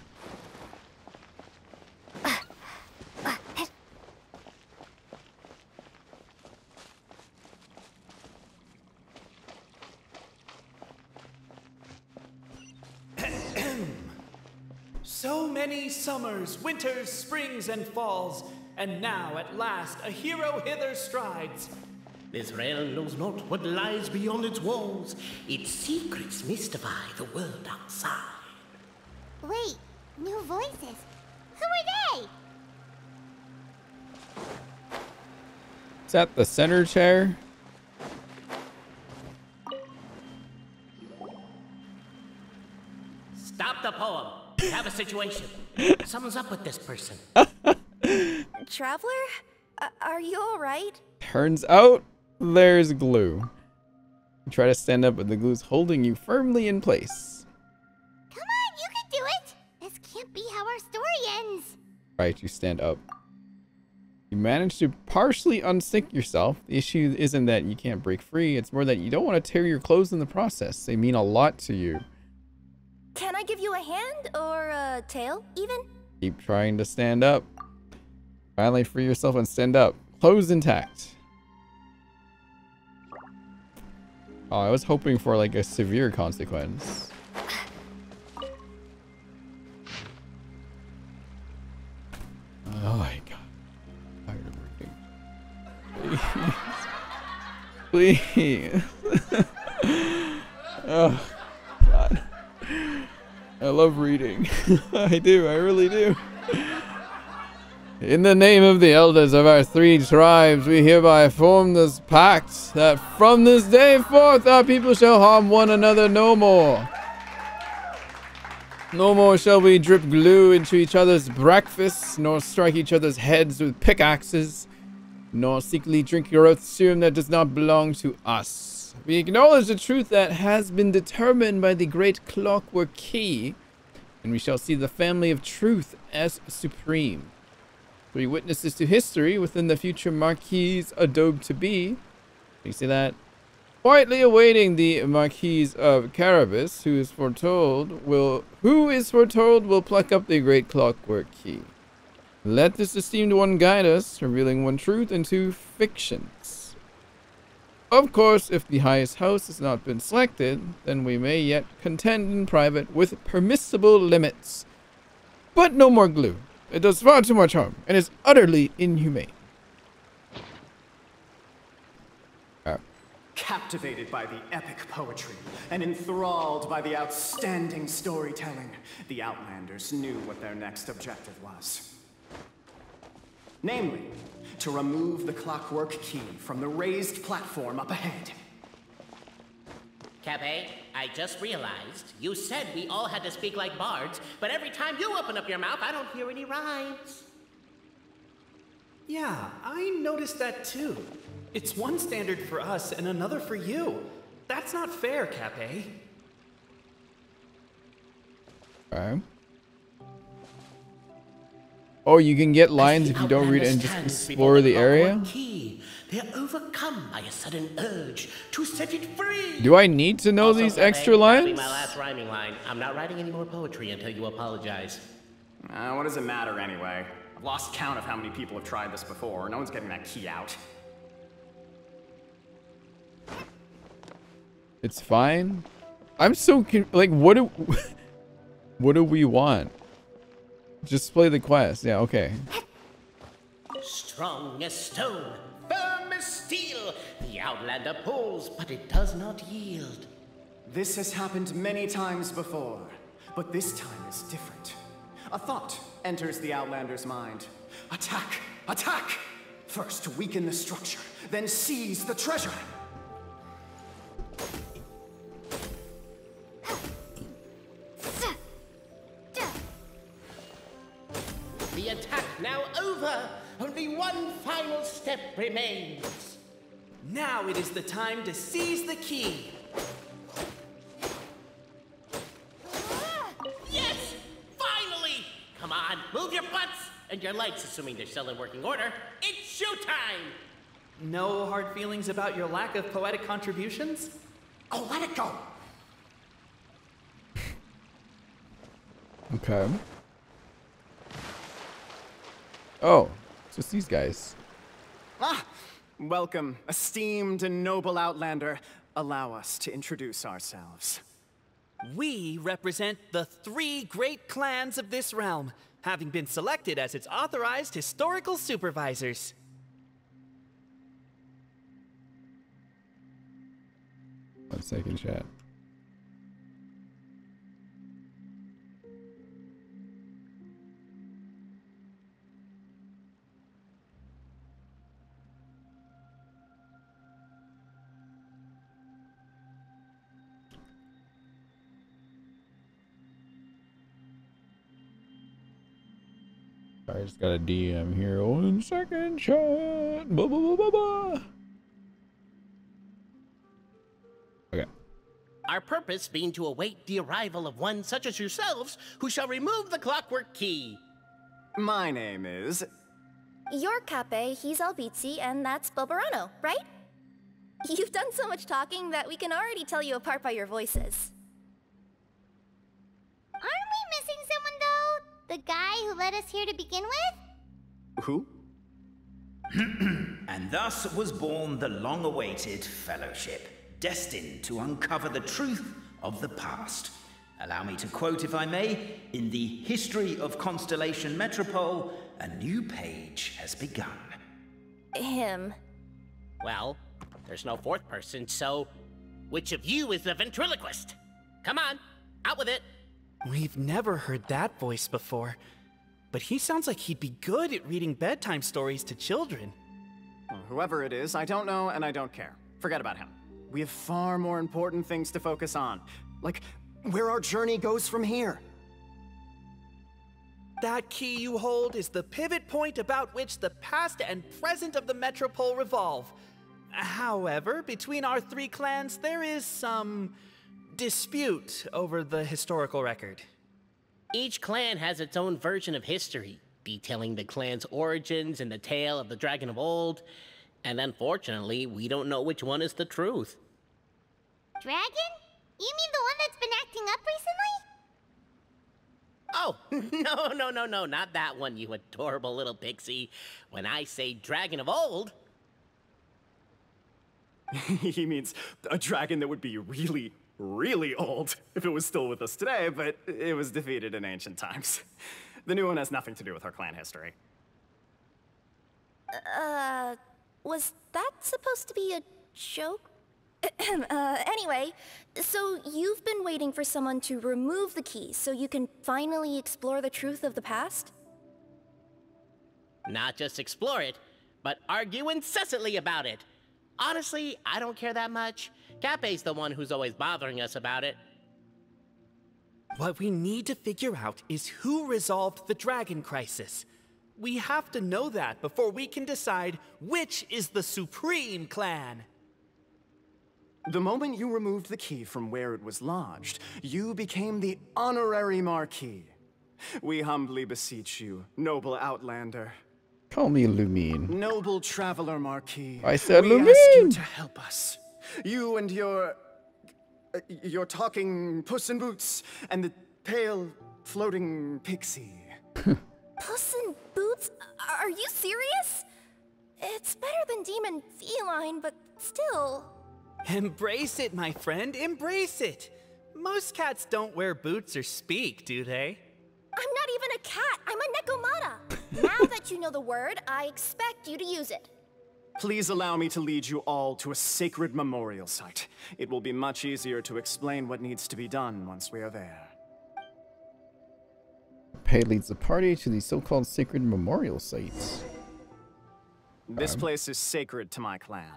So many summers, winters, springs, and falls, and now at last a hero hither strides. This realm knows not what lies beyond its walls. Its secrets mystify the world outside. Wait, new voices. Who are they? Is that the center chair? Stop the poem. We have a situation. Something's up with this person. Traveler? Are you alright? Turns out there's glue. You try to stand up, but the glue's holding you firmly in place. Come on, you can do it. This can't be how our story ends. Right, you stand up. You manage to partially unstick yourself. The issue isn't that you can't break free, it's more that you don't want to tear your clothes in the process. They mean a lot to you. Can I give you a hand or a tail, even? Keep trying to stand up. Finally free yourself and stand up. Clothes intact. Oh, I was hoping for like a severe consequence. Please. Oh, God. I love reading. I do, I really do. In the name of the elders of our 3 tribes, we hereby form this pact that from this day forth our people shall harm one another no more. No more shall we drip glue into each other's breakfasts, nor strike each other's heads with pickaxes, nor secretly drink your oath serum that does not belong to us. We acknowledge the truth that has been determined by the great clockwork key, and we shall see the family of truth as supreme. 3 witnesses to history within the future Marquis adobe to be. You see that? Quietly awaiting the Marquis of Carabas, who is foretold will pluck up the great clockwork key. Let this esteemed one guide us, revealing 1 truth and 2 fictions. Of course, if the highest house has not been selected, then we may yet contend in private with permissible limits. But no more glue. It does far too much harm and is utterly inhumane. Captivated by the epic poetry and enthralled by the outstanding storytelling, the Outlanders knew what their next objective was. Namely, to remove the clockwork key from the raised platform up ahead. Cappy, I just realized you said we all had to speak like bards, but every time you open up your mouth, I don't hear any rhymes. Yeah, I noticed that too. It's one standard for us and another for you. That's not fair, Cappy. Okay. Oh, you can get lines if you don't read it and just explore the area? Key, they're overcome by a sudden urge to set it free. Do I need to know these extra lines? My last rhyming line. I'm not writing any more poetry until you apologize. What does it matter anyway? I've lost count of how many people have tried this before. No one's getting that key out. It's fine. I'm so like, what do we want? Just play the quest. Yeah, okay. Strong as stone, firm as steel, the Outlander pulls, but it does not yield. This has happened many times before, but this time is different. A thought enters the Outlander's mind. Attack! Attack! First weaken the structure, then seize the treasure. The attack now over. Only one final step remains. Now it is the time to seize the key. Yes! Finally! Come on, move your butts! And your lights, assuming they're still in working order. It's showtime! No hard feelings about your lack of poetic contributions? Oh, let it go! Okay. Oh, it's just these guys. Ah! Welcome, esteemed and noble Outlander. Allow us to introduce ourselves. We represent the 3 great clans of this realm, having been selected as its authorized historical supervisors. One second, chat. I just got a DM here. 1 second, chat. Blah, blah, blah, blah, blah. Okay. Our purpose being to await the arrival of one such as yourselves who shall remove the clockwork key. My name is... You're Cape, he's Albizzi, and that's Bobarano, right? You've done so much talking that we can already tell you apart by your voices. Aren't we missing someone, though? The guy who led us here to begin with? Who? And thus was born the long-awaited fellowship, destined to uncover the truth of the past. Allow me to quote, if I may, in the history of Constellation Metropole, a new page has begun. Him. Well, There's no fourth person, so which of you is the ventriloquist? Come on, out with it. We've never heard that voice before, but he sounds like he'd be good at reading bedtime stories to children. Well, whoever it is, I don't know and I don't care. Forget about him. We have far more important things to focus on, like where our journey goes from here. That key you hold is the pivot point about which the past and present of the Metropole revolve. However, between our three clans, there is some dispute over the historical record. Each clan has its own version of history, detailing the clan's origins and the tale of the Dragon of Old, and unfortunately, we don't know which one is the truth. Dragon? You mean the one that's been acting up recently? Oh, no, not that one, you adorable little pixie. When I say Dragon of Old... He means a dragon that would be really, really old if it was still with us today, but it was defeated in ancient times. The new one has nothing to do with our clan history. Was that supposed to be a joke? Anyway, so you've been waiting for someone to remove the key so you can finally explore the truth of the past? Not just explore it, but argue incessantly about it. Honestly, I don't care that much. Cappy's the one who's always bothering us about it. What we need to figure out is who resolved the dragon crisis. We have to know that before we can decide which is the supreme clan. The moment you removed the key from where it was lodged, you became the honorary Marquis. We humbly beseech you, noble Outlander. Call me Lumine. Noble Traveler Marquis. I said we Lumine! ask you to help us. You and your talking Puss in Boots and the pale floating pixie. Puss in Boots? Are you serious? It's better than Demon Feline, but still... Embrace it, my friend, embrace it. Most cats don't wear boots or speak, do they? I'm not even a cat, I'm a Nekomata. Now that you know the word, I expect you to use it. Please allow me to lead you all to a sacred memorial site. It will be much easier to explain what needs to be done once we are there. Pei leads the party to the so-called sacred memorial sites. This place is sacred to my clan.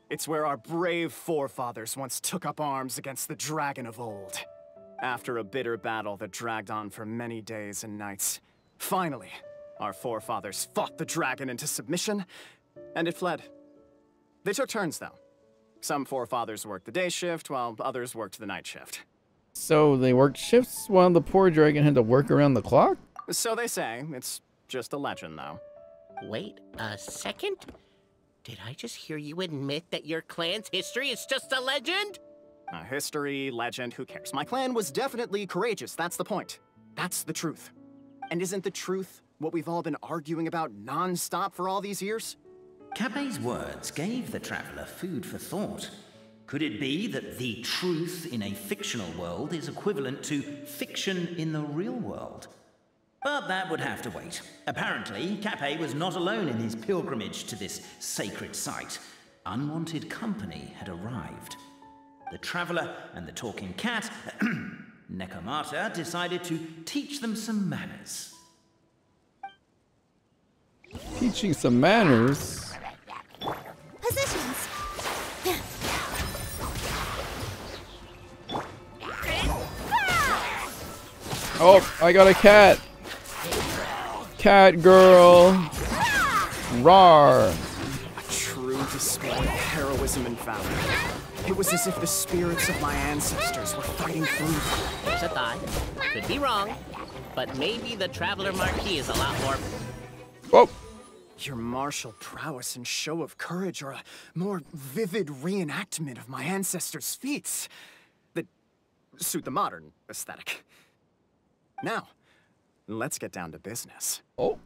It's where our brave forefathers once took up arms against the Dragon of Old. After a bitter battle that dragged on for many days and nights, finally, our forefathers fought the dragon into submission, and it fled. They took turns, though. Some forefathers worked the day shift, while others worked the night shift. So they worked shifts while the poor dragon had to work around the clock? So they say. It's just a legend, though. Wait a second? Did I just hear you admit that your clan's history is just a legend? History, legend, who cares? My clan was definitely courageous, that's the point. That's the truth. And isn't the truth what we've all been arguing about non-stop for all these years? Cappy's words gave the traveler food for thought. Could it be that the truth in a fictional world is equivalent to fiction in the real world? But that would have to wait. Apparently, Cappy was not alone in his pilgrimage to this sacred site. Unwanted company had arrived. The traveler and the talking cat, Nekomata, decided to teach them some manners. Teaching some manners? Positions. Oh, I got a cat. Cat girl. Rawr. A true display of heroism and valor. It was as if the spirits of my ancestors were fighting through them. There's a thought. Could be wrong, but maybe the Traveler Marquis is a lot more... Whoa. Your martial prowess and show of courage are a more vivid reenactment of my ancestors' feats that suit the modern aesthetic. Now, let's get down to business. Oh.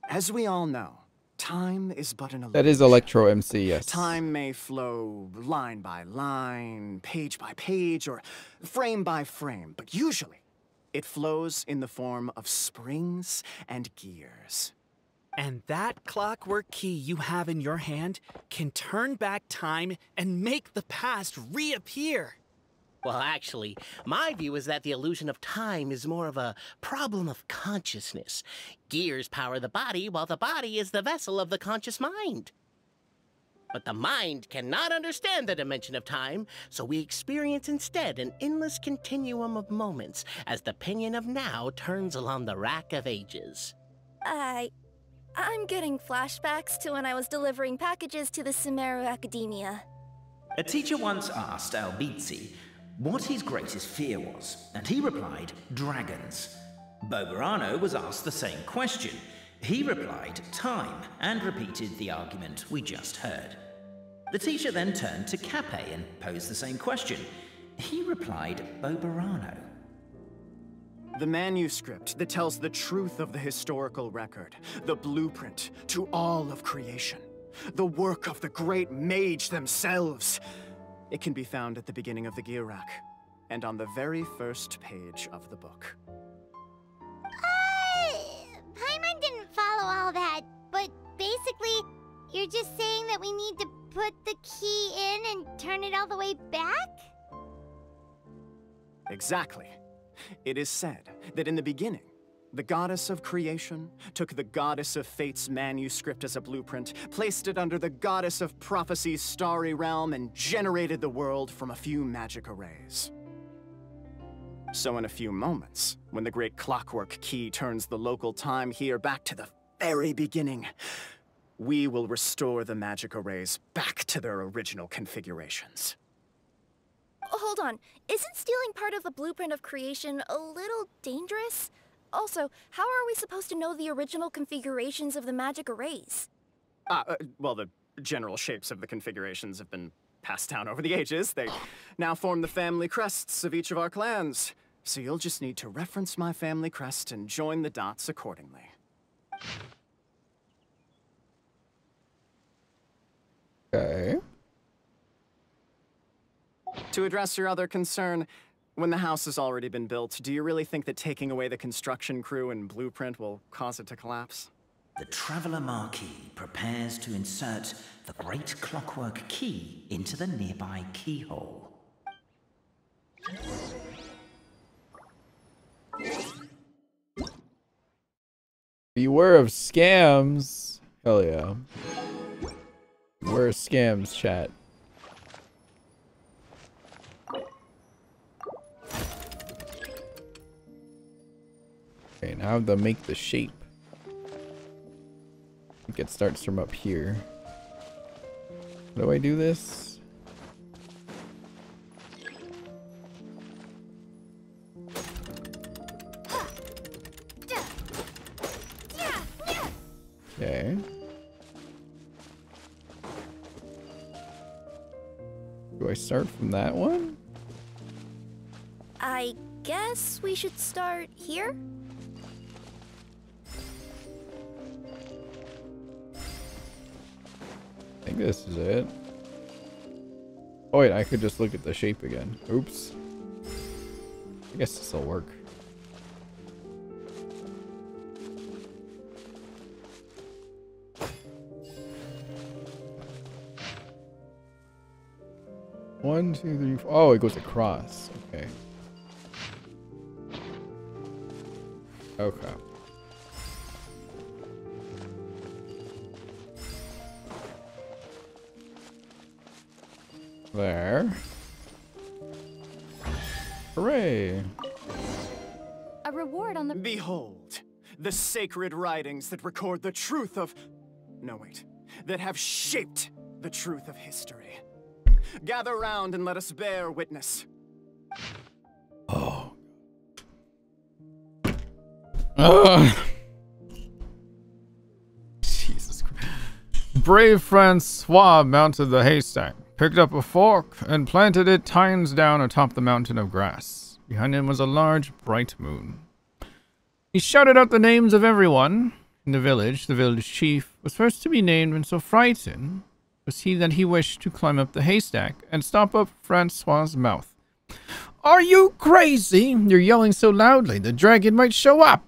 As we all know, time is but an illusion. That is Electro MC, yes. Time may flow line by line, page by page, or frame by frame, but usually it flows in the form of springs and gears. And that clockwork key you have in your hand can turn back time and make the past reappear. Well, actually, my view is that the illusion of time is more of a problem of consciousness. Gears power the body, while the body is the vessel of the conscious mind. But the mind cannot understand the dimension of time, so we experience instead an endless continuum of moments as the pinion of now turns along the rack of ages. I'm getting flashbacks to when I was delivering packages to the Sumeru Academia. A teacher once asked Albizzi what his greatest fear was, and he replied, dragons. Boberano was asked the same question. He replied, time, and repeated the argument we just heard. The teacher then turned to Cape and posed the same question. He replied, Boberano. The manuscript that tells the truth of the historical record, the blueprint to all of creation, the work of the great mage themselves. It can be found at the beginning of the Girak, and on the very first page of the book. Paimon didn't follow all that, but basically, you're just saying that we need to put the key in and turn it all the way back? Exactly. It is said that in the beginning, the goddess of creation took the goddess of fate's manuscript as a blueprint, placed it under the goddess of prophecy's starry realm, and generated the world from a few magic arrays. So in a few moments, when the great clockwork key turns the local time here back to the very beginning, we will restore the magic arrays back to their original configurations. Hold on, isn't stealing part of the blueprint of creation a little dangerous? Also, how are we supposed to know the original configurations of the magic arrays? Well, the general shapes of the configurations have been passed down over the ages. They now form the family crests of each of our clans. So you'll just need to reference my family crest and join the dots accordingly. Okay. To address your other concern, when the house has already been built, do you really think that taking away the construction crew and blueprint will cause it to collapse? The Traveler Marquis prepares to insert the great clockwork key into the nearby keyhole. Beware of scams. Hell yeah. Beware of scams, chat. Okay, now I have to make the shape. I think it starts from up here. How do I do this? Okay. Do I start from that one? I guess we should start here? I think this is it. Oh wait, I could just look at the shape again. Oops. I guess this will work. One, two, three, four. Oh, it goes across. Okay. Okay. There. Hooray! A reward on the... Behold, the sacred writings that record the truth of... No, wait. That have shaped the truth of history. Gather round and let us bear witness. Oh. Jesus Christ. Brave Francois mounted the haystack, picked up a fork, and planted it tines down atop the mountain of grass. Behind him was a large, bright moon. He shouted out the names of everyone in the village. The village chief was first to be named, and so frightened was he that he wished to climb up the haystack and stop up Francois' mouth. "Are you crazy? You're yelling so loudly the dragon might show up."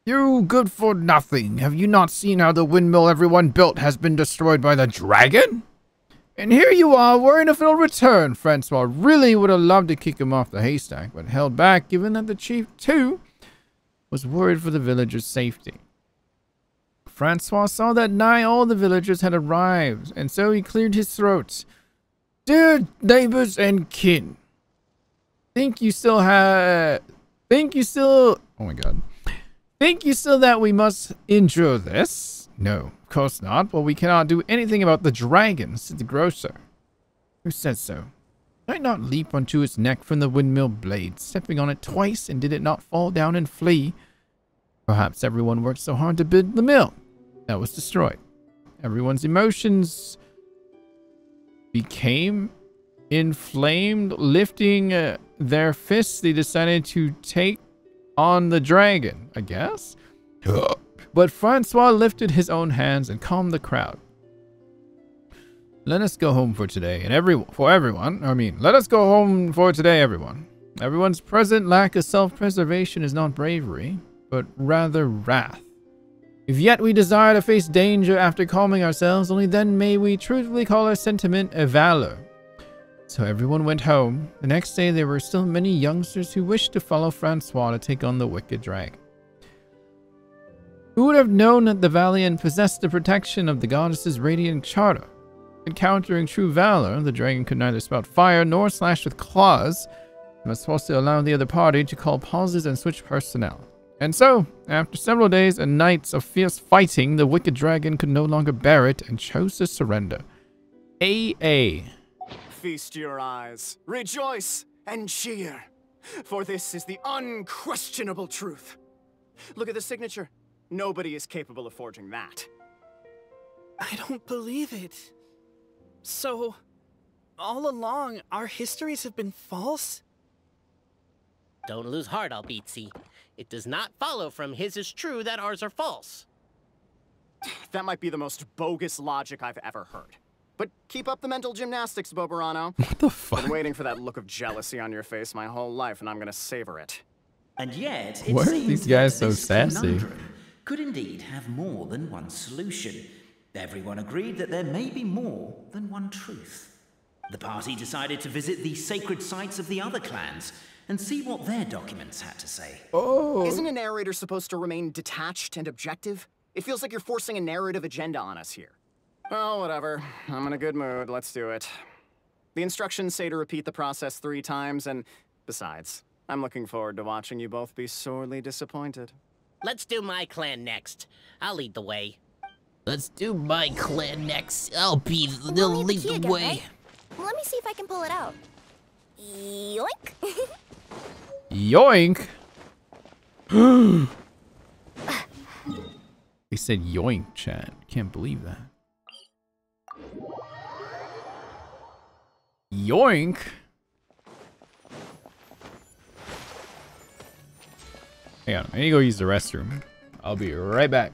You good for nothing. Have you not seen how the windmill everyone built has been destroyed by the dragon? And here you are, worrying if it'll return. Francois really would have loved to kick him off the haystack, but held back given that the chief, too, was worried for the villagers' safety. Francois saw that nigh all the villagers had arrived, and so he cleared his throat. Dear neighbors and kin, think you still that we must endure this? No, of course not. Well, we cannot do anything about the dragon, said the grocer. Who says so? Did I not leap onto its neck from the windmill blade, stepping on it twice, and did it not fall down and flee? Perhaps everyone worked so hard to build the mill that was destroyed. Everyone's emotions became inflamed. Lifting their fists, they decided to take on the dragon, I guess. But Francois lifted his own hands and calmed the crowd. Let us go home for today, and let us go home for today, everyone. Everyone's present lack of self-preservation is not bravery, but rather wrath. If yet we desire to face danger after calming ourselves, only then may we truthfully call our sentiment a valor. So everyone went home. The next day there were still many youngsters who wished to follow Francois to take on the wicked dragon. Who would have known that the valiant possessed the protection of the goddess's radiant charter? Encountering true valor, the dragon could neither spout fire nor slash with claws. It was supposed to allow the other party to call pauses and switch personnel. And so, after several days and nights of fierce fighting, the wicked dragon could no longer bear it and chose to surrender. AA. Feast your eyes, rejoice, and cheer, for this is the unquestionable truth. Look at the signature. Nobody is capable of forging that. I don't believe it. So, all along, our histories have been false? Don't lose heart, Albizzi. It does not follow from his is true that ours are false. That might be the most bogus logic I've ever heard. But keep up the mental gymnastics, Boberano. What the fuck? I've been waiting for that look of jealousy on your face my whole life, and I'm gonna savor it. And yet, Why are these guys so sassy? Could indeed have more than one solution. Everyone agreed that there may be more than one truth. The party decided to visit the sacred sites of the other clans and see what their documents had to say. Oh. Isn't a narrator supposed to remain detached and objective? It feels like you're forcing a narrative agenda on us here. Oh, whatever. I'm in a good mood. Let's do it. The instructions say to repeat the process 3 times, and besides, I'm looking forward to watching you both be sorely disappointed. Let's do my clan next. I'll lead the way. Let's do my clan next. I'll lead the way. Right? Let me see if I can pull it out. Yoink! Yoink! They said yoink, chat. Can't believe that. Yoink! Hang on, I need to go use the restroom. I'll be right back.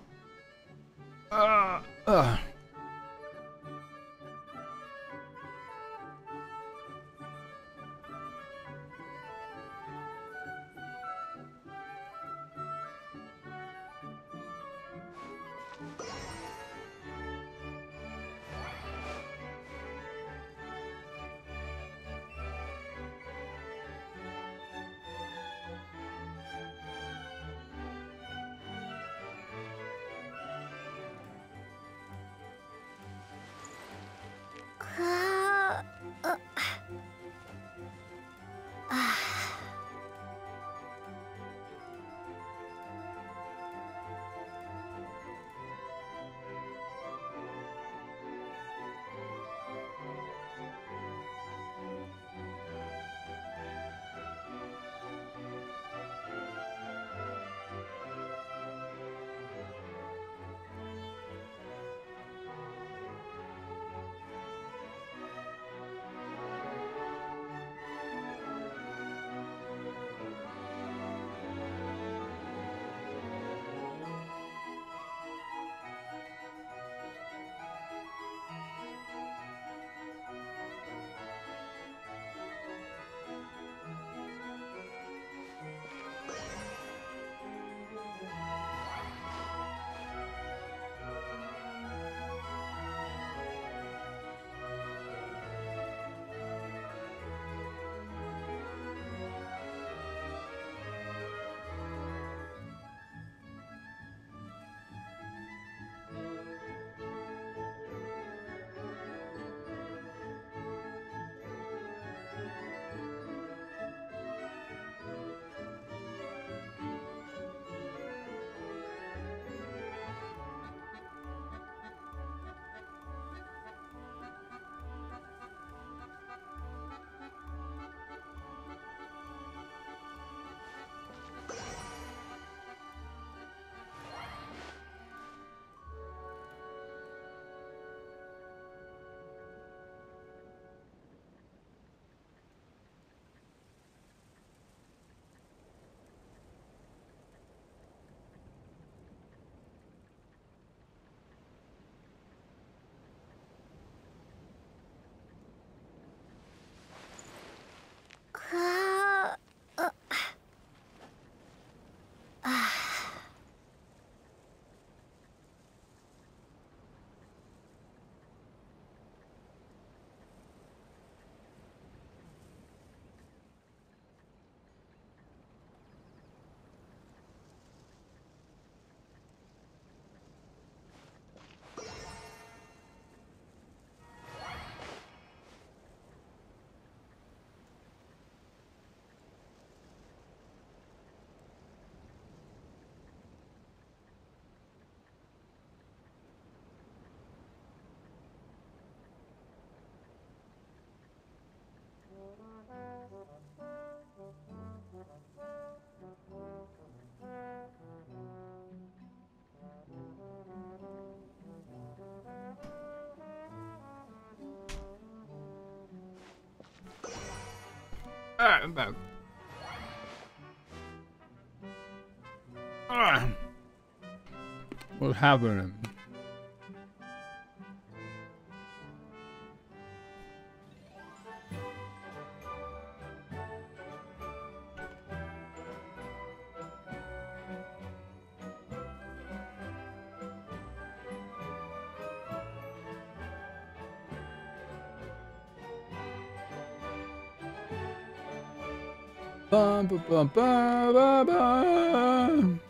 Alright, I'm back. What's happening? Bum, bum, bum, bum, bum, bum.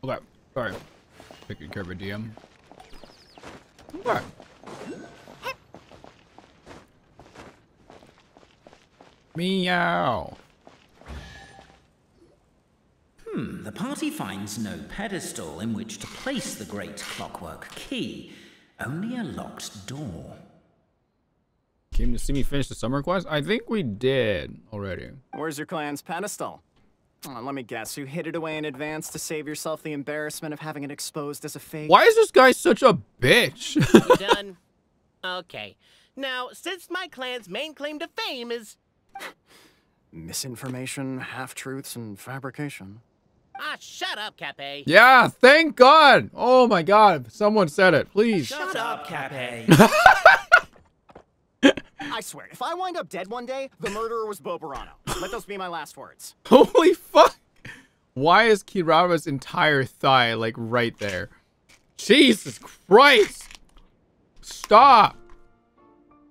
Okay, sorry. Taking care of a DM. Okay. Meow. The party finds no pedestal in which to place the great clockwork key, only a locked door. Came to see me finish the Sumeru Quest? I think we did already. Where's your clan's pedestal? Let me guess, you hid it away in advance to save yourself the embarrassment of having it exposed as a fake? Why is this guy such a bitch? You done? Okay. Now, since my clan's main claim to fame is... misinformation, half-truths, and fabrication. Ah, shut up, Cappe. Yeah, thank God. Oh my God. Someone said it, please. Shut up, Cappe. I swear, if I wind up dead one day, the murderer was Bobarano. Let those be my last words. Holy fuck. Why is Kirara's entire thigh like right there? Jesus Christ. Stop.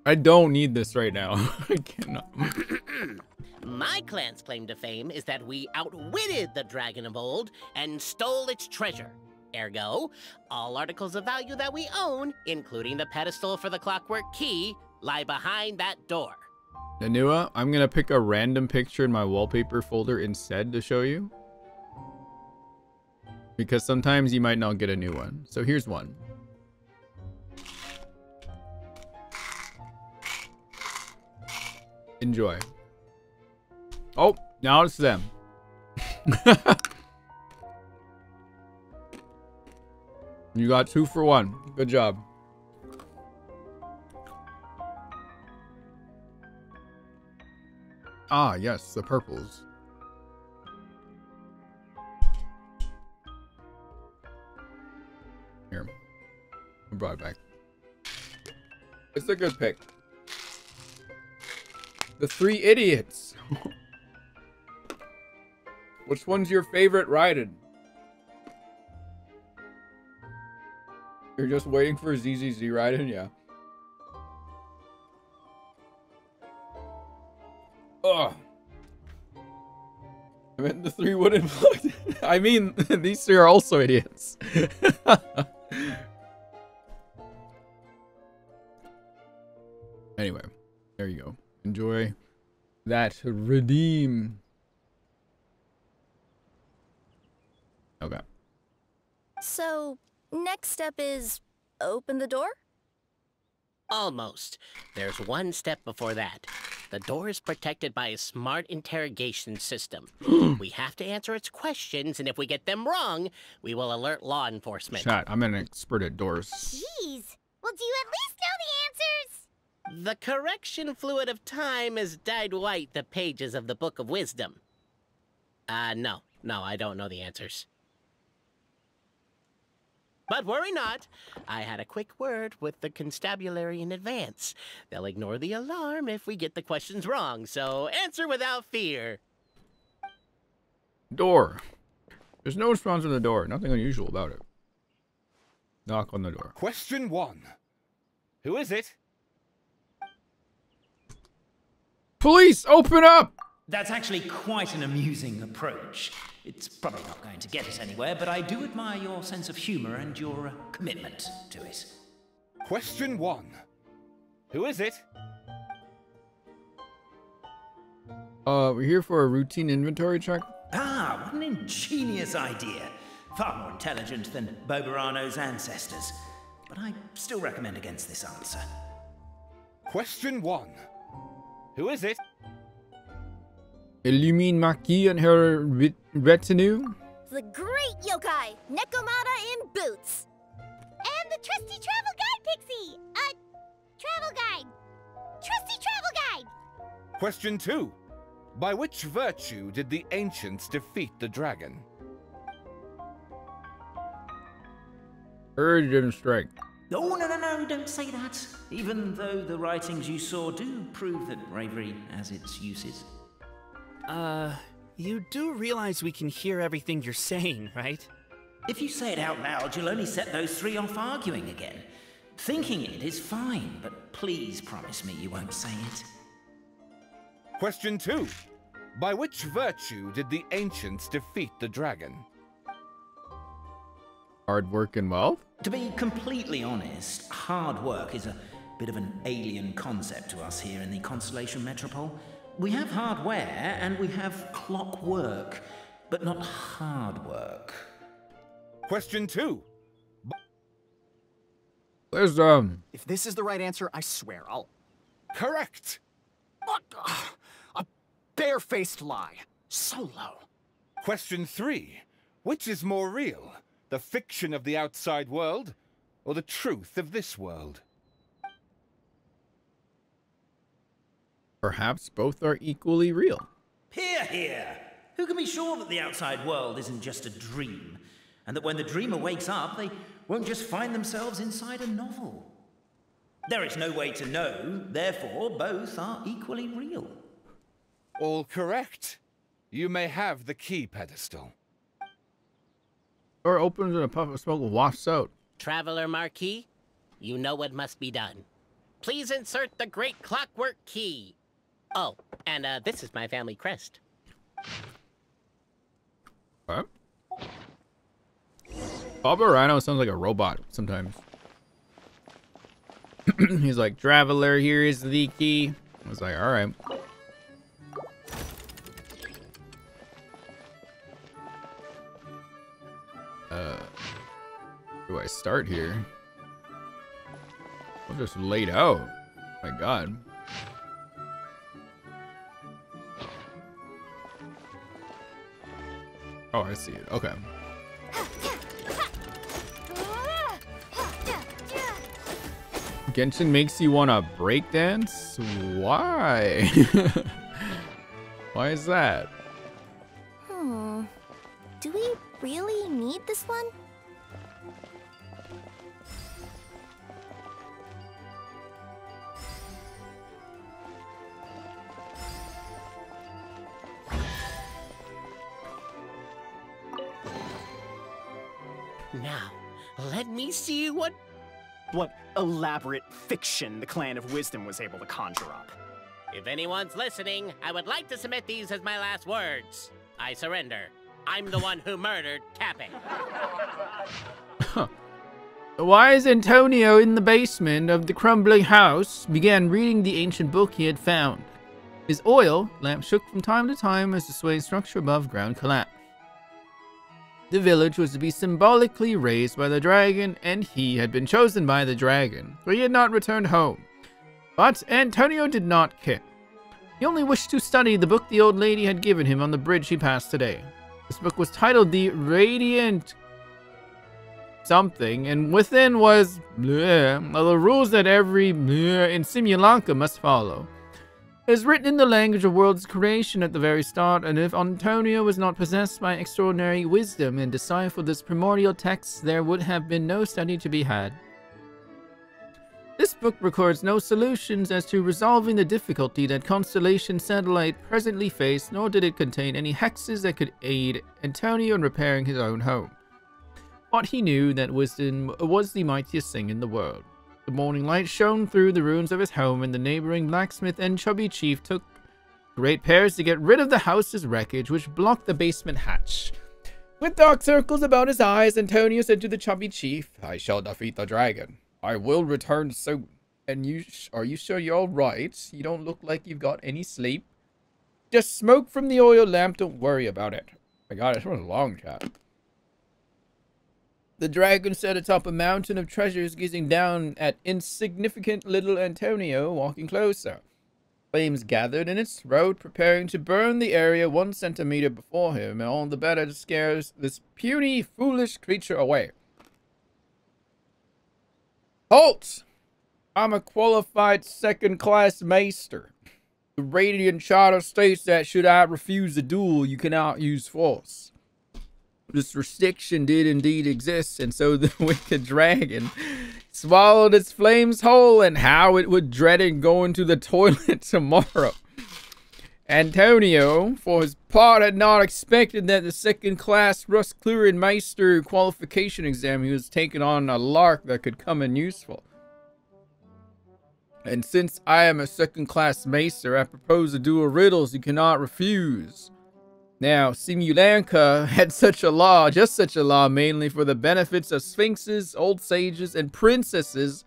I don't need this right now. I cannot. My clan's claim to fame is that we outwitted the dragon of old and stole its treasure. Ergo, all articles of value that we own, including the pedestal for the clockwork key, lie behind that door. Nanua, I'm gonna pick a random picture in my wallpaper folder instead to show you. Because sometimes you might not get a new one. So here's one. Enjoy. Oh, now it's them. You got 2 for 1. Good job. Ah, yes, the purples. Here. I brought it back. It's a good pick. The 3 idiots. Which one's your favorite Raiden? You're just waiting for ZZZ Raiden? Yeah. Ugh. I meant the 3 wooden blocks. I mean, these 3 are also idiots. Anyway, there you go. Enjoy that redeem. Okay. So, next step is open the door? Almost. There's one step before that. The door is protected by a smart interrogation system. We have to answer its questions, and if we get them wrong, we will alert law enforcement. Chat, I'm an expert at doors. Jeez. Well, do you at least know the answers? The correction fluid of time has dyed white the pages of the Book of Wisdom. No, I don't know the answers. But worry not. I had a quick word with the constabulary in advance. They'll ignore the alarm if we get the questions wrong, so answer without fear. Door. There's no response on the door. Nothing unusual about it. Knock on the door. Question 1. Who is it? Police, open up! That's actually quite an amusing approach. It's probably not going to get us anywhere, but I do admire your sense of humor and your commitment to it. Question 1. Who is it? We're here for a routine inventory check. Ah, what an ingenious idea. Far more intelligent than Boberano's ancestors. But I still recommend against this answer. Question 1. Who is it? Illumine Marquis and her retinue? The great yokai, Nekomata in boots. And the trusty travel guide, Pixie! Travel guide! Trusty travel guide! Question 2. By which virtue did the ancients defeat the dragon? Urge and strength. Oh, no, don't say that. Even though the writings you saw do prove that bravery has its uses. You do realize we can hear everything you're saying, right? If you say it out loud, you'll only set those 3 off arguing again. Thinking it is fine, but please promise me you won't say it. Question 2. By which virtue did the ancients defeat the dragon? Hard work and wealth? To be completely honest, hard work is a bit of an alien concept to us here in the Constellation Metropole. We have hardware and we have clockwork, but not hard work. Question 2. Where's, If this is the right answer, I swear I'll... Correct! What? A barefaced lie. So low. Question 3. Which is more real? The fiction of the outside world, or the truth of this world? Perhaps both are equally real. Hear, hear! Who can be sure that the outside world isn't just a dream? And that when the dreamer wakes up, they won't just find themselves inside a novel? There is no way to know, therefore both are equally real. All correct. You may have the key pedestal. Door opens and a puff of smoke wafts out. Traveler Marquis, you know what must be done. Please insert the great clockwork key. Oh, and this is my family crest. What? Bobarano sounds like a robot sometimes. He's like, Traveler, here is the key. I was like, alright. Where do I start here? I'm just laid out. Oh my god. Oh, I see it. Okay. Genshin makes you want to breakdance? Why? Why is that? Do we really need this one? Now, let me see what elaborate fiction the Clan of Wisdom was able to conjure up. If anyone's listening, I would like to submit these as my last words. I surrender. I'm the one who murdered Capping. Why is Antonio in the basement of the crumbling house? Began reading the ancient book he had found. His oil lamp shook from time to time as the swaying structure above ground collapsed. The village was to be symbolically raised by the dragon, and he had been chosen by the dragon, for he had not returned home. But Antonio did not care. He only wished to study the book the old lady had given him on the bridge he passed today. This book was titled The Radiant something, and within was the rules that every in Simulanka must follow. It is written in the language of world's creation at the very start, and if Antonio was not possessed by extraordinary wisdom and deciphered this primordial text, there would have been no study to be had. This book records no solutions as to resolving the difficulty that Constellation Satellite presently faced, nor did it contain any hexes that could aid Antonio in repairing his own home. But he knew that wisdom was the mightiest thing in the world. The morning light shone through the ruins of his home, and the neighboring blacksmith and chubby chief took Great pairs to get rid of the house's wreckage, which blocked the basement hatch. With dark circles about his eyes, Antonio said to the chubby chief, I shall defeat the dragon. I will return soon. And are you sure you're all right? You don't look like you've got any sleep. Just smoke from the oil lamp. Don't worry about it. My God, this was a long chat. The dragon sat atop a mountain of treasures, gazing down at insignificant little Antonio, walking closer. Flames gathered in its throat, preparing to burn the area 1 centimeter before him, and all the better to scare this puny, foolish creature away. Halt! I'm a qualified second-class maester. The Radiant Charter states that should I refuse a duel, you cannot use force. This restriction did indeed exist, and so the wicked dragon swallowed its flames whole, and how it would dread it going to the toilet tomorrow. Antonio, for his part, had not expected that the second-class rust-clearing Meister qualification exam he was taking on a lark that could come in useful. And since I am a second-class Maester, I propose a duel of riddles you cannot refuse. Now, Simulanka had such a law, just such a law, mainly for the benefits of sphinxes, old sages, and princesses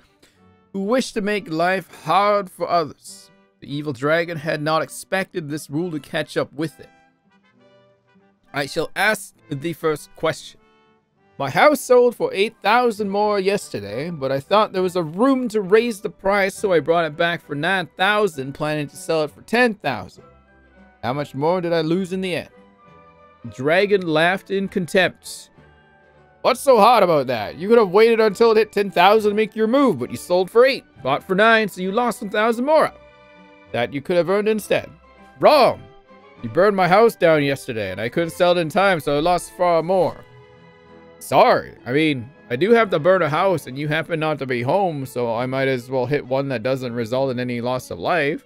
who wish to make life hard for others. The evil dragon had not expected this rule to catch up with it. I shall ask the first question. My house sold for 8,000 more yesterday, but I thought there was a room to raise the price, so I brought it back for 9,000, planning to sell it for 10,000. How much more did I lose in the end? The dragon laughed in contempt. What's so hard about that? You could have waited until it hit 10,000 to make your move, but you sold for 8, bought for 9, so you lost 1,000 more. That you could have earned instead. Wrong! You burned my house down yesterday, and I couldn't sell it in time, so I lost far more. Sorry. I mean, I do have to burn a house, and you happen not to be home, so I might as well hit one that doesn't result in any loss of life.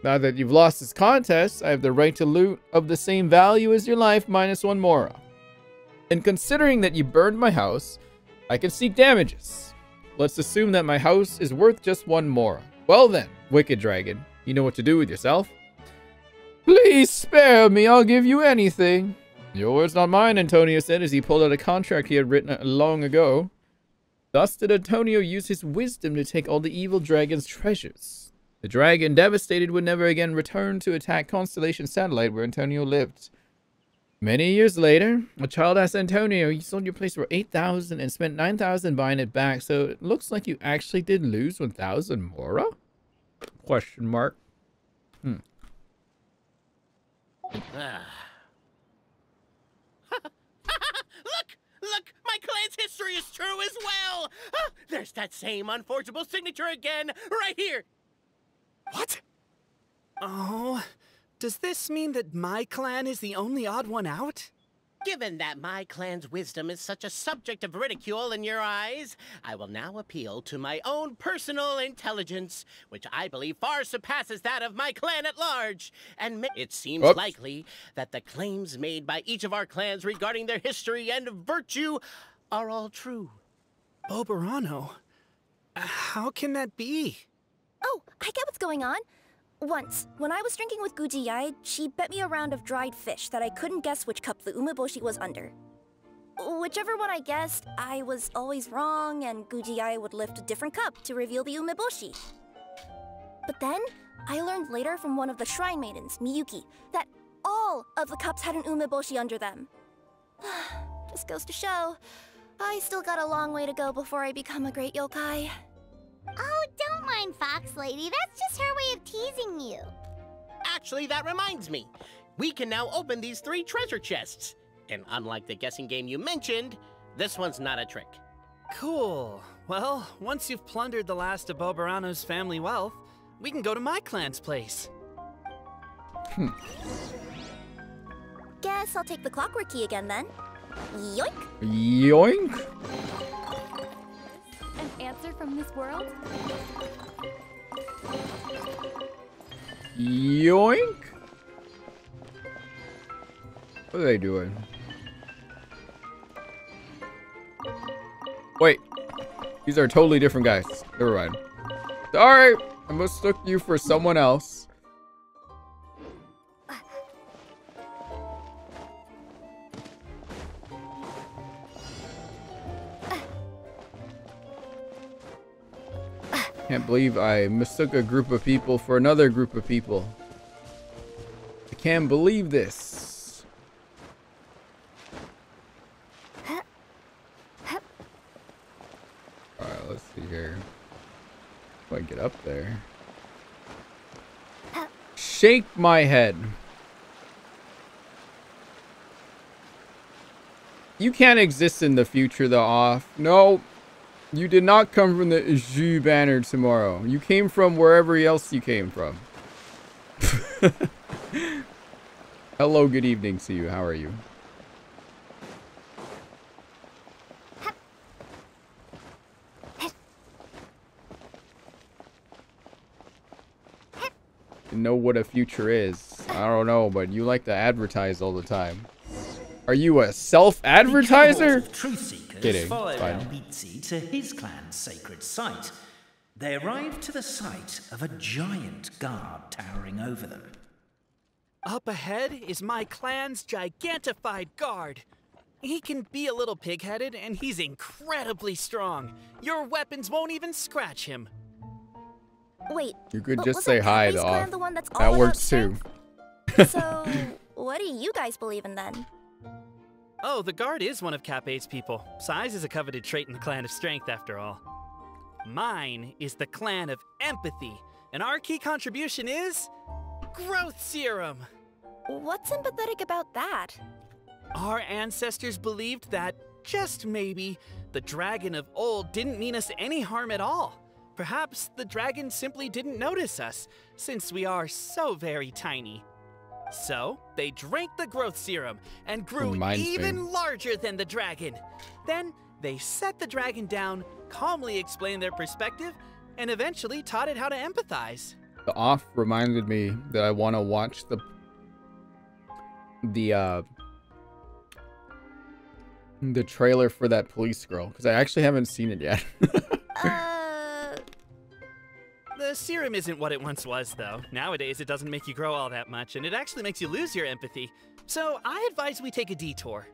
Now that you've lost this contest, I have the right to loot of the same value as your life minus 1 mora. And considering that you burned my house, I can seek damages. Let's assume that my house is worth just 1 mora. Well then, wicked dragon, you know what to do with yourself. Please spare me, I'll give you anything. Your words, not mine, Antonio said as he pulled out a contract he had written long ago. Thus did Antonio use his wisdom to take all the evil dragon's treasures. The dragon, devastated, would never again return to attack Constellation Satellite where Antonio lived. Many years later, a child asked Antonio, you sold your place for 8,000 and spent 9,000 buying it back, so it looks like you actually did lose 1,000 mora? Question mark. Look, my clan's history is true as well. There's that same unforgeable signature again, right here. What? Oh, does this mean that my clan is the only odd one out? Given that my clan's wisdom is such a subject of ridicule in your eyes, I will now appeal to my own personal intelligence, which I believe far surpasses that of my clan at large. And it seems likely that the claims made by each of our clans regarding their history and virtue are all true. Oberano? How can that be? Oh, I get what's going on. Once, when I was drinking with Gujiyai, she bet me a round of dried fish that I couldn't guess which cup the umeboshi was under. Whichever one I guessed, I was always wrong, and Gujiyai would lift a different cup to reveal the umeboshi. But then, I learned later from one of the shrine maidens, Miyuki, that all of the cups had an umeboshi under them. Just goes to show, I still got a long way to go before I become a great yokai. Oh, don't mind Fox Lady. That's just her way of teasing you. Actually, that reminds me. We can now open these 3 treasure chests. And unlike the guessing game you mentioned, this one's not a trick. Cool. Well, once you've plundered the last of Oberano's family wealth, we can go to my clan's place. Guess I'll take the clockwork key again then. Yoink! Yoink! An answer from this world? Yoink! What are they doing? Wait. These are totally different guys. Never mind. Sorry! I mistook you for someone else. Can't believe I mistook a group of people for another group of people. I can't believe this. Alright, let's see here. If I get up there. Shake my head. You can't exist in the future, the off. No. You did not come from the Zhu banner tomorrow. You came from wherever else you came from. Hello, good evening to you. How are you? You know what a future is. I don't know, but you like to advertise all the time. Are you a self-advertiser? Kidding. Followed Albizzi to his clan's sacred site. They arrived to the site of a giant guard towering over them. Up ahead is my clan's gigantified guard. He can be a little pig-headed, and he's incredibly strong. Your weapons won't even scratch him. Wait, you could just say hi to off. That works too. So, what do you guys believe in then? Oh, the guard is one of Cap 8's people. Size is a coveted trait in the clan of strength, after all. Mine is the clan of empathy, and our key contribution is growth serum. What's empathetic about that? Our ancestors believed that, just maybe, the dragon of old didn't mean us any harm at all. Perhaps the dragon simply didn't notice us, since we are so very tiny. So, they drank the growth serum and grew even larger than the dragon. Then, they set the dragon down, calmly explained their perspective, and eventually taught it how to empathize. The off reminded me that I want to watch the trailer for that police girl, because I actually haven't seen it yet. The serum isn't what it once was, though. Nowadays, it doesn't make you grow all that much, and it actually makes you lose your empathy. So, I advise we take a detour.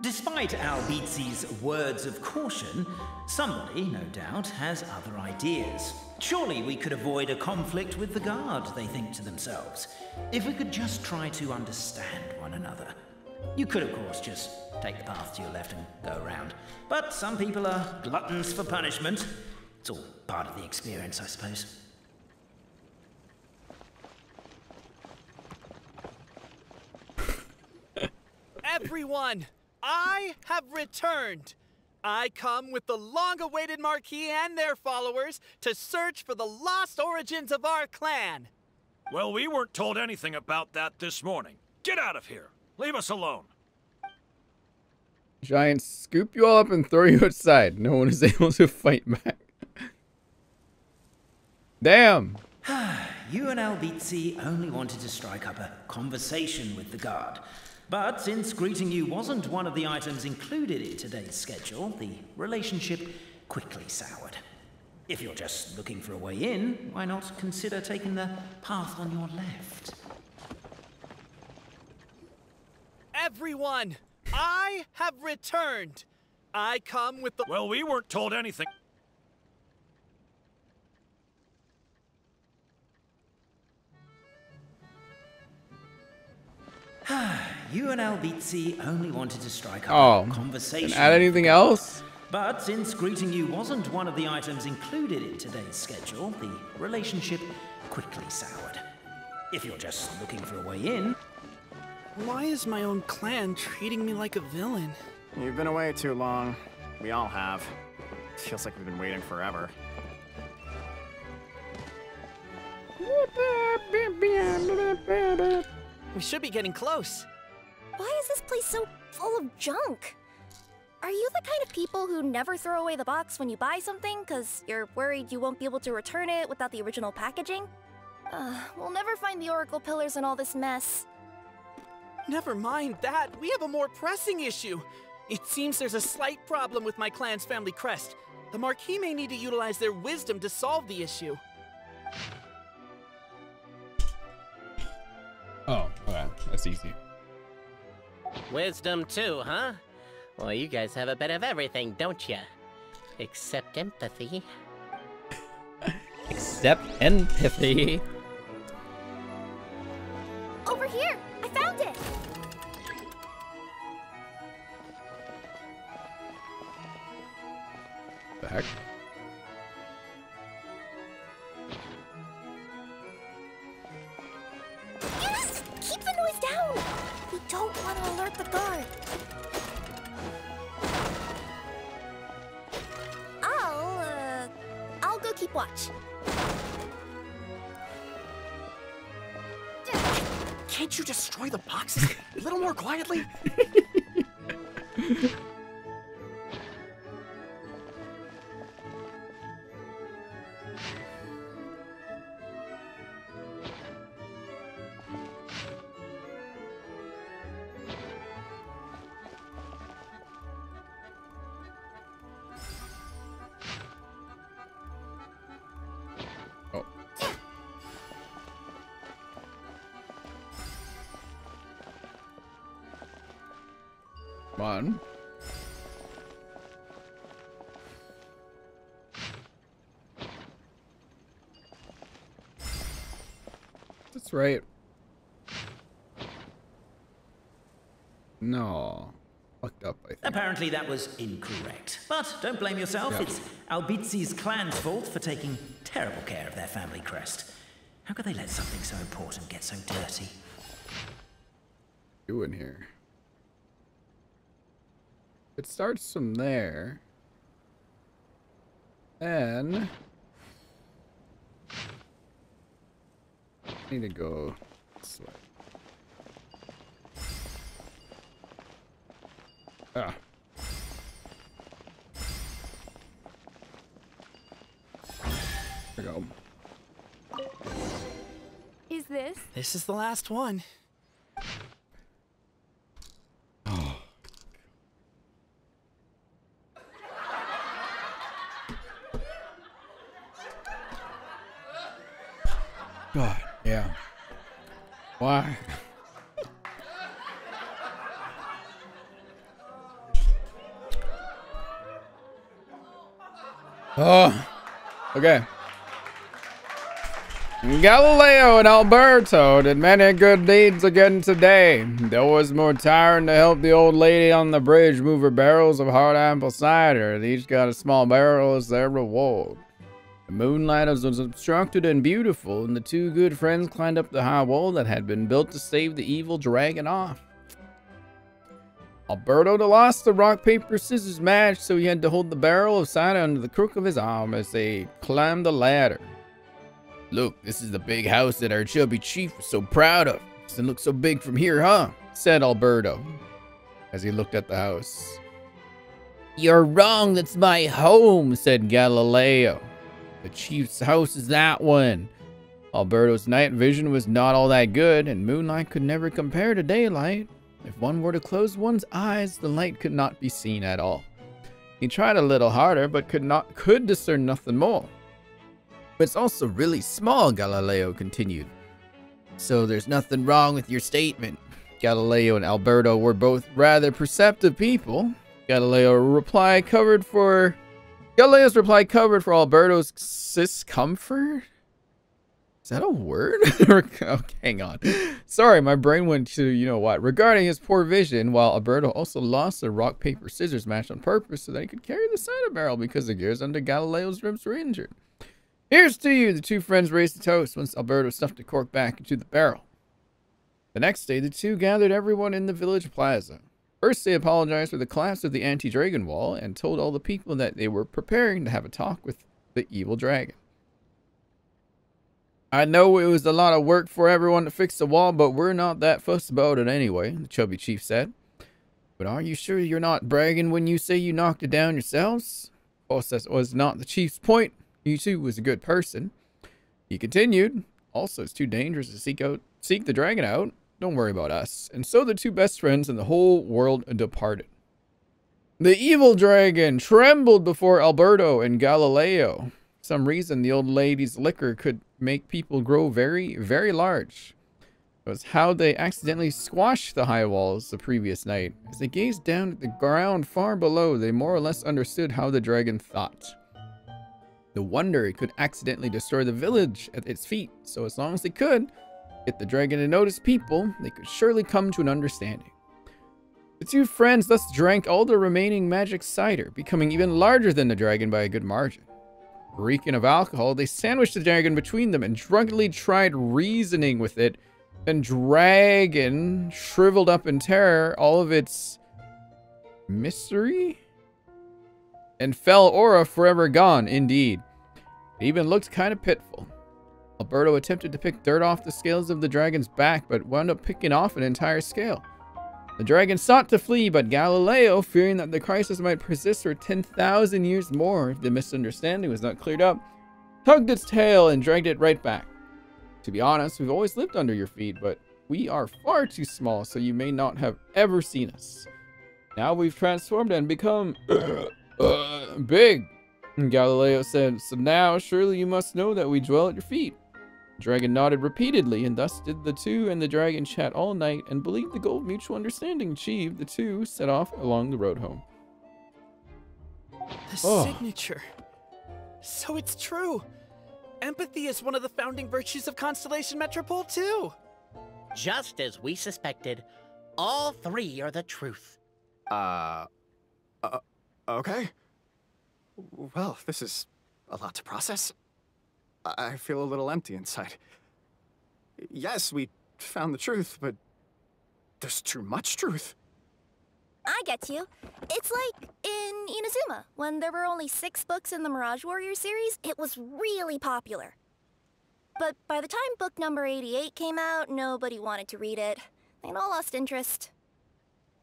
Despite Albizzi's words of caution, somebody, no doubt, has other ideas. Surely we could avoid a conflict with the guard, they think to themselves, if we could just try to understand one another. You could, of course, just take the path to your left and go around. But some people are gluttons for punishment. It's all part of the experience, I suppose. Everyone, I have returned. I come with the long-awaited Marquis and their followers to search for the lost origins of our clan. Well, we weren't told anything about that this morning. Get out of here. Leave us alone. Giants scoop you all up and throw you outside. No one is able to fight back. Damn. You and Albizzi only wanted to strike up a conversation with the guard. But since greeting you wasn't one of the items included in today's schedule, the relationship quickly soured. If you're just looking for a way in, why not consider taking the path on your left? Everyone, I have returned. I come with the— Well, we weren't told anything. You and Albizzi only wanted to strike up a conversation. Add anything else? But since greeting you wasn't one of the items included in today's schedule, the relationship quickly soured. If you're just looking for a way in... Why is my own clan treating me like a villain? You've been away too long. We all have. Feels like we've been waiting forever. We should be getting close. Why is this place so full of junk? Are you the kind of people who never throw away the box when you buy something because you're worried you won't be able to return it without the original packaging? We'll never find the Oracle Pillars in all this mess. Never mind that. We have a more pressing issue. It seems there's a slight problem with my clan's family crest. The Marquis may need to utilize their wisdom to solve the issue. Oh, okay. That's easy. Wisdom too, huh? Well, you guys have a bit of everything, don't you? Except empathy. Accept empathy. Over here! I found it! The heck? Yes! Keep the noise down! We don't want to alert the guard. I'll go keep watch. Can't you destroy the boxes a little more quietly? Come on. That's right. No. Fucked up, I think. Apparently that was incorrect. But don't blame yourself. Yeah. It's Albizi's clan's fault for taking terrible care of their family crest. How could they let something so important get so dirty? Doing here. It starts from there. And I need to go this way. Ah. There we go. Is this? This is the last one. God, yeah. Why? Oh, okay. Galileo and Alberto did many good deeds again today. There was more tiring to help the old lady on the bridge move her barrels of hard apple cider. They each got a small barrel as their reward. The moonlight was obstructed and beautiful, and the two good friends climbed up the high wall that had been built to save the evil dragon off. Alberto lost the rock, paper, scissors match, so he had to hold the barrel of cider under the crook of his arm as they climbed the ladder. Look, this is the big house that our chubby chief was so proud of. Doesn't look so big from here, huh? Said Alberto, as he looked at the house. You're wrong, that's my home, said Galileo. The chief's house is that one. Alberto's night vision was not all that good, and moonlight could never compare to daylight. If one were to close one's eyes, the light could not be seen at all. He tried a little harder, but could discern nothing more. But it's also really small, Galileo continued. So there's nothing wrong with your statement. Galileo and Alberto were both rather perceptive people. Galileo's reply covered for Alberto's discomfort. Is that a word? Oh, hang on. Sorry, my brain went to you know what. Regarding his poor vision, while Alberto also lost the rock, paper, scissors match on purpose so that he could carry the cider barrel because the gears under Galileo's ribs were injured. Here's to you, the two friends raised a toast once Alberto stuffed the cork back into the barrel. The next day, the two gathered everyone in the village plaza. First, they apologized for the collapse of the anti-dragon wall and told all the people that they were preparing to have a talk with the evil dragon. I know it was a lot of work for everyone to fix the wall, but we're not that fussed about it anyway, the chubby chief said. But are you sure you're not bragging when you say you knocked it down yourselves? Of course, that was not the chief's point. He too was a good person. He continued. Also, it's too dangerous to seek the dragon out. Don't worry about us. And so the two best friends in the whole world departed. The evil dragon trembled before Alberto and Galileo. For some reason, the old lady's liquor could make people grow very, very large. It was how they accidentally squashed the high walls the previous night. As they gazed down at the ground far below, they more or less understood how the dragon thought. No wonder it could accidentally destroy the village at its feet. So as long as they could get the dragon to notice people, they could surely come to an understanding. The two friends thus drank all the remaining magic cider, becoming even larger than the dragon by a good margin. Reeking of alcohol, they sandwiched the dragon between them and drunkenly tried reasoning with it. Then dragon shriveled up in terror, all of its mystery and fell aura forever gone, indeed. It even looked kind of pitiful. Alberto attempted to pick dirt off the scales of the dragon's back, but wound up picking off an entire scale. The dragon sought to flee, but Galileo, fearing that the crisis might persist for 10,000 years more if the misunderstanding was not cleared up, tugged its tail and dragged it right back. To be honest, we've always lived under your feet, but we are far too small, so you may not have ever seen us. Now we've transformed and become big, Galileo said. So now, surely you must know that we dwell at your feet. The dragon nodded repeatedly, and thus did the two and the dragon chat all night, and believed the goal of mutual understanding achieved, the two set off along the road home. The signature. So it's true. Empathy is one of the founding virtues of Constellation Metropole, too. Just as we suspected, all three are the truth. Okay. Well, this is a lot to process. I feel a little empty inside. Yes, we found the truth, but there's too much truth. I get you. It's like in Inazuma, when there were only 6 books in the Mirage Warrior series, it was really popular. But by the time book number 88 came out, nobody wanted to read it. They'd all lost interest.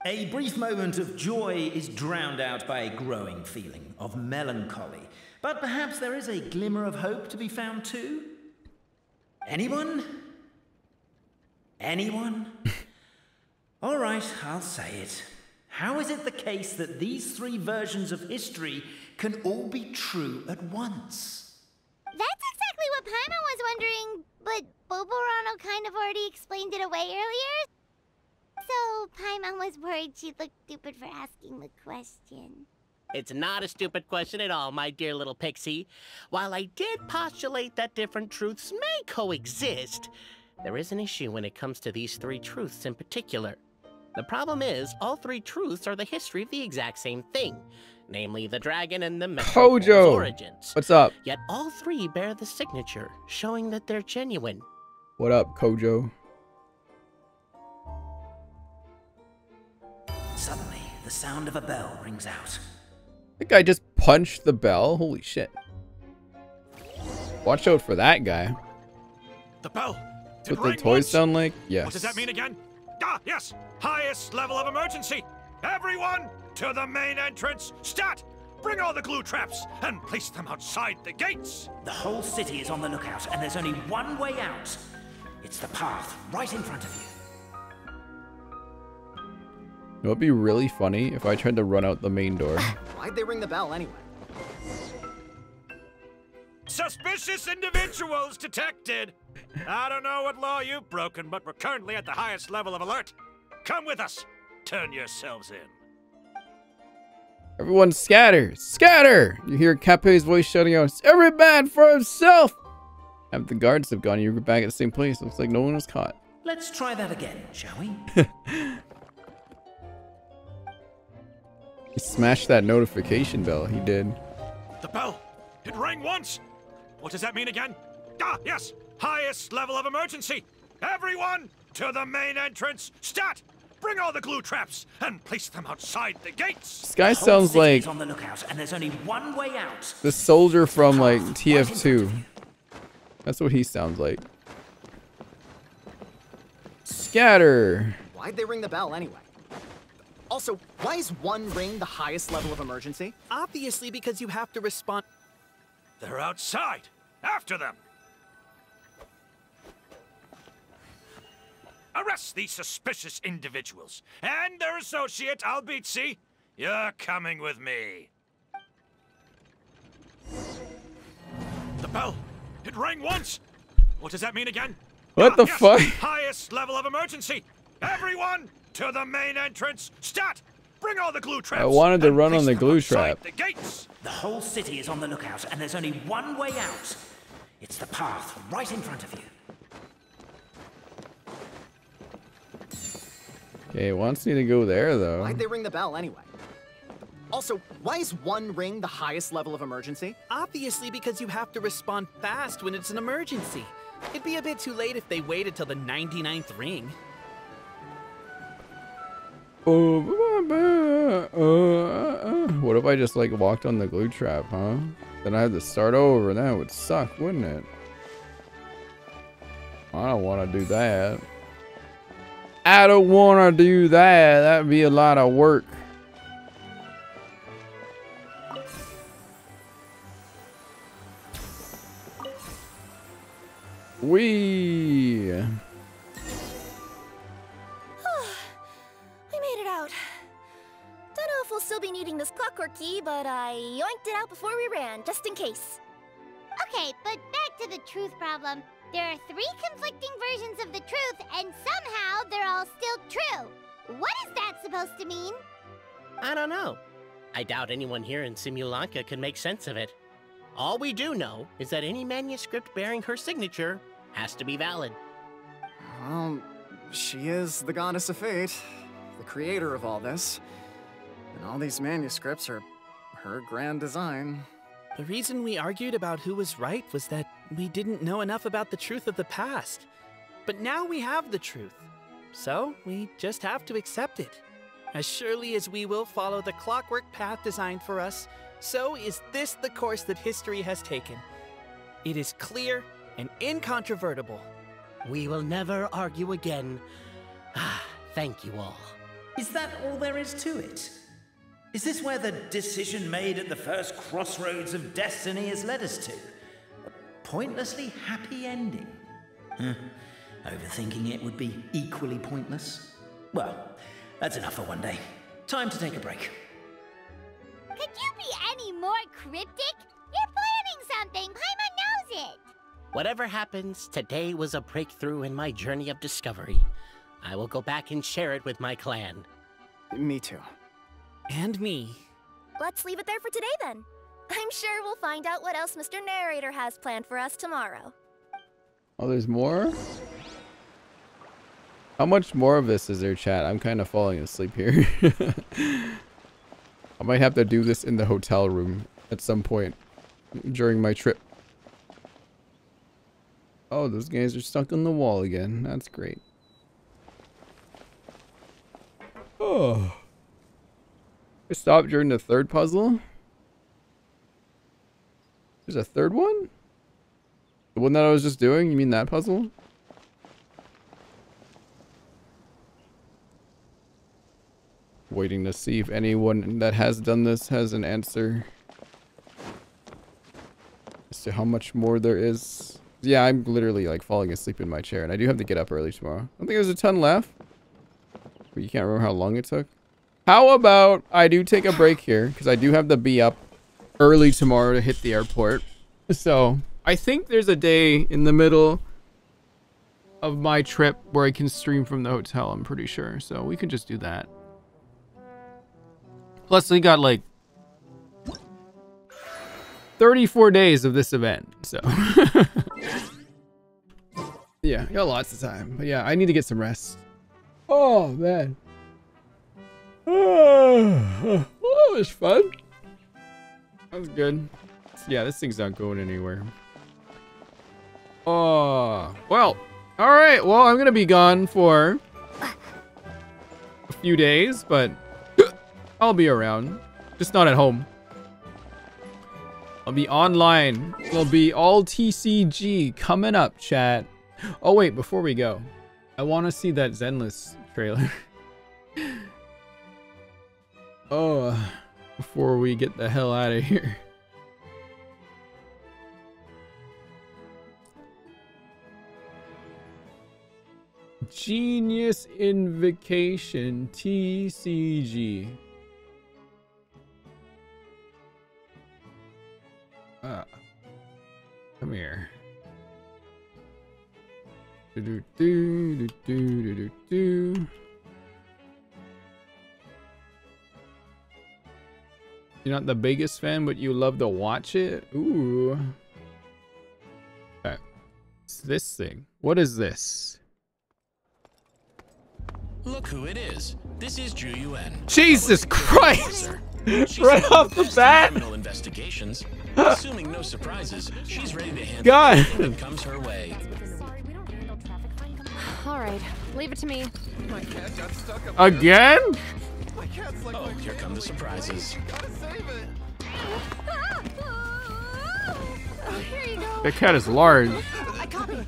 A brief moment of joy is drowned out by a growing feeling of melancholy. But perhaps there is a glimmer of hope to be found too? Anyone? Anyone? All right, I'll say it. How is it the case that these 3 versions of history can all be true at once? That's exactly what Paimon was wondering, but Boborano kind of already explained it away earlier. So Paimon was worried she'd look stupid for asking the question. It's not a stupid question at all, my dear little pixie. While I did postulate that different truths may coexist, there is an issue when it comes to these 3 truths in particular. The problem is, all 3 truths are the history of the exact same thing, namely the dragon and the Metropole's origins. What's up? Yet all 3 bear the signature, showing that they're genuine. What up, Kojo? Suddenly, the sound of a bell rings out. That guy just punched the bell? Holy shit. Watch out for that guy. The bell. That's what the toys sound like? Yes. What does that mean again? Ah, yes. Highest level of emergency. Everyone to the main entrance. Stat! Bring all the glue traps and place them outside the gates. The whole city is on the lookout, and there's only one way out. It's the path right in front of you. It would be really funny if I tried to run out the main door. Why'd they ring the bell anyway? Suspicious individuals detected. I don't know what law you've broken, but we're currently at the highest level of alert. Come with us. Turn yourselves in. Everyone scatter! Scatter! You hear Cape's voice shouting out, "Every man for himself!" After the guards have gone, you're back at the same place. Looks like no one was caught. Let's try that again, shall we? He smashed that notification bell. He did. The bell. It rang once. What does that mean again? Ah, yes. Highest level of emergency. Everyone to the main entrance. Stat! Bring all the glue traps and place them outside the gates. This guy sounds like on the lookout, and there's only one way out. the soldier from like TF2. That's what he sounds like. Scatter. Why'd they ring the bell anyway? Also, why is 1 ring the highest level of emergency? Obviously because you have to respond. They're outside. After them. Arrest these suspicious individuals and their associate, Albizzi. You're coming with me. The bell. It rang once. What does that mean again? What the fuck? Highest level of emergency. Everyone to the main entrance. Stat! Bring all the glue traps. I wanted to run and on the place them glue outside trap. The gates. The whole city is on the lookout, and there's only one way out. It's the path right in front of you. Okay, it wants me to go there though. Why'd they ring the bell anyway? Also, why is one ring the highest level of emergency? Obviously because you have to respond fast when it's an emergency. It'd be a bit too late if they waited till the 99th ring. What if I just like walked on the glue trap, huh? Then I had to start over. That would suck, wouldn't it? I don't want to do that. I don't want to do that. That'd be a lot of work. Wee. We made it out. Don't know if we'll still be needing this clockwork key, but I yoinked it out before we ran, just in case. Okay, but back to the truth problem. There are 3 conflicting versions of the truth, and somehow they're all still true. What is that supposed to mean? I don't know. I doubt anyone here in Simulanka can make sense of it. All we do know is that any manuscript bearing her signature has to be valid. Well, she is the goddess of fate, the creator of all this. And all these manuscripts are her grand design. The reason we argued about who was right was that we didn't know enough about the truth of the past. But now we have the truth. So we just have to accept it. As surely as we will follow the clockwork path designed for us, so is this the course that history has taken. It is clear and incontrovertible. We will never argue again. Thank you all. Is that all there is to it? Is this where the decision made at the first crossroads of destiny has led us to? A pointlessly happy ending? Overthinking it would be equally pointless. Well, that's enough for one day. Time to take a break. Could you be any more cryptic? You're planning something. Paimon knows it. Whatever happens, today was a breakthrough in my journey of discovery. I will go back and share it with my clan. Me too. And me. Let's leave it there for today then. I'm sure we'll find out what else Mr. Narrator has planned for us tomorrow. Oh, there's more? How much more of this is there, chat? I'm kind of falling asleep here. I might have to do this in the hotel room at some point during my trip. Oh, those guys are stuck on the wall again. That's great. Oh. I stopped during the 3rd puzzle. There's a 3rd one? The one that I was just doing? You mean that puzzle? Waiting to see if anyone that has done this has an answer as to how much more there is. Yeah, I'm literally like falling asleep in my chair, and I do have to get up early tomorrow. I don't think there's a ton left. But you can't remember how long it took. How about I do take a break here, because I do have to be up early tomorrow to hit the airport. So I think there's a day in the middle of my trip where I can stream from the hotel, I'm pretty sure. So we can just do that. Plus we got like 34 days of this event, so yeah, got lots of time. But yeah, I need to get some rest. Oh man. Oh, that was fun. That was good. Yeah, this thing's not going anywhere. Oh, well, all right. Well, I'm gonna be gone for a few days, but I'll be around, just not at home. I'll be online. It'll be all TCG coming up, chat. Oh wait, before we go, I want to see that Zenless trailer. Oh, before we get the hell out of here. Genius Invocation TCG. Come here. Do do do do do do do. You're not the biggest fan, but you love to watch it? Ooh. Okay. It's this thing. What is this? Look who it is. This is Yuan. Jesus Christ! Right off the bat! Criminal investigations. Assuming no surprises, she's ready to handle God. anything that comes her way. All right, leave it to me. My cat got stuck up Again? My cat's like, Oh, here come the surprises. gotta save it. Here you go. That cat is large. I copy.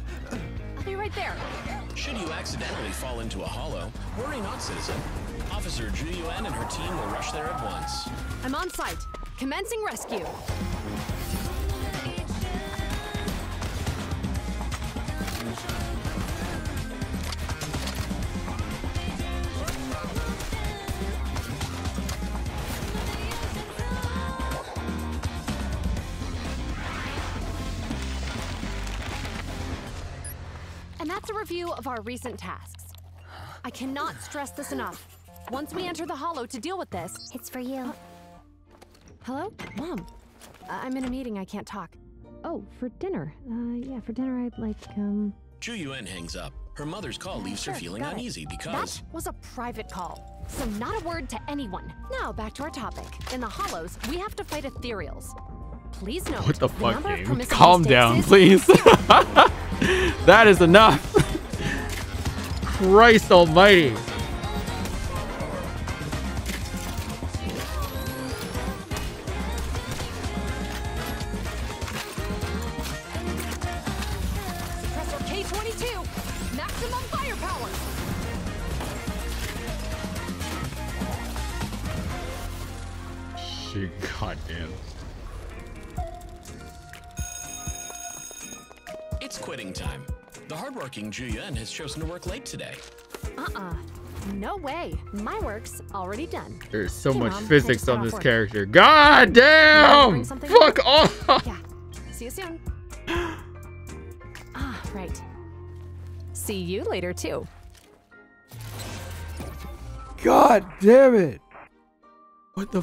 I'll be right there. Should you accidentally fall into a hollow, worry not, citizen. Officer Yuan and her team will rush there at once. I'm on site. Commencing rescue. And that's a review of our recent tasks. I cannot stress this enough. Once we enter the hollow to deal with this... It's for you. Hello? Mom. I'm in a meeting, I can't talk. Oh, for dinner. Yeah, for dinner I'd like, Yuan hangs up. Her mother's call leaves her feeling got it. uneasy because... That was a private call, so not a word to anyone. Now, back to our topic. In the hollows, we have to fight ethereals. Please note, What the fuck, number of game? permissible Calm mistakes down, is- please. That is enough. Christ almighty. Suppressor K-22, maximum firepower. Shit, goddamn. It's quitting time. The hardworking Yuan has chosen to work late today. No way. My work's already done. There's so Hey, much Mom, physics can I on just this get off work? character. God damn! Bring something Fuck up? off! Yeah. See you soon. Right. See you later, too. God damn it! What the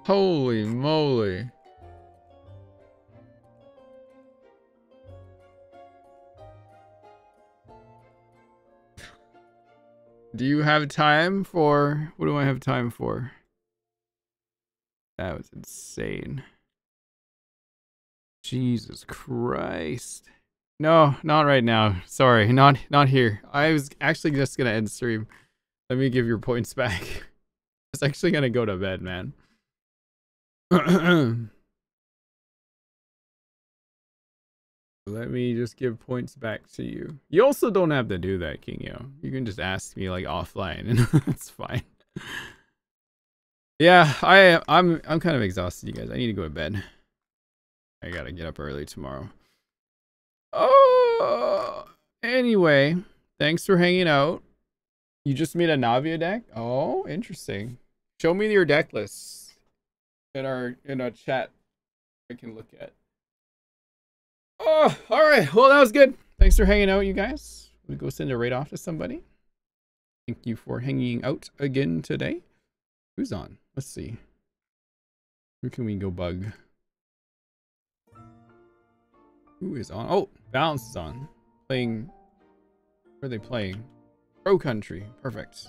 Holy moly. Do you have time for... What do I have time for? That was insane. Jesus Christ. No, not right now. Sorry, not here. I was actually just gonna end stream. Let me give your points back. I was actually gonna go to bed, man. Let me just give points back to you. You also don't have to do that, Kingo. You can just ask me like offline and it's fine. Yeah, I'm kind of exhausted, you guys. I need to go to bed. I gotta get up early tomorrow. Oh, anyway, thanks for hanging out. You just made a Navia deck? Oh, interesting. Show me your deck list in our chat. I can look at. Oh, all right. Well, that was good. Thanks for hanging out, you guys. We go send a raid off to somebody. Thank you for hanging out again today. Who's on? Let's see. Who can we go bug? Who is on? Oh, Balance is on. Playing. Where are they playing? Pro Country. Perfect.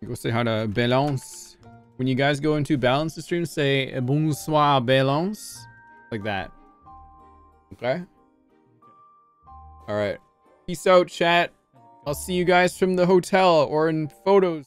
Go say hi to Balance. When you guys go into Balance the stream, say bonsoir Balance. Like that. Okay? Alright. Peace out, chat. I'll see you guys from the hotel or in photos.